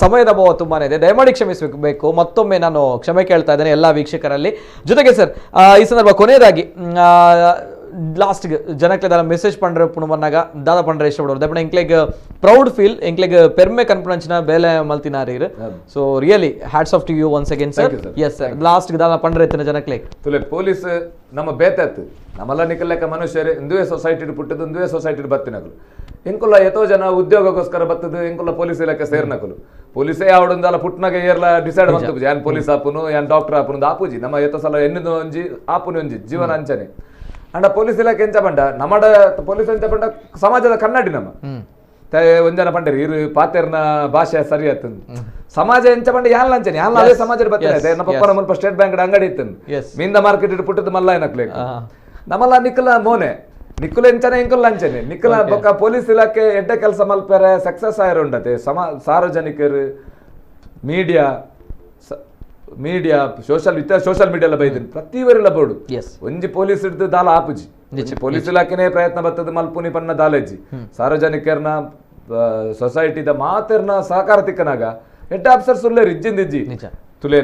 ಸಮಯದ ಅಭಾವ ತುಂಬಾನೇ ಇದೆ ದಯಮಾಡಿ ಕ್ಷಮಿಸಬೇಕು ಮತ್ತೊಮ್ಮೆ ನಾನು ಕ್ಷಮೆ ಕೇಳ್ತಾ ಇದ್ದೇನೆ ಎಲ್ಲ ವೀಕ್ಷಕರಲ್ಲಿ ಜೊತೆಗೆ ಸರ್ ಈ ಸಂದರ್ಭ ಕೊನೆಯದಾಗಿ ಲಾಸ್ಟ್ಗೆ ಜನಕ್ಕೆ ದಾದ ಮೆಸೇಜ್ ಪಂಡ್ರೆ ಪುಣಮನ್ನಾಗ ದಾದ ಪಂಡ್ರೆ ಇಷ್ಟಪಡೋರು ದಪ್ಪಣ ಎಂಕ್ಲೆಗ್ ಪ್ರೌಡ್ ಫೀಲ್ ಎಂಕ್ಲೆಗ್ ಪೆರ್ಮೆ ಕನ್ಪುನಂಚಿನ ಬೇಲೆ ಮಲ್ತಿನಾರಿ so really hats off to you once again sir yes sir last ದಾದ ಪಂಡ್ರೆ ಎತ್ತಿನ ಜನಕ್ಕೆ ತುಲೆ ಪೊಲೀಸ್ ನಮ್ಮ ಬೇತಾತ್ತು ನಮ್ಮಲ್ಲ ನಿಕ್ಕಲೆಕ್ಕ ಮನುಷ್ಯರೇ ಇಂದುವೆ ಸೊಸೈಟಿ ಪುಟ್ಟದು ಇಂದುವೆ ಸೊಸೈಟಿ ಬತ್ತಿನಗಳು ಎಂಕುಲ್ಲ ಎಷ್ಟೋ ಜನ ಉದ್ಯೋಗಕ್ಕೋಸ್ಕರ ಬತ್ತದು ಎಂಕುಲ್ಲ ಪೊಲೀಸ್ ಇಲಾಖೆ ಸೇರ್ನಕಲು ಪೊಲೀಸೇ ಆವಡೊಂದಲ್ಲ ಪುಟ್ನಾಗ ಏರ್ಲ ಡಿಸೈಡ್ ಮಾಡ್ತು ಯಾನ್ ಪೊಲೀಸ್ ಆಪುನು ಯಾನ್ ಡಾಕ್ಟರ್ ಆಪುನು ಆಪುಜಿ ನಮ್ಮ ಎತ್ತೋ ಸಲ ಎನ್ನುದು ಒಂಜಿ ಆಪುನಿ ಒಂಜಿ ಜೀವನ ಅಂಚನೆ ಅಂಡ ಪೊಲೀಸ್ ಇಲಾಖೆ ಎಂಚ ಪಂಡ ನಮ್ಮಡ ಪೊಲೀಸ್ ಎಂಚ ಪಂಡ ಸಮಾಜದ ಕನ್ನಡಿ ನಮ್ಮ ಒಂಜನ ಪಂಡರಿ ಇರು ಪಾತೆರ್ನ ಭಾಷೆ ಸರಿ ಆತನ್ ಸಮಾಜ ಎಂಚ ಪಂಡ ಯಾನ್ ಅಂಚನೆ ಯಾನ್ ಅದೇ ಸಮಾಜದ ಬತ್ತನೆ ನಮ್ಮ ಪಪ್ಪನ ಮುಲ್ಪ ಸ್ಟೇಟ್ ಬ್ಯಾಂಕ್ ಅಂಗಡಿ ಇತ್ತನ್ ಮೀಂದ ಮಾರ್ಕೆಟ್ ಇಟ್ಟು ಪುಟ್ಟದ ಮಲ್ಲ ಏನಕ್ಲೆ ನಮ್ಮಲ್ಲ ನಿಕ್ಕಲ ಮೋನೆ ನಿಕ್ಕುಲ ಎಂಚನೆ ಎಂಕುಲ್ಲ ಅಂಚನೆ ನಿಕ್ಕಲ ಬೊಕ್ಕ ಪೊಲೀಸ್ ಇಲಾಖೆ ಎಡ್ಡೆ ಕೆಲಸ ಮಲ್ಪೆರೆ ಸಕ್ಸಸ್ ಆಯಿರುಂಡತೆ ಸಾರ್ವಜನಿಕರು ಮೀಡಿಯಾ ಸೋಷಿಯಲ್ ಮೀಡಿಯಾ ಬೈದಿನಿ ಪ್ರತಿವರೆಲ್ಲ ಬೋಡು ಒಂಜಿ ಪೊಲೀಸ್ ಹಿಡಿದು ದಾಲ ಆಪುಜಿ ಪೊಲೀಸ್ ಇಲಾಖೆನೇ ಪ್ರಯತ್ನ ಬರ್ತದ ಮಲ್ಪುನಿ ಪನ್ನ ದಾಲೇಜಿ ಸಾರ್ವಜನಿಕರನ್ನ ಸೊಸೈಟಿದ ಮಾತೆರ್ನ ಸಹಕಾರ ತಿಕ್ಕನಾಗ ಹೆಡ್ ಆಫೀಸರ್ಸ್ ಉಳ್ಳೇ ಇಜ್ಜಿಂದಿಜ್ಜಿ ತುಲೆ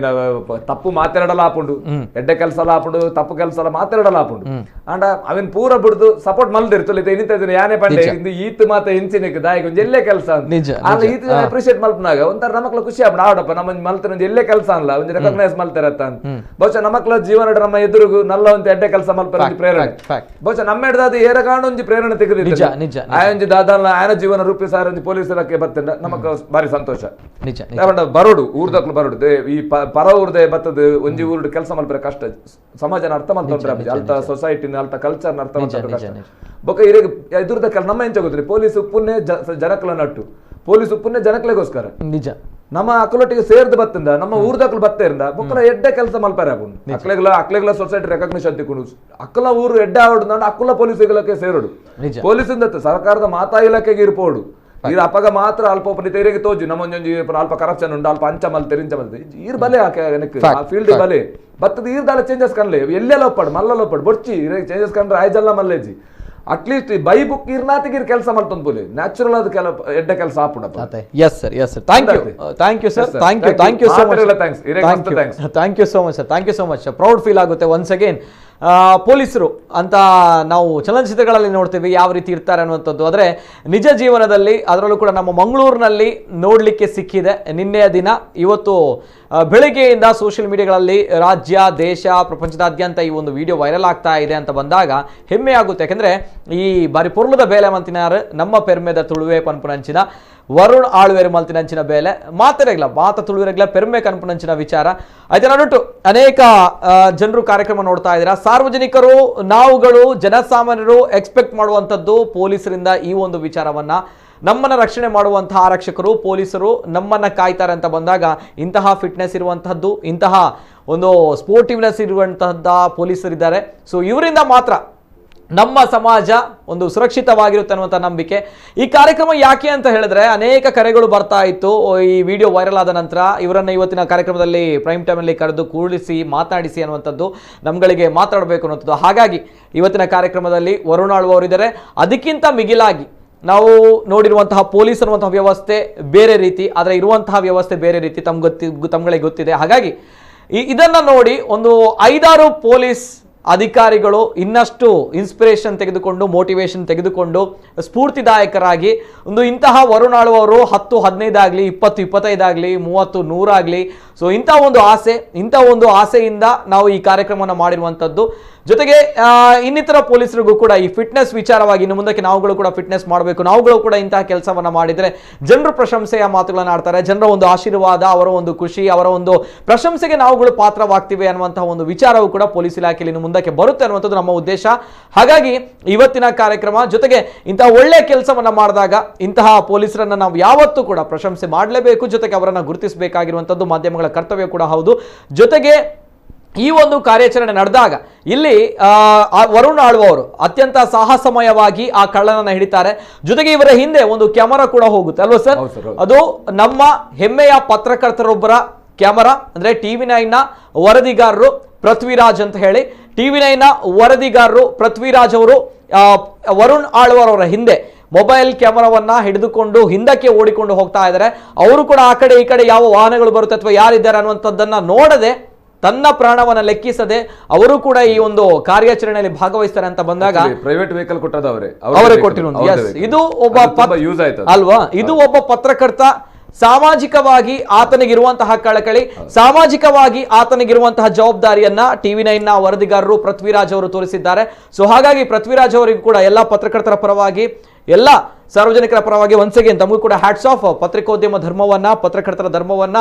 ತಪ್ಪು ಮಾತಾಡಲ್ಲ ಆಪುಂಡು ಎಡ್ಡೆ ಕೆಲಸ ಆಪುಂಡು ತಪ್ಪು ಕೆಲಸ ಮಾತಾಡಲ್ಲ ಆಪುಂಡು ಅಂಡ ಅವನ್ ಪೂರ ಬಿಡ್ದು ಸಪೋರ್ಟ್ ಮಲ್ದಿರ್ತಲ್ಲ ಇನಿತ ಯಾನೇ ಪಂಡೆ ಇಂದು ಈತ್ ಮಾತ ಹೆಂಚಿನಿಕ್ ದಾಯಿಗೆ ಒಂದ್ ಎಲ್ಲೇ ಕೆಲಸ ಅಲ್ಲ ಈತ ಅಪ್ರಿಶಿಯೇಟ್ ಮಲ್ಪನಾಗ ಒಂಥರ ನಮಕ್ಲ ಖುಷಿ ಆಪುಂಡು ಆಡಪ್ಪ ನಮ್ಮ ಮಲ್ತನ ಒಂದ್ ಎಲ್ಲೇ ಕೆಲಸ ಅಲ್ಲ ಒಂದ್ ರೆಕಗ್ನೈಸ್ ಮಲ್ತಾರತ್ತ ಅಂತ ಬಹುಶಃ ನಮಕ್ಲ ಜೀವನ ನಮ್ಮ ಎದುರುಗು ನಲ್ಲ ಒಂದ್ ಎಡ್ಡೆ ಕೆಲಸ ಮಲ್ಪರ ಪ್ರೇರಣೆ ಬಹುಶಃ ನಮ್ಮ ಹಿಡ್ದಾದ ಏರಗಾಂಡ ಒಂಜಿ ಪ್ರೇರಣೆ ತೆಗೆದಿದ್ದ ಆಯೊಂಜಿ ದಾದಲ್ಲ ಆಯನ ಜೀವನ ರೂಪಿಸಾರ ಒಂಜಿ ಪೊಲೀಸ್ ಇಲಾಖೆ ಬರ್ತಂಡ ನಮಕ್ ಬಾರಿ ಸಂತೋಷ ಬರೋಡು ಊರ್ದಕ್ಲು ಬರೋಡು ಈ ಪರ ಊರ್ದೆ ಬತ್ತದ ಒಂಜಿ ಊರ್ಡ್ ಕೆಲಸ ಮಲ್ಪರೆ ಕಷ್ಟ ಸಮಾಜನ ಅರ್ಥ ಮಾಡ್ತಾರೆ ಅಲ್ತ ಸೊಸೈಟಿನ ಅಲ್ತ ಕಲ್ಚರ್ನ ಅರ್ಥ ಮಾಡ್ತಾರೆ ಕಷ್ಟ ಬೊಕ ಇರೇಗ ಇದ್ರದ ಕೆಲ ನಮ್ಮ ಎಂಚ ಗೊತ್ತಿರಿ ಪೊಲೀಸ್ ಉಪ್ಪುನ್ನೇ ಜನಕಲ ನಟ್ಟು ಪೊಲೀಸ್ ಉಪ್ಪುನ್ನೇ ಜನಕಲೆಗೋಸ್ಕರ ನಿಜ ನಮ್ಮ ಅಕ್ಕಲೊಟ್ಟಿಗೆ ಸೇರ್ದು ಬತ್ತಿಂದ ನಮ್ಮ ಊರ್ದಕ್ಕಲು ಬತ್ತೇರಿಂದ ಬೊಕ್ಕಲ ಎಡ್ಡೆ ಕೆಲಸ ಮಲ್ಪಾರೆ ಆಪುಂಡು ಅಕ್ಲೆಗ್ಲ ಸೊಸೈಟಿ ರೆಕಗ್ನಿಷನ್ ತಿಕ್ಕೊಂಡು ಅಕ್ಕಲ ಊರು ಎಡ್ಡೆ ಆವಡು ಅಕ್ಕಲ ಪೊಲೀಸ್ ಇಲಾಖೆ ಸೇರೋಡು ಪೊಲೀಸಿಂದ ಸರ್ಕಾರದ ಮಾತಾ ಇಲಾಖೆಗೆ ಇರ್ಪೋಡು ಇದು ಅಪಗ ಮಾತ್ರ ಅಲ್ಪ ತೆರಿಗೆ ತೋಜು ನಮ್ಮೊಂಜೊಂಜಿ ಅಲ್ಪ ಕರಪ್ಷನ್ ಉಂಡು ಅಲ್ಪ ಅಂಚ ಮಲ್ತೆ ರಿಂಚ ಮಲ್ತೆ ಈರ್ ಬಲೆ ಆ ಫೀಲ್ಡ್ ಬಲೆ ಬತ್ತದ ಈರ್ದಾಲ ಚೇಂಜಸ್ ಕನ್ಲೆ ಎಲ್ಲೆಲ್ಲ ಒಪ್ಪಾಡು ಮಲ್ಲ ಒಪ್ಪಾಡು ಬೊಡ್ಚಿ ಚೇಂಜಸ್ ಕಂಡ್ರೆ ಆಯ್ಜಲ್ಲ ಮಲ್ಲೇಜಿ ಅಟ್ಲೀಸ್ಟ್ ಬೈ ಬುಕ್ ಇರ್ನಾತಿಗಿರ್ ಕೆಲಸ ಮಾಡ್ತಂದ್ ಬೋಲಿ ನ್ಯಾಚುರಲ್ ಆದ ಕೆಲ ಎಡ್ಡ ಕೆಲಸ ಆಪುಡಪ್ಪ yes sir thank you sir thank you so much sir thank you so much proud feel ಆಗುತ್ತೆ ಒನ್ಸ್ ಅಗೇನ್ ಪೊಲೀಸರು ಅಂತ ನಾವು ಚಲನಚಿತ್ರಗಳಲ್ಲಿ ನೋಡ್ತೀವಿ ಯಾವ ರೀತಿ ಇರ್ತಾರೆ ಅನ್ನುವಂಥದ್ದು, ಆದರೆ ನಿಜ ಜೀವನದಲ್ಲಿ ಅದರಲ್ಲೂ ಕೂಡ ನಮ್ಮ ಮಂಗಳೂರಿನಲ್ಲಿ ನೋಡಲಿಕ್ಕೆ ಸಿಕ್ಕಿದೆ. ನಿನ್ನೆಯ ದಿನ ಇವತ್ತು ಬೆಳಗ್ಗೆಯಿಂದ ಸೋಷಿಯಲ್ ಮೀಡಿಯಾಗಳಲ್ಲಿ ರಾಜ್ಯ ದೇಶ ಪ್ರಪಂಚದಾದ್ಯಂತ ಈ ಒಂದು ವಿಡಿಯೋ ವೈರಲ್ ಆಗ್ತಾ ಇದೆ ಅಂತ ಬಂದಾಗ ಹೆಮ್ಮೆ ಆಗುತ್ತೆ. ಯಾಕೆಂದರೆ ಈ ಬಾರಿ ಪೊರ್ಲದ ಬೇಲೆ ಮಂತಿನಾರು ನಮ್ಮ ಪೆರ್ಮೆದ ತುಳುವೆ ಪನ್ಪುನಂಚಿನ ವರುಣ್ ಆಳ್ವೇರು ಮಲ್ತಿನಂಚಿನ ಬೇಲೆ ಮಾತಾಡಲ್ಲ ಮಾತ ತುಳುವಿರಗ್ಲ ಪೆರ್ಮೆ ಕನ್ಪುನಂಚಿನ ವಿಚಾರ ಆಯ್ತು. ನಾನೊಟ್ಟು ಅನೇಕ ಜನರು ಕಾರ್ಯಕ್ರಮ ನೋಡ್ತಾ ಇದ್ದೀರಾ. ಸಾರ್ವಜನಿಕರು ನಾವುಗಳು ಜನಸಾಮಾನ್ಯರು ಎಕ್ಸ್ಪೆಕ್ಟ್ ಮಾಡುವಂಥದ್ದು ಪೊಲೀಸರಿಂದ ಈ ಒಂದು ವಿಚಾರವನ್ನ, ನಮ್ಮನ್ನ ರಕ್ಷಣೆ ಮಾಡುವಂತಹ ಆರಕ್ಷಕರು ಪೊಲೀಸರು ನಮ್ಮನ್ನ ಕಾಯ್ತಾರೆ ಅಂತ ಬಂದಾಗ ಇಂತಹ ಫಿಟ್ನೆಸ್ ಇರುವಂತಹದ್ದು, ಇಂತಹ ಒಂದು ಸ್ಪೋರ್ಟಿವ್ನೆಸ್ ಇರುವಂತಹದ್ದ ಪೊಲೀಸರಿದ್ದಾರೆ. ಸೊ ಇವರಿಂದ ಮಾತ್ರ ನಮ್ಮ ಸಮಾಜ ಒಂದು ಸುರಕ್ಷಿತವಾಗಿರುತ್ತೆ ಅನ್ನುವಂಥ ನಂಬಿಕೆ. ಈ ಕಾರ್ಯಕ್ರಮ ಯಾಕೆ ಅಂತ ಹೇಳಿದ್ರೆ ಅನೇಕ ಕರೆಗಳು ಬರ್ತಾ ಇತ್ತು. ಈ ವಿಡಿಯೋ ವೈರಲ್ ಆದ ನಂತರ ಇವರನ್ನು ಇವತ್ತಿನ ಕಾರ್ಯಕ್ರಮದಲ್ಲಿ ಪ್ರೈಮ್ ಟೈಮಲ್ಲಿ ಕರೆದು ಕೂಡಿಸಿ ಮಾತನಾಡಿಸಿ ಅನ್ನುವಂಥದ್ದು, ನಮ್ಗಳಿಗೆ ಮಾತಾಡಬೇಕು ಅನ್ನುವಂಥದ್ದು. ಹಾಗಾಗಿ ಇವತ್ತಿನ ಕಾರ್ಯಕ್ರಮದಲ್ಲಿ ವರುಣ್ ಅವರಿದ್ದಾರೆ. ಅದಕ್ಕಿಂತ ಮಿಗಿಲಾಗಿ ನಾವು ನೋಡಿರುವಂತಹ ಪೊಲೀಸ್ ಅನ್ನುವಂತಹ ವ್ಯವಸ್ಥೆ ಬೇರೆ ರೀತಿ, ಆದರೆ ಇರುವಂತಹ ವ್ಯವಸ್ಥೆ ಬೇರೆ ರೀತಿ ತಮ್ಗಳಿಗೆ ಗೊತ್ತಿದೆ. ಹಾಗಾಗಿ ಇದನ್ನು ನೋಡಿ ಒಂದು 5-6 ಪೊಲೀಸ್ ಅಧಿಕಾರಿಗಳು ಇನ್ನಷ್ಟು ಇನ್ಸ್ಪಿರೇಷನ್ ತೆಗೆದುಕೊಂಡು ಮೋಟಿವೇಶನ್ ತೆಗೆದುಕೊಂಡು ಸ್ಫೂರ್ತಿದಾಯಕರಾಗಿ ಒಂದು ಇಂತಹ ವರುಣ್ ಅವರು 10-15 ಆಗಲಿ 20-25 ಆಗಲಿ 30-100 ಆಗಲಿ, ಸೊ ಇಂಥ ಒಂದು ಆಸೆಯಿಂದ ನಾವು ಈ ಕಾರ್ಯಕ್ರಮವನ್ನು ಮಾಡಿರುವಂಥದ್ದು. ಜೊತೆಗೆ ಇನ್ನಿತರ ಪೊಲೀಸರಿಗೂ ಕೂಡ ಈ ಫಿಟ್ನೆಸ್ ವಿಚಾರವಾಗಿ ಇನ್ನು ಮುಂದಕ್ಕೆ ನಾವುಗಳು ಕೂಡ ಫಿಟ್ನೆಸ್ ಮಾಡಬೇಕು, ನಾವುಗಳು ಕೂಡ ಇಂತಹ ಕೆಲಸವನ್ನ ಮಾಡಿದರೆ ಜನರು ಪ್ರಶಂಸೆಯ ಮಾತುಗಳನ್ನು ಆಡ್ತಾರೆ, ಜನರ ಒಂದು ಆಶೀರ್ವಾದ, ಅವರ ಒಂದು ಖುಷಿ, ಅವರ ಒಂದು ಪ್ರಶಂಸೆಗೆ ನಾವುಗಳು ಪಾತ್ರವಾಗ್ತೀವಿ ಅನ್ನುವಂತಹ ಒಂದು ವಿಚಾರವೂ ಕೂಡ ಪೊಲೀಸ್ ಇಲಾಖೆಯಲ್ಲಿ ಇನ್ನು ಮುಂದಕ್ಕೆ ಬರುತ್ತೆ ಅನ್ನುವಂಥದ್ದು ನಮ್ಮ ಉದ್ದೇಶ. ಹಾಗಾಗಿ ಇವತ್ತಿನ ಕಾರ್ಯಕ್ರಮ ಜೊತೆಗೆ ಇಂತಹ ಒಳ್ಳೆಯ ಕೆಲಸವನ್ನ ಮಾಡಿದಾಗ ಇಂತಹ ಪೊಲೀಸರನ್ನ ನಾವು ಯಾವತ್ತೂ ಕೂಡ ಪ್ರಶಂಸೆ ಮಾಡಲೇಬೇಕು, ಜೊತೆಗೆ ಅವರನ್ನು ಗುರುತಿಸಬೇಕಾಗಿರುವಂಥದ್ದು ಮಾಧ್ಯಮಗಳ ಕರ್ತವ್ಯ ಕೂಡ ಹೌದು. ಜೊತೆಗೆ ಈ ಒಂದು ಕಾರ್ಯಾಚರಣೆ ನಡೆದಾಗ ಇಲ್ಲಿ ವರುಣ್ ಅವರು ಅತ್ಯಂತ ಸಾಹಸಮಯವಾಗಿ ಆ ಕಳ್ಳನನ್ನ ಹಿಡಿತಾರೆ. ಜೊತೆಗೆ ಇವರ ಹಿಂದೆ ಒಂದು ಕ್ಯಾಮರಾ ಕೂಡ ಹೋಗುತ್ತೆ ಅಲ್ವಾ ಸರ್? ಅದು ನಮ್ಮ ಹೆಮ್ಮೆಯ ಪತ್ರಕರ್ತರೊಬ್ಬರ ಕ್ಯಾಮರಾ, ಅಂದ್ರೆ TV9 ನ ವರದಿಗಾರರು ಪೃಥ್ವಿರಾಜ್ ಅಂತ ಹೇಳಿ. TV9 ನ ವರದಿಗಾರರು ಪೃಥ್ವಿರಾಜ್ ಅವರು ವರುಣ್ ಅವರ ಹಿಂದೆ ಮೊಬೈಲ್ ಕ್ಯಾಮರಾವನ್ನ ಹಿಡಿದುಕೊಂಡು ಹಿಂದಕ್ಕೆ ಓಡಿಕೊಂಡು ಹೋಗ್ತಾ ಇದ್ದಾರೆ. ಅವರು ಕೂಡ ಆ ಕಡೆ ಈ ಕಡೆ ಯಾವ ವಾಹನಗಳು ಬರುತ್ತೆ ಅಥವಾ ಯಾರಿದ್ದಾರೆ ಅನ್ನುವಂಥದ್ದನ್ನ ನೋಡದೆ, ತನ್ನ ಪ್ರಾಣವನ್ನ ಲೆಕ್ಕಿಸದೆ ಅವರು ಕೂಡ ಈ ಒಂದು ಕಾರ್ಯಾಚರಣೆಯಲ್ಲಿ ಭಾಗವಹಿಸ್ತಾರೆ ಅಂತ ಬಂದಾಗ ಪ್ರೈವೇಟ್ ವೆಹಿಕಲ್ ಅವರೇ ಕೊಟ್ಟಿರೋದು. ಇದು ಅಲ್ವಾ, ಇದು ಒಬ್ಬ ಪತ್ರಕರ್ತ ಸಾಮಾಜಿಕವಾಗಿ ಆತನಿಗಿರುವಂತಹ ಕಳಕಳಿ, ಸಾಮಾಜಿಕವಾಗಿ ಆತನಿಗಿರುವಂತಹ ಜವಾಬ್ದಾರಿಯನ್ನ TV9 ನ ವರದಿಗಾರರು ಪೃಥ್ವಿರಾಜ್ ಅವರು ತೋರಿಸಿದ್ದಾರೆ. ಸೊ ಹಾಗಾಗಿ ಪೃಥ್ವಿರಾಜ್ ಅವರಿಗೂ ಕೂಡ ಎಲ್ಲ ಪತ್ರಕರ್ತರ ಪರವಾಗಿ, ಎಲ್ಲ ಸಾರ್ವಜನಿಕರ ಪರವಾಗಿ ಒನ್ಸ್ ಅಗೇನ್ ತಮಗೂ ಕೂಡ ಹ್ಯಾಟ್ಸ್ ಆಫ್. ಪತ್ರಿಕೋದ್ಯಮ ಧರ್ಮವನ್ನ, ಪತ್ರಕರ್ತರ ಧರ್ಮವನ್ನ,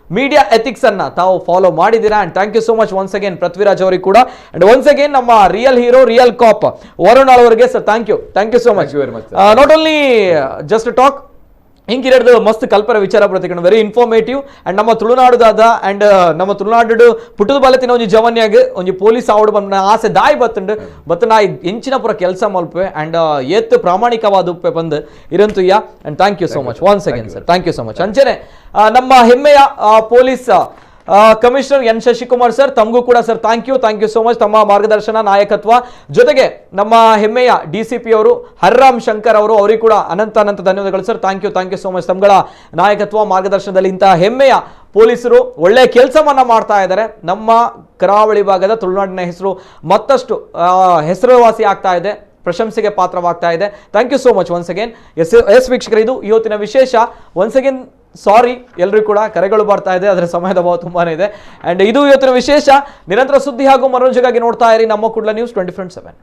ಮೀಡಿಯಾ ಎಥಿಕ್ಸ್ ಅನ್ನ ತಾವು ಫಾಲೋ ಮಾಡಿದ್ದೀರಾ. And thank you so much once again Prithviraj ಅವರಿಗೆ ಕೂಡ. ಅಂಡ್ ಒನ್ಸ್ ಅಗೇನ್ ನಮ್ಮ real hero, real cop Varun ಅವರಿಗೆ sir thank you so much. Not only just talk ಹಿಂಗಿರದು ಮಸ್ತ್ ಕಲ್ಪರ ವಿಚಾರ ಪ್ರತಿಕೊಂಡು ವೆರಿ ಇನ್ಫಾರ್ಮೇಟಿವ್. ಅಂಡ್ ನಮ್ಮ ತುಳುನಾಡುದಾದ ಅಂಡ್ ನಮ್ಮ ತುಳುನಾಡು ಪುಟ್ಟದ ಬಾಲತಿನ ಒಂಜಿ ಜವನ್ಯಾಗ ಒಂಜಿ ಪೊಲೀಸ್ ಆವಡ್ ಬಂದ ಆಸೆ ದಾಯಿ ಬತ್ತು ನಾ ಎಂಚಿನ ಪುರ ಕೆಲಸ ಮಲ್ಪೆ ಅಂಡ್ ಎತ್ತು ಪ್ರಾಮಾಣಿಕವಾದ ಉಪ್ಪೆ ಬಂದು ಇರಂತುಯ್ಯ. And thank you so much once again sir, thank you so much. ಅಂಚೆನೆ ನಮ್ಮ ಹೆಮ್ಮೆಯ police commissioner N Shashikumar sir, ತಮಗೂ ಕೂಡ sir thank you so much. ತಮ್ಮ ಮಾರ್ಗದರ್ಶನ, ನಾಯಕತ್ವ, ಜೊತೆಗೆ ನಮ್ಮ ಹೆಮ್ಮೆಯ DCP ಅವರು ಹರ್ರಾಮ್ ಶಂಕರ್ ಅವರು, ಅವರಿಗೆ ಕೂಡ ಅನಂತ ಧನ್ಯವಾದಗಳು sir. Thank you so much. ತಮ್ಮಗಳ ನಾಯಕತ್ವ ಮಾರ್ಗದರ್ಶನದಲ್ಲಿ ಇಂತಹ ಹೆಮ್ಮೆಯ ಪೊಲೀಸರು ಒಳ್ಳೆಯ ಕೆಲಸವನ್ನ ಮಾಡ್ತಾ ಇದ್ದಾರೆ. ನಮ್ಮ ಕರಾವಳಿ ಭಾಗದ ತುಳುನಾಡಿನ ಹೆಸರು ಮತ್ತಷ್ಟು ಹೆಸರುವಾಸಿ ಆಗ್ತಾ ಇದೆ, ಪ್ರಶಂಸೆಗೆ ಪಾತ್ರವಾಗ್ತಾ ಇದೆ. Thank you so much once again. Yes ವೀಕ್ಷಕರು, ಇದು ಇವತ್ತಿನ ವಿಶೇಷ. ಒನ್ಸ್ ಅಗೇನ್ ಸಾರಿ ಎಲ್ಲರಿಗೂ ಕೂಡ ಕರೆಗಳು ಬರ್ತಾ ಇದೆ, ಅದರ ಸಮಯದ ಅಭಾವ ತುಂಬಾನೇ ಇದೆ. ಅಂಡ್ ಇದು ಇವತ್ತಿನ ವಿಶೇಷ. ನಿರಂತರ ಸುದ್ದಿ ಹಾಗೂ ಮನೋರಂಜನೆಗಾಗಿ ನೋಡ್ತಾ ಇರಿ ನಮ್ಮ ಕುಡ್ಲ ನ್ಯೂಸ್ 24/7.